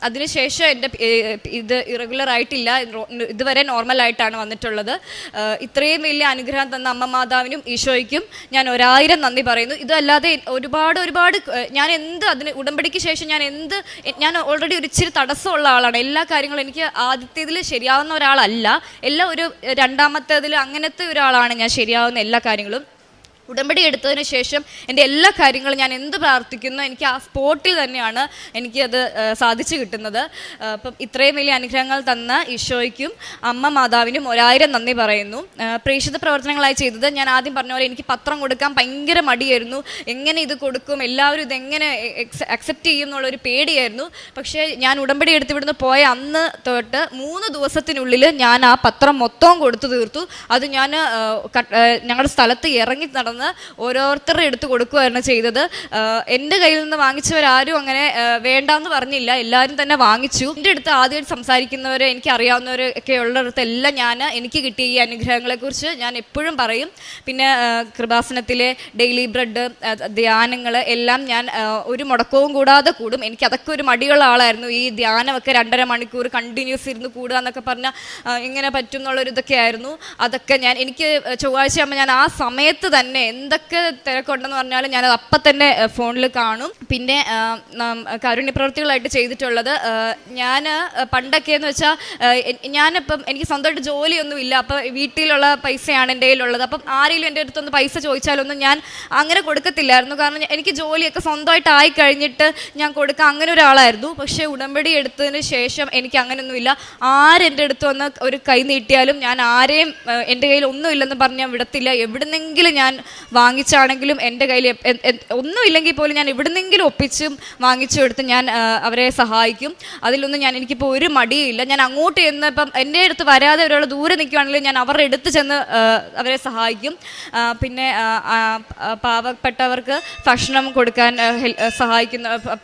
S9: അതിനുശേഷം എൻ്റെ ഇത് ഇറഗുലർ ആയിട്ടില്ല, ഇതുവരെ നോർമലായിട്ടാണ് വന്നിട്ടുള്ളത്. ഇത്രയും വലിയ അനുഗ്രഹം തന്ന അമ്മ മാതാവിനും ഈശോയ്ക്കും ഞാൻ 1000 നന്ദി പറയുന്നു. ഇതല്ലാതെ ഒരുപാട് ഞാൻ അതിന് ഉടമ്പടിക്ക് ശേഷം ഞാൻ ഓൾറെഡി ഒരു ഇച്ചിരി തടസ്സമുള്ള ആളാണ്. എല്ലാ കാര്യങ്ങളും എനിക്ക് ആദ്യത്തേതിൽ ശരിയാവുന്ന ഒരാളല്ല, എല്ലാം ഒരു രണ്ടാമത്തേതിൽ അങ്ങനത്തെ ഒരാളാണ് ഞാൻ ശരിയാവുന്ന എല്ലാ കാര്യങ്ങളും. ഉടമ്പടി എടുത്തതിന് ശേഷം എൻ്റെ എല്ലാ കാര്യങ്ങളും ഞാൻ എന്ത് പ്രാർത്ഥിക്കുന്നു എനിക്ക് ആ സ്പോട്ടിൽ തന്നെയാണ് എനിക്കത് സാധിച്ചു കിട്ടുന്നത്. അപ്പം ഇത്രയും വലിയ അനുഗ്രഹങ്ങൾ തന്ന ഈശോയ്ക്കും അമ്മ മാതാവിനും 1000 നന്ദി പറയുന്നു. പ്രേക്ഷിത പ്രവർത്തനങ്ങളായി ചെയ്തത് ഞാൻ ആദ്യം പറഞ്ഞ പോലെ എനിക്ക് പത്രം കൊടുക്കാൻ ഭയങ്കര മടിയായിരുന്നു. എങ്ങനെ ഇത് കൊടുക്കും, എല്ലാവരും ഇതെങ്ങനെ അക്സെപ്റ്റ് ചെയ്യും എന്നുള്ളൊരു പേടിയായിരുന്നു. പക്ഷേ ഞാൻ ഉടമ്പടി എടുത്ത് ഇവിടുന്ന് പോയ അന്ന് തൊട്ട് 3 ദിവസത്തിനുള്ളിൽ ഞാൻ ആ പത്രം മൊത്തവും കൊടുത്തു തീർത്തു. അത് ഞാൻ ഞങ്ങളുടെ സ്ഥലത്ത് ഇറങ്ങി നടന്ന് ഓരോരുത്തരുടെ എടുത്ത് കൊടുക്കുകയായിരുന്നു ചെയ്തത്. എൻ്റെ കയ്യിൽ നിന്ന് വാങ്ങിച്ചവരാരും അങ്ങനെ വേണ്ടാന്ന് പറഞ്ഞില്ല, എല്ലാവരും തന്നെ വാങ്ങിച്ചു. എൻ്റെ അടുത്ത് ആദ്യമായിട്ട് സംസാരിക്കുന്നവർ, എനിക്ക് അറിയാവുന്നവർ ഒക്കെ ഉള്ളിടത്ത് എല്ലാം എനിക്ക് കിട്ടിയ ഈ അനുഗ്രഹങ്ങളെക്കുറിച്ച് ഞാൻ എപ്പോഴും പറയും. പിന്നെ കൃപാസനത്തിലെ ഡെയിലി ബ്രെഡ്, ധ്യാനങ്ങൾ എല്ലാം ഞാൻ ഒരു മുടക്കവും കൂടാതെ കൂടും. എനിക്ക് അതൊക്കെ ഒരു മടിയുള്ള ആളായിരുന്നു. ഈ ധ്യാനമൊക്കെ 2.5 മണിക്കൂർ കണ്ടിന്യൂസ് ഇരുന്ന് കൂടുക എന്നൊക്കെ പറഞ്ഞാൽ എങ്ങനെ പറ്റും എന്നുള്ളൊരിതൊക്കെ ആയിരുന്നു. അതൊക്കെ എനിക്ക് ചൊവ്വാഴ്ച ആകുമ്പോൾ ഞാൻ ആ സമയത്ത് തന്നെ എന്തൊക്കെ തിരക്കുണ്ടെന്ന് പറഞ്ഞാലും ഞാനത് അപ്പം തന്നെ ഫോണിൽ കാണും. പിന്നെ കാരുണ്യ പ്രവൃത്തികളായിട്ട് ചെയ്തിട്ടുള്ളത്, ഞാൻ പണ്ടൊക്കെ എന്ന് വെച്ചാൽ ഞാനിപ്പം എനിക്ക് സ്വന്തമായിട്ട് ജോലിയൊന്നും ഇല്ല. അപ്പം വീട്ടിലുള്ള പൈസയാണ് എൻ്റെ കയ്യിലുള്ളത്. അപ്പം ആരെങ്കിലും എൻ്റെ അടുത്തൊന്ന് പൈസ ചോദിച്ചാലൊന്നും ഞാൻ അങ്ങനെ കൊടുക്കത്തില്ലായിരുന്നു. കാരണം എനിക്ക് ജോലിയൊക്കെ സ്വന്തമായിട്ട് ആയി കഴിഞ്ഞിട്ട് ഞാൻ കൊടുക്കാം, അങ്ങനെ ഒരാളായിരുന്നു. പക്ഷേ ഉടമ്പടി എടുത്തതിന് ശേഷം എനിക്ക് അങ്ങനെയൊന്നുമില്ല. ആരെൻ്റെ അടുത്ത് വന്ന് ഒരു കൈ നീട്ടിയാലും ഞാൻ ആരെയും എൻ്റെ കയ്യിൽ ഒന്നുമില്ലെന്ന് പറഞ്ഞ് ഞാൻ വിടത്തില്ല. എവിടുന്നെങ്കിലും ഞാൻ വാങ്ങിച്ചാണെങ്കിലും എൻ്റെ കയ്യിൽ ഒന്നുമില്ലെങ്കിൽ പോലും ഞാൻ എവിടുന്നെങ്കിലും ഒപ്പിച്ചും വാങ്ങിച്ചും എടുത്ത് ഞാൻ അവരെ സഹായിക്കും. അതിലൊന്നും എനിക്കിപ്പോൾ ഒരു മടിയില്ല. ഞാൻ അങ്ങോട്ട് ചെന്ന് ഇപ്പം എൻ്റെ അടുത്ത് വരാതെ ഒരാൾ ദൂരെ നിൽക്കുകയാണെങ്കിലും ഞാൻ അവരുടെ അടുത്ത് ചെന്ന് അവരെ സഹായിക്കും. പിന്നെ പാവപ്പെട്ടവർക്ക് ഭക്ഷണം കൊടുക്കാൻ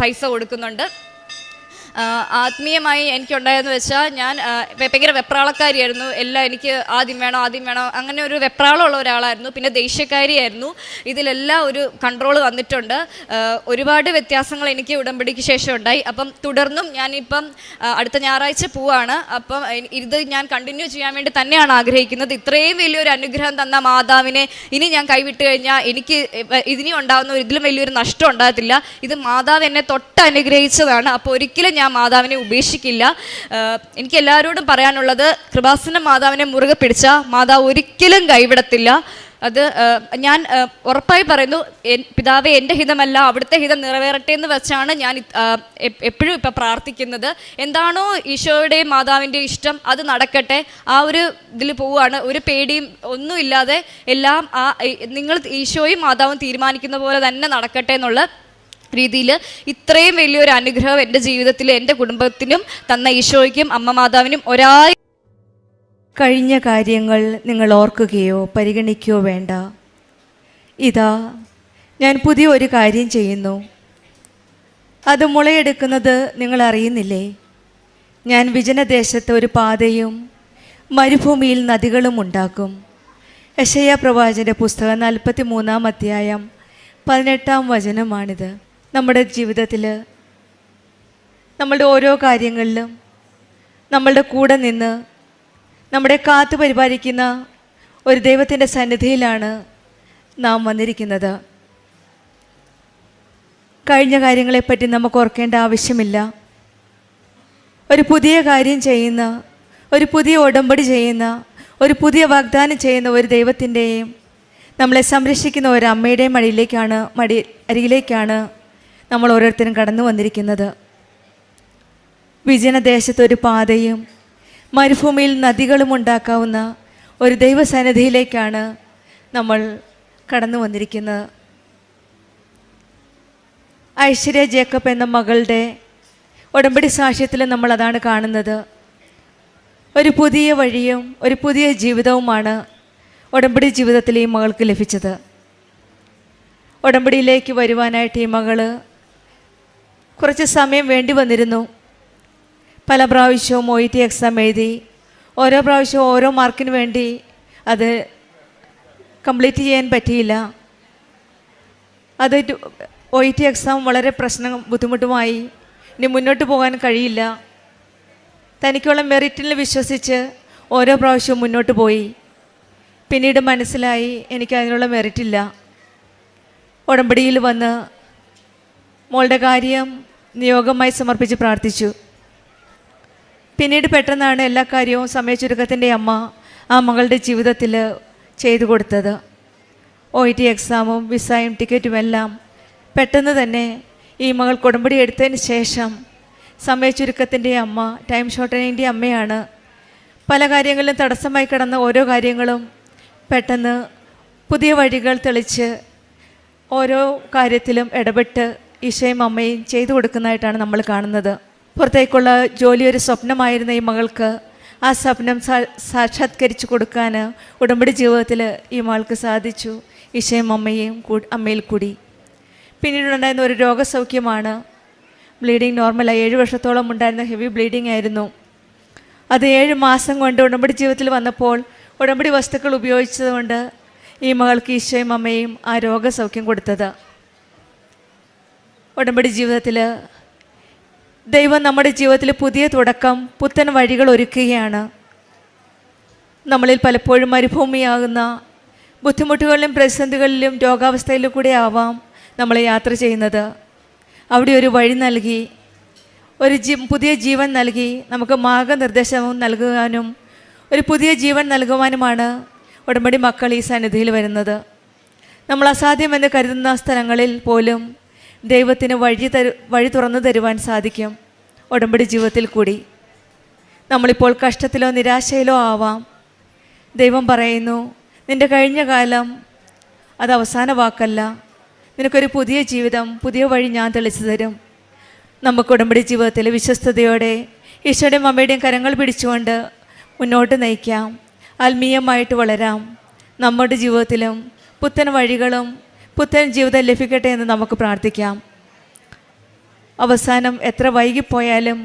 S9: പൈസ കൊടുക്കുന്നുണ്ട്. ആത്മീയമായി എനിക്കുണ്ടായെന്ന് വെച്ചാൽ ഞാൻ ഭയങ്കര വെപ്രാളക്കാരിയായിരുന്നു. എല്ലാം എനിക്ക് ആദ്യം വേണം അങ്ങനെ ഒരു വെപ്രാളമുള്ള ഒരാളായിരുന്നു. പിന്നെ ദേഷ്യക്കാരിയായിരുന്നു. ഇതിലെല്ലാം ഒരു കൺട്രോൾ വന്നിട്ടുണ്ട്. ഒരുപാട് വ്യത്യാസങ്ങൾ എനിക്ക് ഉടമ്പടിക്ക് ശേഷം ഉണ്ടായി. അപ്പം തുടർന്നും ഞാനിപ്പം അടുത്ത ഞായറാഴ്ച പോവാണ്. അപ്പം ഇത് ഞാൻ കണ്ടിന്യൂ ചെയ്യാൻ വേണ്ടി തന്നെയാണ് ആഗ്രഹിക്കുന്നത്. ഇത്രയും വലിയൊരു അനുഗ്രഹം തന്ന മാതാവിനെ ഇനി ഞാൻ കൈവിട്ട് കഴിഞ്ഞാൽ എനിക്ക് ഇതിനി ഉണ്ടാകുന്ന ഇതിലും വലിയൊരു നഷ്ടം ഉണ്ടാകത്തില്ല. ഇത് മാതാവ് എന്നെ അനുഗ്രഹിച്ചതാണ്. അപ്പോൾ ഒരിക്കലും ഞാൻ മാതാവിനെ ഉപേക്ഷിക്കില്ല. എനിക്ക് എല്ലാവരോടും പറയാനുള്ളത്, കൃപാസന മാതാവിനെ മുറുകെ പിടിച്ച മാതാവ് ഒരിക്കലും കൈവിടത്തില്ല. അത് ഞാൻ ഉറപ്പായി പറയുന്നു. പിതാവേ, എൻ്റെ ഹിതമല്ല അവിടുത്തെ ഹിതം നിറവേറട്ടെ എന്ന് വെച്ചാണ് ഞാൻ എപ്പോഴും ഇപ്പം പ്രാർത്ഥിക്കുന്നത്. എന്താണോ ഈശോയുടെയും മാതാവിൻ്റെയും ഇഷ്ടം അത് നടക്കട്ടെ, ആ ഒരു ഇതിൽ പോവുകയാണ്. ഒരു പേടിയും ഒന്നുമില്ലാതെ എല്ലാം നിങ്ങൾ ഈശോയും മാതാവും തീരുമാനിക്കുന്ന പോലെ തന്നെ നടക്കട്ടെ എന്നുള്ള രീതിയിൽ ഇത്രയും വലിയൊരു അനുഗ്രഹം എൻ്റെ ജീവിതത്തിൽ എൻ്റെ കുടുംബത്തിനും തന്ന ഈശോയ്ക്കും അമ്മ മാതാവിനും
S8: കഴിഞ്ഞ കാര്യങ്ങൾ നിങ്ങൾ ഓർക്കുകയോ പരിഗണിക്കുകയോ വേണ്ട. ഇതാ ഞാൻ പുതിയ ഒരു കാര്യം ചെയ്യുന്നു, അത് മുളയെടുക്കുന്നത് നിങ്ങൾ അറിയുന്നില്ലേ? ഞാൻ വിജനദേശത്ത് ഒരു പാതയും മരുഭൂമിയിൽ നദികളും ഉണ്ടാക്കും. യെശയ്യാ പ്രവാചകന്റെ പുസ്തകം 43-ാം അധ്യായം 18-ാം വചനമാണിത്. നമ്മുടെ ജീവിതത്തിൽ നമ്മളുടെ ഓരോ കാര്യങ്ങളിലും നമ്മളുടെ കൂടെ നിന്ന് നമ്മളെ കാത്തു പരിപാലിക്കുന്ന ഒരു ദൈവത്തിൻ്റെ സന്നിധിയിലാണ് നാം വന്നിരിക്കുന്നത്. കഴിഞ്ഞ കാര്യങ്ങളെപ്പറ്റി നമുക്ക് ഓർക്കേണ്ട ആവശ്യമില്ല. ഒരു പുതിയ കാര്യം ചെയ്യുന്ന, ഒരു പുതിയ ഉടമ്പടി ചെയ്യുന്ന, ഒരു പുതിയ വാഗ്ദാനം ചെയ്യുന്ന ഒരു ദൈവത്തിൻ്റെയും നമ്മളെ സംരക്ഷിക്കുന്ന ഒരു അമ്മയുടെയും അരികിലേക്കാണ് നമ്മൾ ഓരോരുത്തരും കടന്നു വന്നിരിക്കുന്നത്. വിജനദേശത്തൊരു പാതയും മരുഭൂമിയിൽ നദികളും ഉണ്ടാക്കാവുന്ന ഒരു ദൈവസന്നിധിയിലേക്കാണ് നമ്മൾ കടന്നു വന്നിരിക്കുന്നത്. ഐശ്വര്യ ജേക്കബ് എന്ന മകളുടെ ഉടമ്പടി സാക്ഷ്യത്തിൽ നമ്മൾ അതാണ് കാണുന്നത്. ഒരു പുതിയ വഴിയും ഒരു പുതിയ ജീവിതവുമാണ് ഉടമ്പടി ജീവിതത്തിൽ ഈ മകൾക്ക് ലഭിച്ചത്. ഉടമ്പടിയിലേക്ക് വരുവാനായിട്ട് ഈ മകള് കുറച്ച് സമയം വേണ്ടി വന്നിരുന്നു. പല പ്രാവശ്യവും OET എക്സാം എഴുതി, ഓരോ പ്രാവശ്യവും ഓരോ മാർക്കിന് വേണ്ടി അത് കംപ്ലീറ്റ് ചെയ്യാൻ പറ്റിയില്ല. അത് OET എക്സാം വളരെ ബുദ്ധിമുട്ടുമായി. ഇനി മുന്നോട്ട് പോകാൻ കഴിയില്ല. തനിക്കുള്ള മെറിറ്റിൽ വിശ്വസിച്ച് ഓരോ പ്രാവശ്യവും മുന്നോട്ട് പോയി. പിന്നീട് മനസ്സിലായി എനിക്ക് അതിനുള്ള മെറിറ്റില്ല. ഉടമ്പടിയിൽ വന്ന് മോളുടെ കാര്യം നിയോഗമായി സമർപ്പിച്ച് പ്രാർത്ഥിച്ചു. പിന്നീട് പെട്ടെന്നാണ് എല്ലാ കാര്യവും സമയച്ചുരുക്കത്തിൻ്റെ അമ്മ ആ മകളുടെ ജീവിതത്തിൽ ചെയ്തു കൊടുത്തത്. OET എക്സാമും വിസയും ടിക്കറ്റും എല്ലാം പെട്ടെന്ന് തന്നെ ഈ മകൾ ഉടമ്പടി എടുത്തതിന് ശേഷം സമയച്ചുരുക്കത്തിൻ്റെ അമ്മ, ടൈം ഷോർട്ടനിൻ്റെ അമ്മയാണ്. പല കാര്യങ്ങളിലും തടസ്സമായി കിടന്ന ഓരോ കാര്യങ്ങളും പെട്ടെന്ന് പുതിയ വഴികൾ തെളിച്ച് ഓരോ കാര്യത്തിലും ഇടപെട്ട് ഈശോയും അമ്മയും ചെയ്തു കൊടുക്കുന്നതായിട്ടാണ് നമ്മൾ കാണുന്നത്. പുറത്തേക്കുള്ള ജോലി ഒരു സ്വപ്നമായിരുന്ന ഈ മകൾക്ക് ആ സ്വപ്നം സാക്ഷാത്കരിച്ചു കൊടുക്കാൻ ഉടമ്പടി ജീവിതത്തിൽ ഈ മകൾക്ക് സാധിച്ചു, ഈശോയും അമ്മയിൽ കൂടി. പിന്നീടുണ്ടായിരുന്ന ഒരു രോഗസൗഖ്യമാണ്. ബ്ലീഡിങ് നോർമലായി. 7 വർഷത്തോളം ഉണ്ടായിരുന്ന ഹെവി ബ്ലീഡിങ് ആയിരുന്നു. അത് 7 മാസം കൊണ്ട് ഉടമ്പടി ജീവിതത്തിൽ വന്നപ്പോൾ ഉടമ്പടി വസ്തുക്കൾ ഉപയോഗിച്ചതുകൊണ്ട് ഈ മകൾക്ക് ഈശോയും അമ്മയും ആ രോഗസൗഖ്യം കൊടുത്തത്. ഉടമ്പടി ജീവിതത്തിൽ ദൈവം നമ്മുടെ ജീവിതത്തിൽ പുതിയ തുടക്കം, പുത്തൻ വഴികൾ ഒരുക്കുകയാണ്. നമ്മളിൽ പലപ്പോഴും മരുഭൂമിയാകുന്ന ബുദ്ധിമുട്ടുകളിലും പ്രതിസന്ധികളിലും രോഗാവസ്ഥയിലും കൂടെ ആവാം നമ്മൾ യാത്ര ചെയ്യുന്നത്. അവിടെ ഒരു വഴി നൽകി, ഒരു പുതിയ ജീവൻ നൽകി, നമുക്ക് മാർഗനിർദ്ദേശവും നൽകുവാനും ഒരു പുതിയ ജീവൻ നൽകുവാനുമാണ് ഉടമ്പടി മക്കൾ ഈ സന്നിധിയിൽ വരുന്നത്. നമ്മൾ അസാധ്യമെന്ന് കരുതുന്ന സ്ഥലങ്ങളിൽ പോലും ദൈവത്തിന് വഴി തുറന്നു തരുവാൻ സാധിക്കും ഉടമ്പടി ജീവിതത്തിൽ കൂടി. നമ്മളിപ്പോൾ കഷ്ടത്തിലോ നിരാശയിലോ ആവാം. ദൈവം പറയുന്നു, നിൻ്റെ കഴിഞ്ഞ കാലം അത് അവസാന വാക്കല്ല, നിനക്കൊരു പുതിയ ജീവിതം, പുതിയ വഴി ഞാൻ തെളിച്ചു തരും. നമുക്ക് ഉടമ്പടി ജീവിതത്തിൽ വിശ്വസ്തയോടെ ഈശോയുടെയും അമ്മയുടെയും കരങ്ങൾ പിടിച്ചുകൊണ്ട് മുന്നോട്ട് നയിക്കാം, ആത്മീയമായിട്ട് വളരാം. നമ്മുടെ ജീവിതത്തിലും പുത്തൻ വഴികളും പുത്തൻ ജീവിതം ലഭിക്കട്ടെ എന്ന് നമുക്ക് പ്രാർത്ഥിക്കാം. അവസാനം എത്ര വൈകിപ്പോയാലും,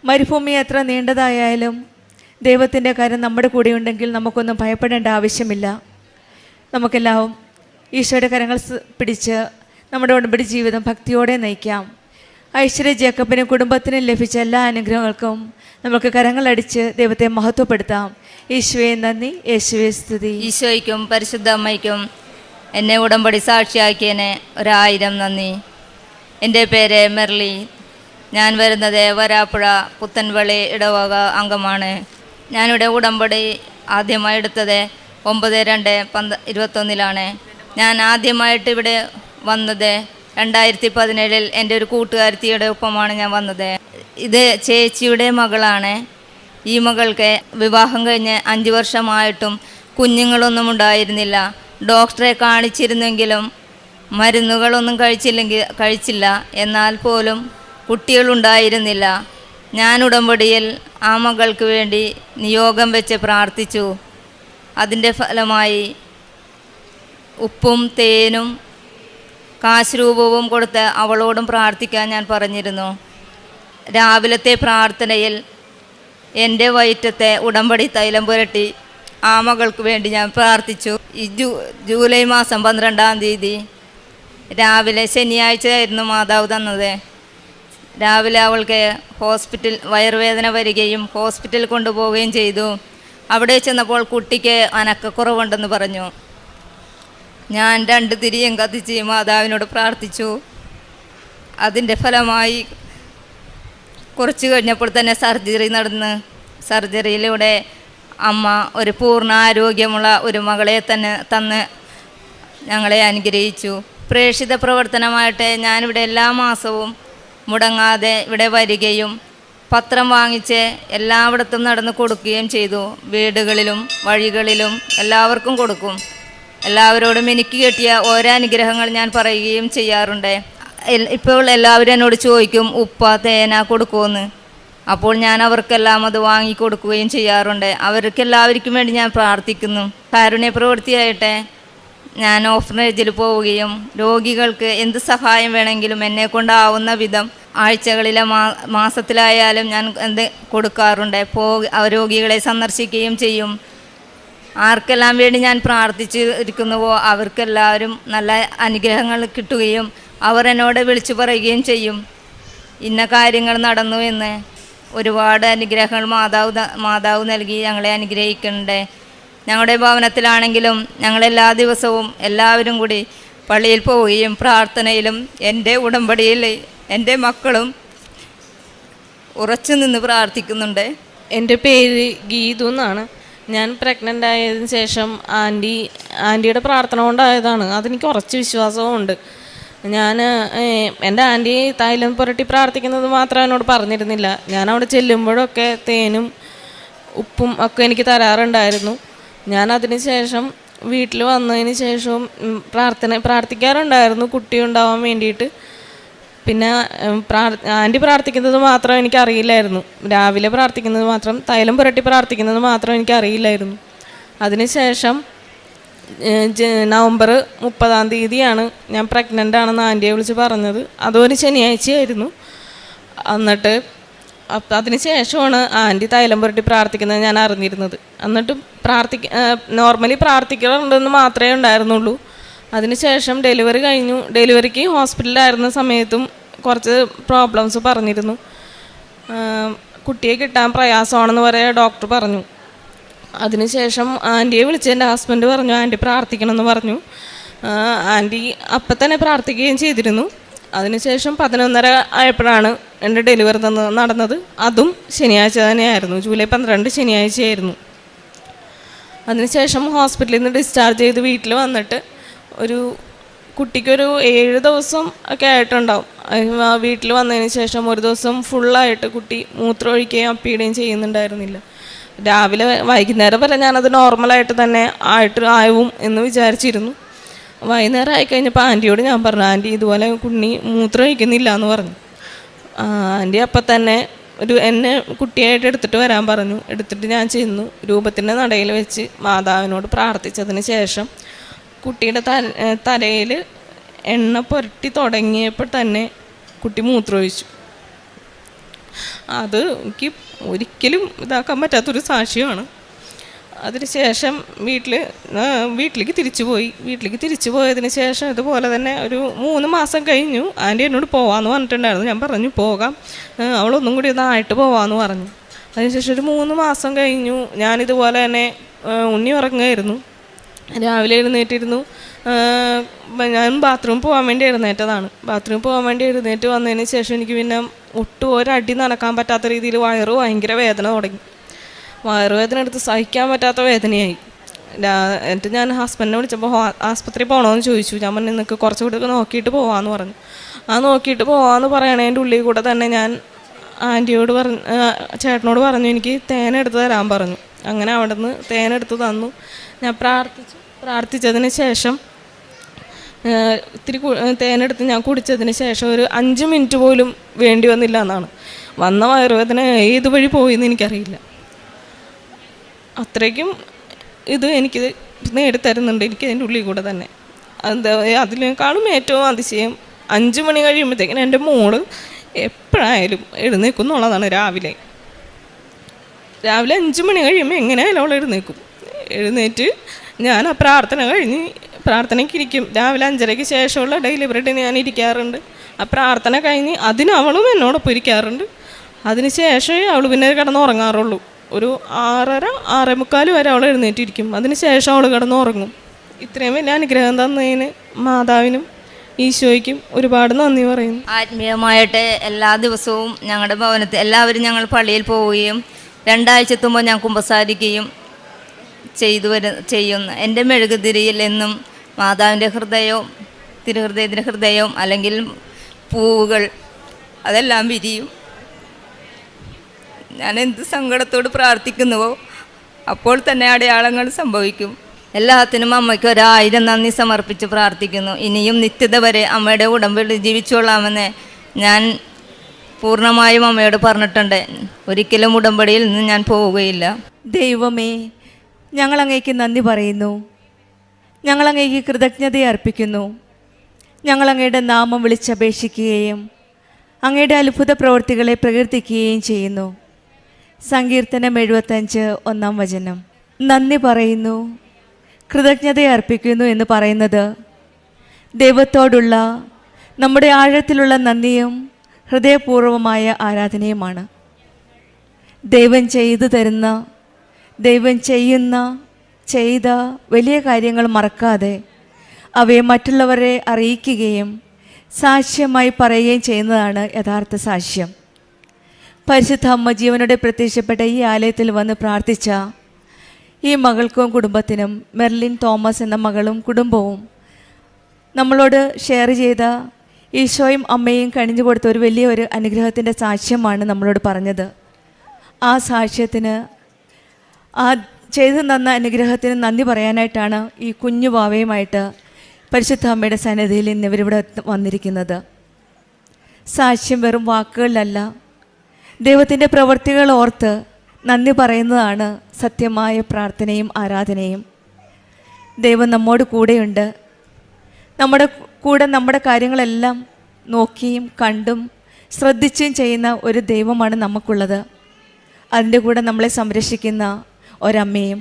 S8: മരുഭൂമി എത്ര നീണ്ടതായാലും ദൈവത്തിൻ്റെ കാര്യം നമ്മുടെ കൂടെ ഉണ്ടെങ്കിൽ നമുക്കൊന്നും ഭയപ്പെടേണ്ട ആവശ്യമില്ല. നമുക്കെല്ലാം ഈശോയുടെ കരങ്ങൾ പിടിച്ച് നമ്മുടെ ഉടമ്പടി ജീവിതം ഭക്തിയോടെ നയിക്കാം. ഐശ്വര്യ ജേക്കബിനും കുടുംബത്തിനും ലഭിച്ച എല്ലാ അനുഗ്രഹങ്ങൾക്കും നമുക്ക് കരങ്ങളടിച്ച് ദൈവത്തെ മഹത്വപ്പെടുത്താം. ഈശോയെ നന്ദി, യേശുവെ സ്തുതി.
S10: ഈശോയ്ക്കും പരിശുദ്ധ അമ്മയ്ക്കും എന്നെ ഉടമ്പടി സാക്ഷിയാക്കിയതിന് 1000 നന്ദി. എൻ്റെ പേര് മെർലി. ഞാൻ വരുന്നത് വരാപ്പുഴ പുത്തൻവളി ഇടവക അംഗമാണ്. ഞാനിവിടെ ഉടമ്പടി ആദ്യമായി എടുത്തത് 9/2/21 ഞാൻ ആദ്യമായിട്ട് ഇവിടെ വന്നത് 2017 എൻ്റെ ഒരു കൂട്ടുകാരത്തിയുടെ ഒപ്പമാണ് ഞാൻ വന്നത്. ഇത് ചേച്ചിയുടെ മകളാണ്. ഈ മകൾക്ക് വിവാഹം കഴിഞ്ഞ് 5 വർഷമായിട്ടും കുഞ്ഞുങ്ങളൊന്നും ഉണ്ടായിരുന്നില്ല. ഡോക്ടറെ കാണിച്ചിരുന്നെങ്കിലും മരുന്നുകളൊന്നും കഴിച്ചില്ല. എന്നാൽ പോലും കുട്ടികളുണ്ടായിരുന്നില്ല. ഞാൻ ഉടമ്പടിയിൽ ആ മകൾക്ക് വേണ്ടി നിയോഗം വെച്ച് പ്രാർത്ഥിച്ചു. അതിൻ്റെ ഫലമായി ഉപ്പും തേനും കാശ് രൂപവും കൊടുത്ത് അവളോടും പ്രാർത്ഥിക്കാൻ ഞാൻ പറഞ്ഞിരുന്നു. രാവിലത്തെ പ്രാർത്ഥനയിൽ എൻ്റെ വയറ്റത്തെ ഉടമ്പടി തൈലം പുരട്ടി ആ മകൾക്ക് വേണ്ടി ഞാൻ പ്രാർത്ഥിച്ചു. ഈ ജൂലൈ മാസം 12-ാം തീയതി രാവിലെ, ശനിയാഴ്ചയായിരുന്നു മാതാവ് തന്നത്. രാവിലെ അവൾക്ക് വയറുവേദന വരികയും ഹോസ്പിറ്റലിൽ കൊണ്ടുപോവുകയും ചെയ്തു. അവിടെ ചെന്നപ്പോൾ കുട്ടിക്ക് അനക്കക്കുറവുണ്ടെന്ന് പറഞ്ഞു. ഞാൻ 2 തിരിയും കത്തിച്ച് മാതാവിനോട് പ്രാർത്ഥിച്ചു. അതിൻ്റെ ഫലമായി കുറച്ച് കഴിഞ്ഞപ്പോൾ തന്നെ സർജറി നടന്ന്, സർജറിയിലൂടെ അമ്മ ഒരു പൂർണ്ണ ആരോഗ്യമുള്ള ഒരു മകളെ തന്ന് ഞങ്ങളെ അനുഗ്രഹിച്ചു. പ്രേക്ഷിത പ്രവർത്തനമായിട്ട് ഞാനിവിടെ എല്ലാ മാസവും മുടങ്ങാതെ ഇവിടെ വരികയും പത്രം വാങ്ങിച്ച് എല്ലായിടത്തും നടന്ന് കൊടുക്കുകയും ചെയ്തു. വീടുകളിലും വഴികളിലും എല്ലാവർക്കും കൊടുക്കും. എല്ലാവരോടും എനിക്ക് കിട്ടിയ ഓരോ അനുഗ്രഹങ്ങൾ ഞാൻ പറയുകയും ചെയ്യാറുണ്ട്. ഇപ്പോൾ എല്ലാവരും എന്നോട് ചോദിക്കും, ഉപ്പ തേന കൊടുക്കുമെന്ന്. അപ്പോൾ ഞാൻ അവർക്കെല്ലാം അത് വാങ്ങിക്കൊടുക്കുകയും ചെയ്യാറുണ്ട്. അവർക്കെല്ലാവർക്കും വേണ്ടി ഞാൻ പ്രാർത്ഥിക്കുന്നു. കാരുണ്യ പ്രവൃത്തിയായിട്ട് ഞാൻ ഓർഫനേജിൽ പോവുകയും രോഗികൾക്ക് എന്ത് സഹായം വേണമെങ്കിലും എന്നെ കൊണ്ടാവുന്ന വിധം ആഴ്ചകളിലെ മാസത്തിലായാലും ഞാൻ എന്ത് കൊടുക്കാറുണ്ട്. രോഗികളെ സന്ദർശിക്കുകയും ചെയ്യും. ആർക്കെല്ലാം വേണ്ടി ഞാൻ പ്രാർത്ഥിച്ച് ഇരിക്കുന്നുവോ അവർക്കെല്ലാവരും നല്ല അനുഗ്രഹങ്ങൾ കിട്ടുകയും അവർ എന്നോട് വിളിച്ചു പറയുകയും ചെയ്യും ഇന്ന കാര്യങ്ങൾ നടന്നു എന്ന്. ഒരുപാട് അനുഗ്രഹങ്ങൾ മാതാവ് നൽകി ഞങ്ങളെ അനുഗ്രഹിക്കുന്നുണ്ട്. ഞങ്ങളുടെ ഭവനത്തിലാണെങ്കിലും ഞങ്ങളെല്ലാ ദിവസവും എല്ലാവരും കൂടി പള്ളിയിൽ പോവുകയും പ്രാർത്ഥനയിലും എൻ്റെ ഉടമ്പടിയിൽ എൻ്റെ മക്കളും ഉറച്ചു നിന്ന് പ്രാർത്ഥിക്കുന്നുണ്ട്.
S11: എൻ്റെ പേര് ഗീതു എന്നാണ്. ഞാൻ പ്രഗ്നൻ്റ് ആയതിനു ശേഷം ആൻറ്റിയുടെ പ്രാർത്ഥന കൊണ്ടായതാണ്. അതെനിക്ക് കുറച്ച് വിശ്വാസവും ഉണ്ട്. ഞാൻ എൻ്റെ ആൻറ്റി തൈലം പുരട്ടി പ്രാർത്ഥിക്കുന്നത് മാത്രം എന്നോട് പറഞ്ഞിരുന്നില്ല. ഞാൻ അവിടെ ചെല്ലുമ്പോഴൊക്കെ തേനും ഉപ്പും ഒക്കെ എനിക്ക് തരാറുണ്ടായിരുന്നു. ഞാൻ അതിന് ശേഷം വീട്ടിൽ വന്നതിന് ശേഷവും പ്രാർത്ഥിക്കാറുണ്ടായിരുന്നു കുട്ടി ഉണ്ടാവാൻ വേണ്ടിയിട്ട്. പിന്നെ ആൻറ്റി പ്രാർത്ഥിക്കുന്നത് മാത്രം എനിക്കറിയില്ലായിരുന്നു. രാവിലെ പ്രാർത്ഥിക്കുന്നത് മാത്രം, തൈലം പുരട്ടി പ്രാർത്ഥിക്കുന്നത് മാത്രം എനിക്കറിയില്ലായിരുന്നു. അതിന് ശേഷം നവംബർ 30 ഞാൻ പ്രഗ്നൻ്റ് ആണെന്ന് ആൻറ്റിയെ വിളിച്ച് പറഞ്ഞത്. അതൊരു ശനിയാഴ്ചയായിരുന്നു. എന്നിട്ട് അതിന് ശേഷമാണ് ആൻറ്റി തൈലം പുരട്ടി പ്രാർത്ഥിക്കുന്നത് ഞാൻ അറിഞ്ഞിരുന്നത്. എന്നിട്ട് നോർമലി പ്രാർത്ഥിക്കാറുണ്ടെന്ന് മാത്രമേ ഉണ്ടായിരുന്നുള്ളൂ. അതിനുശേഷം ഡെലിവറി കഴിഞ്ഞു. ഡെലിവറിക്ക് ഹോസ്പിറ്റലിലായിരുന്ന സമയത്തും കുറച്ച് പ്രോബ്ലംസ് പറഞ്ഞിരുന്നു. കുട്ടിയെ കിട്ടാൻ പ്രയാസമാണെന്ന് വരെ ഡോക്ടർ പറഞ്ഞു. അതിനുശേഷം ആൻറ്റിയെ വിളിച്ച് എൻ്റെ ഹസ്ബൻഡ് പറഞ്ഞു ആൻറ്റി പ്രാർത്ഥിക്കണമെന്ന് പറഞ്ഞു. ആൻറ്റി അപ്പം തന്നെ പ്രാർത്ഥിക്കുകയും ചെയ്തിരുന്നു. അതിനുശേഷം 11:30 ആയപ്പോഴാണ് എൻ്റെ ഡെലിവറി നടന്നത്. അതും ശനിയാഴ്ച തന്നെയായിരുന്നു. ജൂലൈ 12 ശനിയാഴ്ചയായിരുന്നു. അതിനുശേഷം ഹോസ്പിറ്റലിൽ നിന്ന് ഡിസ്ചാർജ് ചെയ്ത് വീട്ടിൽ വന്നിട്ട് ഒരു കുട്ടിക്കൊരു 7 ദിവസം ഒക്കെ ആയിട്ടുണ്ടാവും. വീട്ടിൽ വന്നതിന് ശേഷം ഒരു ദിവസം ഫുള്ളായിട്ട് കുട്ടി മൂത്രം ഒഴിക്കുകയും അപ്പിയിടുകയും ചെയ്യുന്നുണ്ടായിരുന്നില്ല. രാവിലെ വൈകുന്നേരം വരെ ഞാനത് നോർമലായിട്ട് തന്നെ ആവും എന്ന് വിചാരിച്ചിരുന്നു. വൈകുന്നേരം ആയിക്കഴിഞ്ഞപ്പോൾ ആൻറ്റിയോട് ഞാൻ പറഞ്ഞു ആൻറ്റി ഇതുപോലെ കുഞ്ഞി മൂത്രം ഒഴിക്കുന്നില്ല എന്ന് പറഞ്ഞു. ആൻറ്റി അപ്പം തന്നെ എന്നെ കുട്ടിയായിട്ട് എടുത്തിട്ട് വരാൻ പറഞ്ഞു. എടുത്തിട്ട് ഞാൻ ചെന്നു. രൂപത്തിൻ്റെ നടയിൽ വെച്ച് മാതാവിനോട് പ്രാർത്ഥിച്ചതിന് ശേഷം കുട്ടിയുടെ തലയിൽ എണ്ണ പുരട്ടി തുടങ്ങിയപ്പോൾ തന്നെ കുട്ടി മൂത്രമൊഴിച്ചു. അത് എനിക്ക് ഒരിക്കലും ഇതാക്കാൻ പറ്റാത്തൊരു സാക്ഷ്യമാണ്. അതിനുശേഷം വീട്ടിലേക്ക് തിരിച്ചു പോയതിന് ശേഷം ഇതുപോലെ തന്നെ ഒരു 3 മാസം കഴിഞ്ഞു. ആൻറ്റി എന്നോട് പോകാമെന്ന് പറഞ്ഞിട്ടുണ്ടായിരുന്നു. ഞാൻ പറഞ്ഞു പോകാം, അവളൊന്നും കൂടി ഒന്നായിട്ട് പോകാമെന്ന് പറഞ്ഞു. അതിനുശേഷം ഒരു 3 മാസം കഴിഞ്ഞു. ഞാനിതുപോലെ തന്നെ ഉണ്ണി ഉറങ്ങുമായിരുന്നു. രാവിലെ എഴുന്നേറ്റിരുന്നു. ഞാൻ ബാത്റൂമിൽ പോകാൻ വേണ്ടി എഴുന്നേറ്റ് വന്നതിന് ശേഷം എനിക്ക് പിന്നെ ഒട്ടും ഒരടി നടക്കാൻ പറ്റാത്ത രീതിയിൽ ഭയങ്കര വേദന തുടങ്ങി. വയറുവേദന എടുത്ത് സഹിക്കാൻ പറ്റാത്ത വേദനയായി. എന്നിട്ട് ഞാൻ ഹസ്ബൻഡിനെ വിളിച്ചപ്പോൾ ആസ്പത്രി പോകണമെന്ന് ചോദിച്ചു. ഞാൻ പറഞ്ഞു നിനക്ക് കുറച്ചുകൂടി നോക്കിയിട്ട് പോകാമെന്ന് പറഞ്ഞു. നോക്കിയിട്ട് പോകാമെന്ന് പറയണതിൻ്റെ ഉള്ളിൽ കൂടെ തന്നെ ഞാൻ ആൻറ്റിയോട് ചേട്ടനോട് പറഞ്ഞു എനിക്ക് തേനെടുത്ത് തരാൻ പറഞ്ഞു. അങ്ങനെ അവിടെ നിന്ന് തേനെടുത്ത് തന്നു. ഞാൻ പ്രാർത്ഥിച്ചതിന് ശേഷം ഇത്തിരി തേനെടുത്ത് ഞാൻ കുടിച്ചതിന് ശേഷം ഒരു 5 മിനിറ്റ് പോലും വേണ്ടി വന്നില്ല എന്നാണ്. വന്ന വയറുവേദന ഏത് വഴി പോയെന്ന് എനിക്കറിയില്ല. അത്രയ്ക്കും ഇത് എനിക്ക് നേടിത്തരുന്നുണ്ട് എനിക്ക് അതിൻ്റെ ഉള്ളിൽ കൂടെ തന്നെ. അതിനേക്കാളും ഏറ്റവും അതിശയം 5 മണി കഴിയുമ്പോഴത്തേക്കിനും എൻ്റെ മോള് എപ്പോഴായാലും എഴുന്നേക്കും എന്നുള്ളതാണ്. രാവിലെ 5 മണി കഴിയുമ്പോൾ എങ്ങനെയായാലും അവൾ എഴുന്നേറ്റ് ഞാൻ ആ പ്രാർത്ഥനയ്ക്ക് ഇരിക്കും. രാവിലെ 5:30 ശേഷമുള്ള ഡെലിവറിയുടെ ഞാൻ ഇരിക്കാറുണ്ട്. ആ പ്രാർത്ഥന കഴിഞ്ഞ് അവളും എന്നോടൊപ്പം ഇരിക്കാറുണ്ട്. അതിന് ശേഷമേ അവൾ പിന്നെ കിടന്നുറങ്ങാറുള്ളൂ. ഒരു 6:30 6:45 വരെ അവൾ എഴുന്നേറ്റിരിക്കും. അതിന് ശേഷം അവൾ കിടന്നുറങ്ങും. ഇത്രയും വലിയ അനുഗ്രഹം തന്നതിന് മാതാവിനും ഈശോയ്ക്കും ഒരുപാട് നന്ദി പറയുന്നു.
S10: ആത്മീയമായിട്ട് എല്ലാ ദിവസവും ഞങ്ങളുടെ ഭവനത്തിൽ എല്ലാവരും ഞങ്ങൾ പള്ളിയിൽ പോവുകയും 2 ആഴ്ചത്തുമ്പോൾ ഞാൻ കുമ്പസാരിക്കുകയും ചെയ്യുന്നു. എൻ്റെ മെഴുകുതിരിയിൽ എന്നും മാതാവിൻ്റെ ഹൃദയവും തിരുഹൃദയത്തിൻ്റെ ഹൃദയവും അല്ലെങ്കിൽ പൂവുകൾ അതെല്ലാം വിരിയും. ഞാൻ എന്ത് സങ്കടത്തോട് പ്രാർത്ഥിക്കുന്നുവോ അപ്പോൾ തന്നെ അടയാളങ്ങൾ സംഭവിക്കും. എല്ലാത്തിനും അമ്മയ്ക്ക് 1000 നന്ദി സമർപ്പിച്ച് പ്രാർത്ഥിക്കുന്നു. ഇനിയും നിത്യത വരെ അമ്മയുടെ ഉടമ്പടിയിൽ ജീവിച്ചോളാമെന്ന് ഞാൻ പൂർണ്ണമായും അമ്മയോട് പറഞ്ഞിട്ടുണ്ട്. ഒരിക്കലും ഉടമ്പടിയിൽ നിന്ന് ഞാൻ പോവുകയില്ല.
S8: ദൈവമേ, ഞങ്ങൾ അങ്ങേക്ക് നന്ദി പറയുന്നു. ഞങ്ങൾ അങ്ങേക്ക് കൃതജ്ഞത അർപ്പിക്കുന്നു. ഞങ്ങൾ അങ്ങയുടെ നാമം വിളിച്ചപേക്ഷിക്കുകയും അങ്ങയുടെ അത്ഭുത പ്രവൃത്തികളെ പ്രകീർത്തിക്കുകയും ചെയ്യുന്നു. സങ്കീർത്തനം 75 1-ാം വചനം. നന്ദി പറയുന്നു, കൃതജ്ഞത അർപ്പിക്കുന്നു എന്ന് പറയുന്നത് ദൈവത്തോടുള്ള നമ്മുടെ ആഴത്തിലുള്ള നന്ദിയും ഹൃദയപൂർവമായ ആരാധനയുമാണ്. ദൈവം ചെയ്തു തരുന്ന, ദൈവം ചെയ്ത വലിയ കാര്യങ്ങൾ മറക്കാതെ അവയെ മറ്റുള്ളവരെ അറിയിക്കുകയും സാക്ഷ്യമായി പറയുകയും ചെയ്യുന്നതാണ് യഥാർത്ഥ സാക്ഷ്യം. പരിശുദ്ധ അമ്മ ജീവനോടെ പ്രത്യക്ഷപ്പെട്ട ഈ ആലയത്തിൽ വന്ന് പ്രാർത്ഥിച്ച ഈ മകൾക്കും കുടുംബത്തിനും, മെർലിൻ തോമസ് എന്ന മകളും കുടുംബവും നമ്മളോട് ഷെയർ ചെയ്ത ഈശോയും അമ്മയും കണിഞ്ഞു കൊടുത്ത ഒരു വലിയൊരു അനുഗ്രഹത്തിൻ്റെ സാക്ഷ്യമാണ് നമ്മളോട് പറഞ്ഞത്. ആ സാക്ഷ്യത്തിന്, ആ ചെയ്തു തന്ന അനുഗ്രഹത്തിന് നന്ദി പറയാനായിട്ടാണ് ഈ കുഞ്ഞു വാവയുമായിട്ട് പരിശുദ്ധ അമ്മയുടെ സന്നിധിയിൽ ഇന്ന് ഇവരിവിടെ വന്നിരിക്കുന്നത്. സാക്ഷ്യം വെറും വാക്കുകളിലല്ല, ദൈവത്തിൻ്റെ പ്രവൃത്തികൾ ഓർത്ത് നന്ദി പറയുന്നതാണ് സത്യമായ പ്രാർത്ഥനയും ആരാധനയും. ദൈവം നമ്മോട് കൂടെയുണ്ട്. നമ്മുടെ കൂടെ നമ്മുടെ കാര്യങ്ങളെല്ലാം നോക്കിയും കണ്ടും ശ്രദ്ധിച്ചും ചെയ്യുന്ന ഒരു ദൈവമാണ് നമുക്കുള്ളത്. അതിൻ്റെ കൂടെ നമ്മളെ സംരക്ഷിക്കുന്ന ഒരമ്മയും.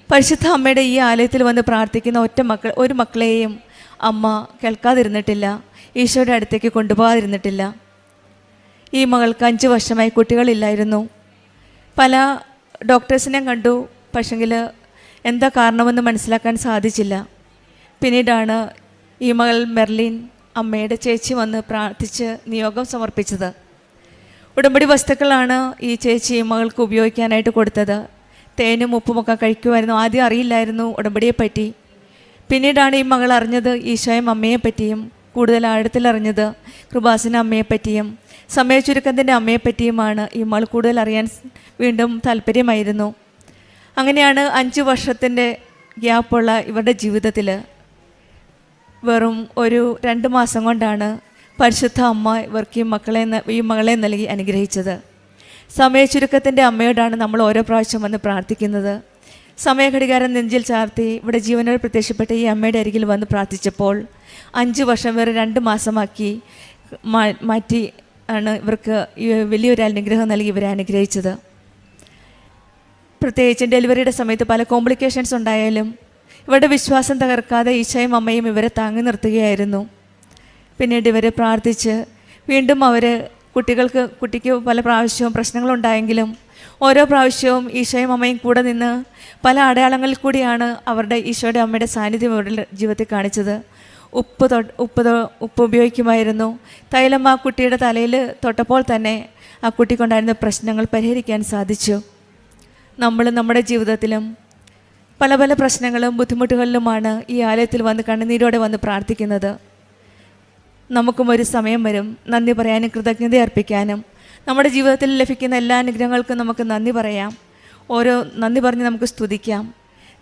S8: പരിശുദ്ധ അമ്മയുടെ ഈ ആലയത്തിൽ വന്ന് പ്രാർത്ഥിക്കുന്ന ഒരു മക്കളെയും അമ്മ കേൾക്കാതിരുന്നിട്ടില്ല, ഈശോയുടെ അടുത്തേക്ക് കൊണ്ടുപോകാതിരുന്നിട്ടില്ല. ഈ മകൾക്ക് 5 വർഷമായി കുട്ടികളില്ലായിരുന്നു. പല ഡോക്ടേഴ്സിനെയും കണ്ടു, പക്ഷെങ്കിൽ എന്താ കാരണമെന്ന് മനസ്സിലാക്കാൻ സാധിച്ചില്ല. പിന്നീടാണ് ഈ മകൾ മെർലിൻ അമ്മയുടെ ചേച്ചി വന്ന് പ്രാർത്ഥിച്ച് നിയോഗം സമർപ്പിച്ചത്. ഉടമ്പടി വസ്തുക്കളാണ് ഈ ചേച്ചി മകൾക്ക് ഉപയോഗിക്കാനായിട്ട് കൊടുത്തത്. തേനും ഉപ്പുമൊക്കെ കഴിക്കുമായിരുന്നു. ആദ്യം അറിയില്ലായിരുന്നു ഉടമ്പടിയെപ്പറ്റി. പിന്നീടാണ് ഈ മകൾ അറിഞ്ഞത് ഈശോയും അമ്മയെപ്പറ്റിയും, കൂടുതൽ ആഴത്തിലറിഞ്ഞത് കൃപാസന അമ്മയെപ്പറ്റിയും സമയച്ചുരുക്കത്തിൻ്റെ അമ്മയെപ്പറ്റിയുമാണ് ഈ മകൾ കൂടുതൽ അറിയാൻ വീണ്ടും താല്പര്യമായിരുന്നു. അങ്ങനെയാണ് 5 വർഷത്തിൻ്റെ ഗ്യാപ്പുള്ള ഇവരുടെ ജീവിതത്തിൽ വെറും ഒരു 2 മാസം കൊണ്ടാണ് പരിശുദ്ധ അമ്മ ഇവർക്ക് ഈ മകളെ നൽകി അനുഗ്രഹിച്ചത്. സമയച്ചുരുക്കത്തിൻ്റെ അമ്മയോടാണ് നമ്മൾ ഓരോ പ്രാവശ്യം വന്ന് പ്രാർത്ഥിക്കുന്നത്. സമയഘടികാരം നെഞ്ചിൽ ചാർത്തി ഇവിടെ ജീവനോട് പ്രത്യക്ഷപ്പെട്ട ഈ അമ്മയുടെ അരികിൽ വന്ന് പ്രാർത്ഥിച്ചപ്പോൾ 5 വർഷം വേറെ 2 മാസമാക്കി മാറ്റി ആണ് ഇവർക്ക് വലിയൊരു അനുഗ്രഹം നൽകി ഇവരെ അനുഗ്രഹിച്ചത്. പ്രത്യേകിച്ചും ഡെലിവറിയുടെ സമയത്ത് പല കോംപ്ലിക്കേഷൻസ് ഉണ്ടായാലും ഇവരുടെ വിശ്വാസം തകർക്കാതെ ഈശോയും അമ്മയും ഇവരെ താങ്ങി നിർത്തുകയായിരുന്നു. പിന്നീട് ഇവരെ പ്രാർത്ഥിച്ച് വീണ്ടും കുട്ടിക്ക് പല പ്രാവശ്യവും പ്രശ്നങ്ങളുണ്ടായെങ്കിലും ഓരോ പ്രാവശ്യവും ഈശോയും അമ്മയും കൂടെ നിന്ന് പല അടയാളങ്ങളിൽ കൂടിയാണ് അവരുടെ ഈശോയുടെ അമ്മയുടെ സാന്നിധ്യം അവരുടെ ജീവിതത്തിൽ കാണിച്ചത്. ഉപ്പ് ഉപയോഗിക്കുമായിരുന്നു. തൈലം ആ കുട്ടിയുടെ തലയിൽ തൊട്ടപ്പോൾ തന്നെ ആ കുട്ടിക്കുണ്ടായിരുന്ന പ്രശ്നങ്ങൾ പരിഹരിക്കാൻ സാധിച്ചു. നമ്മൾ നമ്മുടെ ജീവിതത്തിലും പല പല പ്രശ്നങ്ങളും ബുദ്ധിമുട്ടുകളിലുമാണ് ഈ ആലയത്തിൽ വന്ന് കണ്ണുനീരോടെ വന്ന് പ്രാർത്ഥിക്കുന്നത്. നമുക്കും ഒരു സമയം വരും നന്ദി പറയാനും കൃതജ്ഞത അർപ്പിക്കാനും. നമ്മുടെ ജീവിതത്തിൽ ലഭിക്കുന്ന എല്ലാ അനുഗ്രഹങ്ങൾക്കും നമുക്ക് നന്ദി പറയാം. നന്ദി പറഞ്ഞ് നമുക്ക് സ്തുതിക്കാം.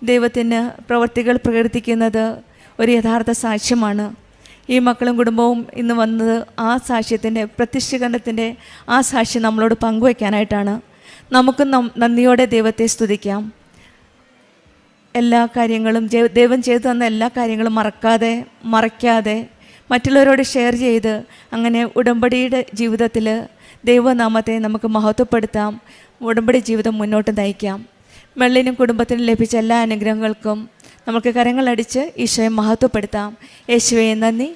S8: ദൈവത്തിന് പ്രവൃത്തികൾ പ്രകീർത്തിക്കുന്നത് ഒരു യഥാർത്ഥ സാക്ഷ്യമാണ്. ഈ മക്കളും കുടുംബവും ഇന്ന് വന്നത് ആ സാക്ഷ്യത്തിൻ്റെ പ്രത്യക്ഷീകരണത്തിൻ്റെ ആ സാക്ഷ്യം നമ്മളോട് പങ്കുവയ്ക്കാനായിട്ടാണ്. നമുക്ക് നന്ദിയോടെ ദൈവത്തെ സ്തുതിക്കാം. എല്ലാ കാര്യങ്ങളും ദൈവം ചെയ്തു തന്ന എല്ലാ കാര്യങ്ങളും മറയ്ക്കാതെ മറ്റുള്ളവരോട് ഷെയർ ചെയ്ത് അങ്ങനെ ഉടമ്പടിയുടെ ജീവിതത്തിൽ ദൈവനാമത്തെ നമുക്ക് മഹത്വപ്പെടുത്താം. ഉടമ്പടി ജീവിതം മുന്നോട്ട് നയിക്കാം. മെർലിനും കുടുംബത്തിനും ലഭിച്ച എല്ലാ അനുഗ്രഹങ്ങൾക്കും നമുക്ക് കരങ്ങളടിച്ച് ഈശോയെ മഹത്വപ്പെടുത്താം. യേശുവേ നന്ദി.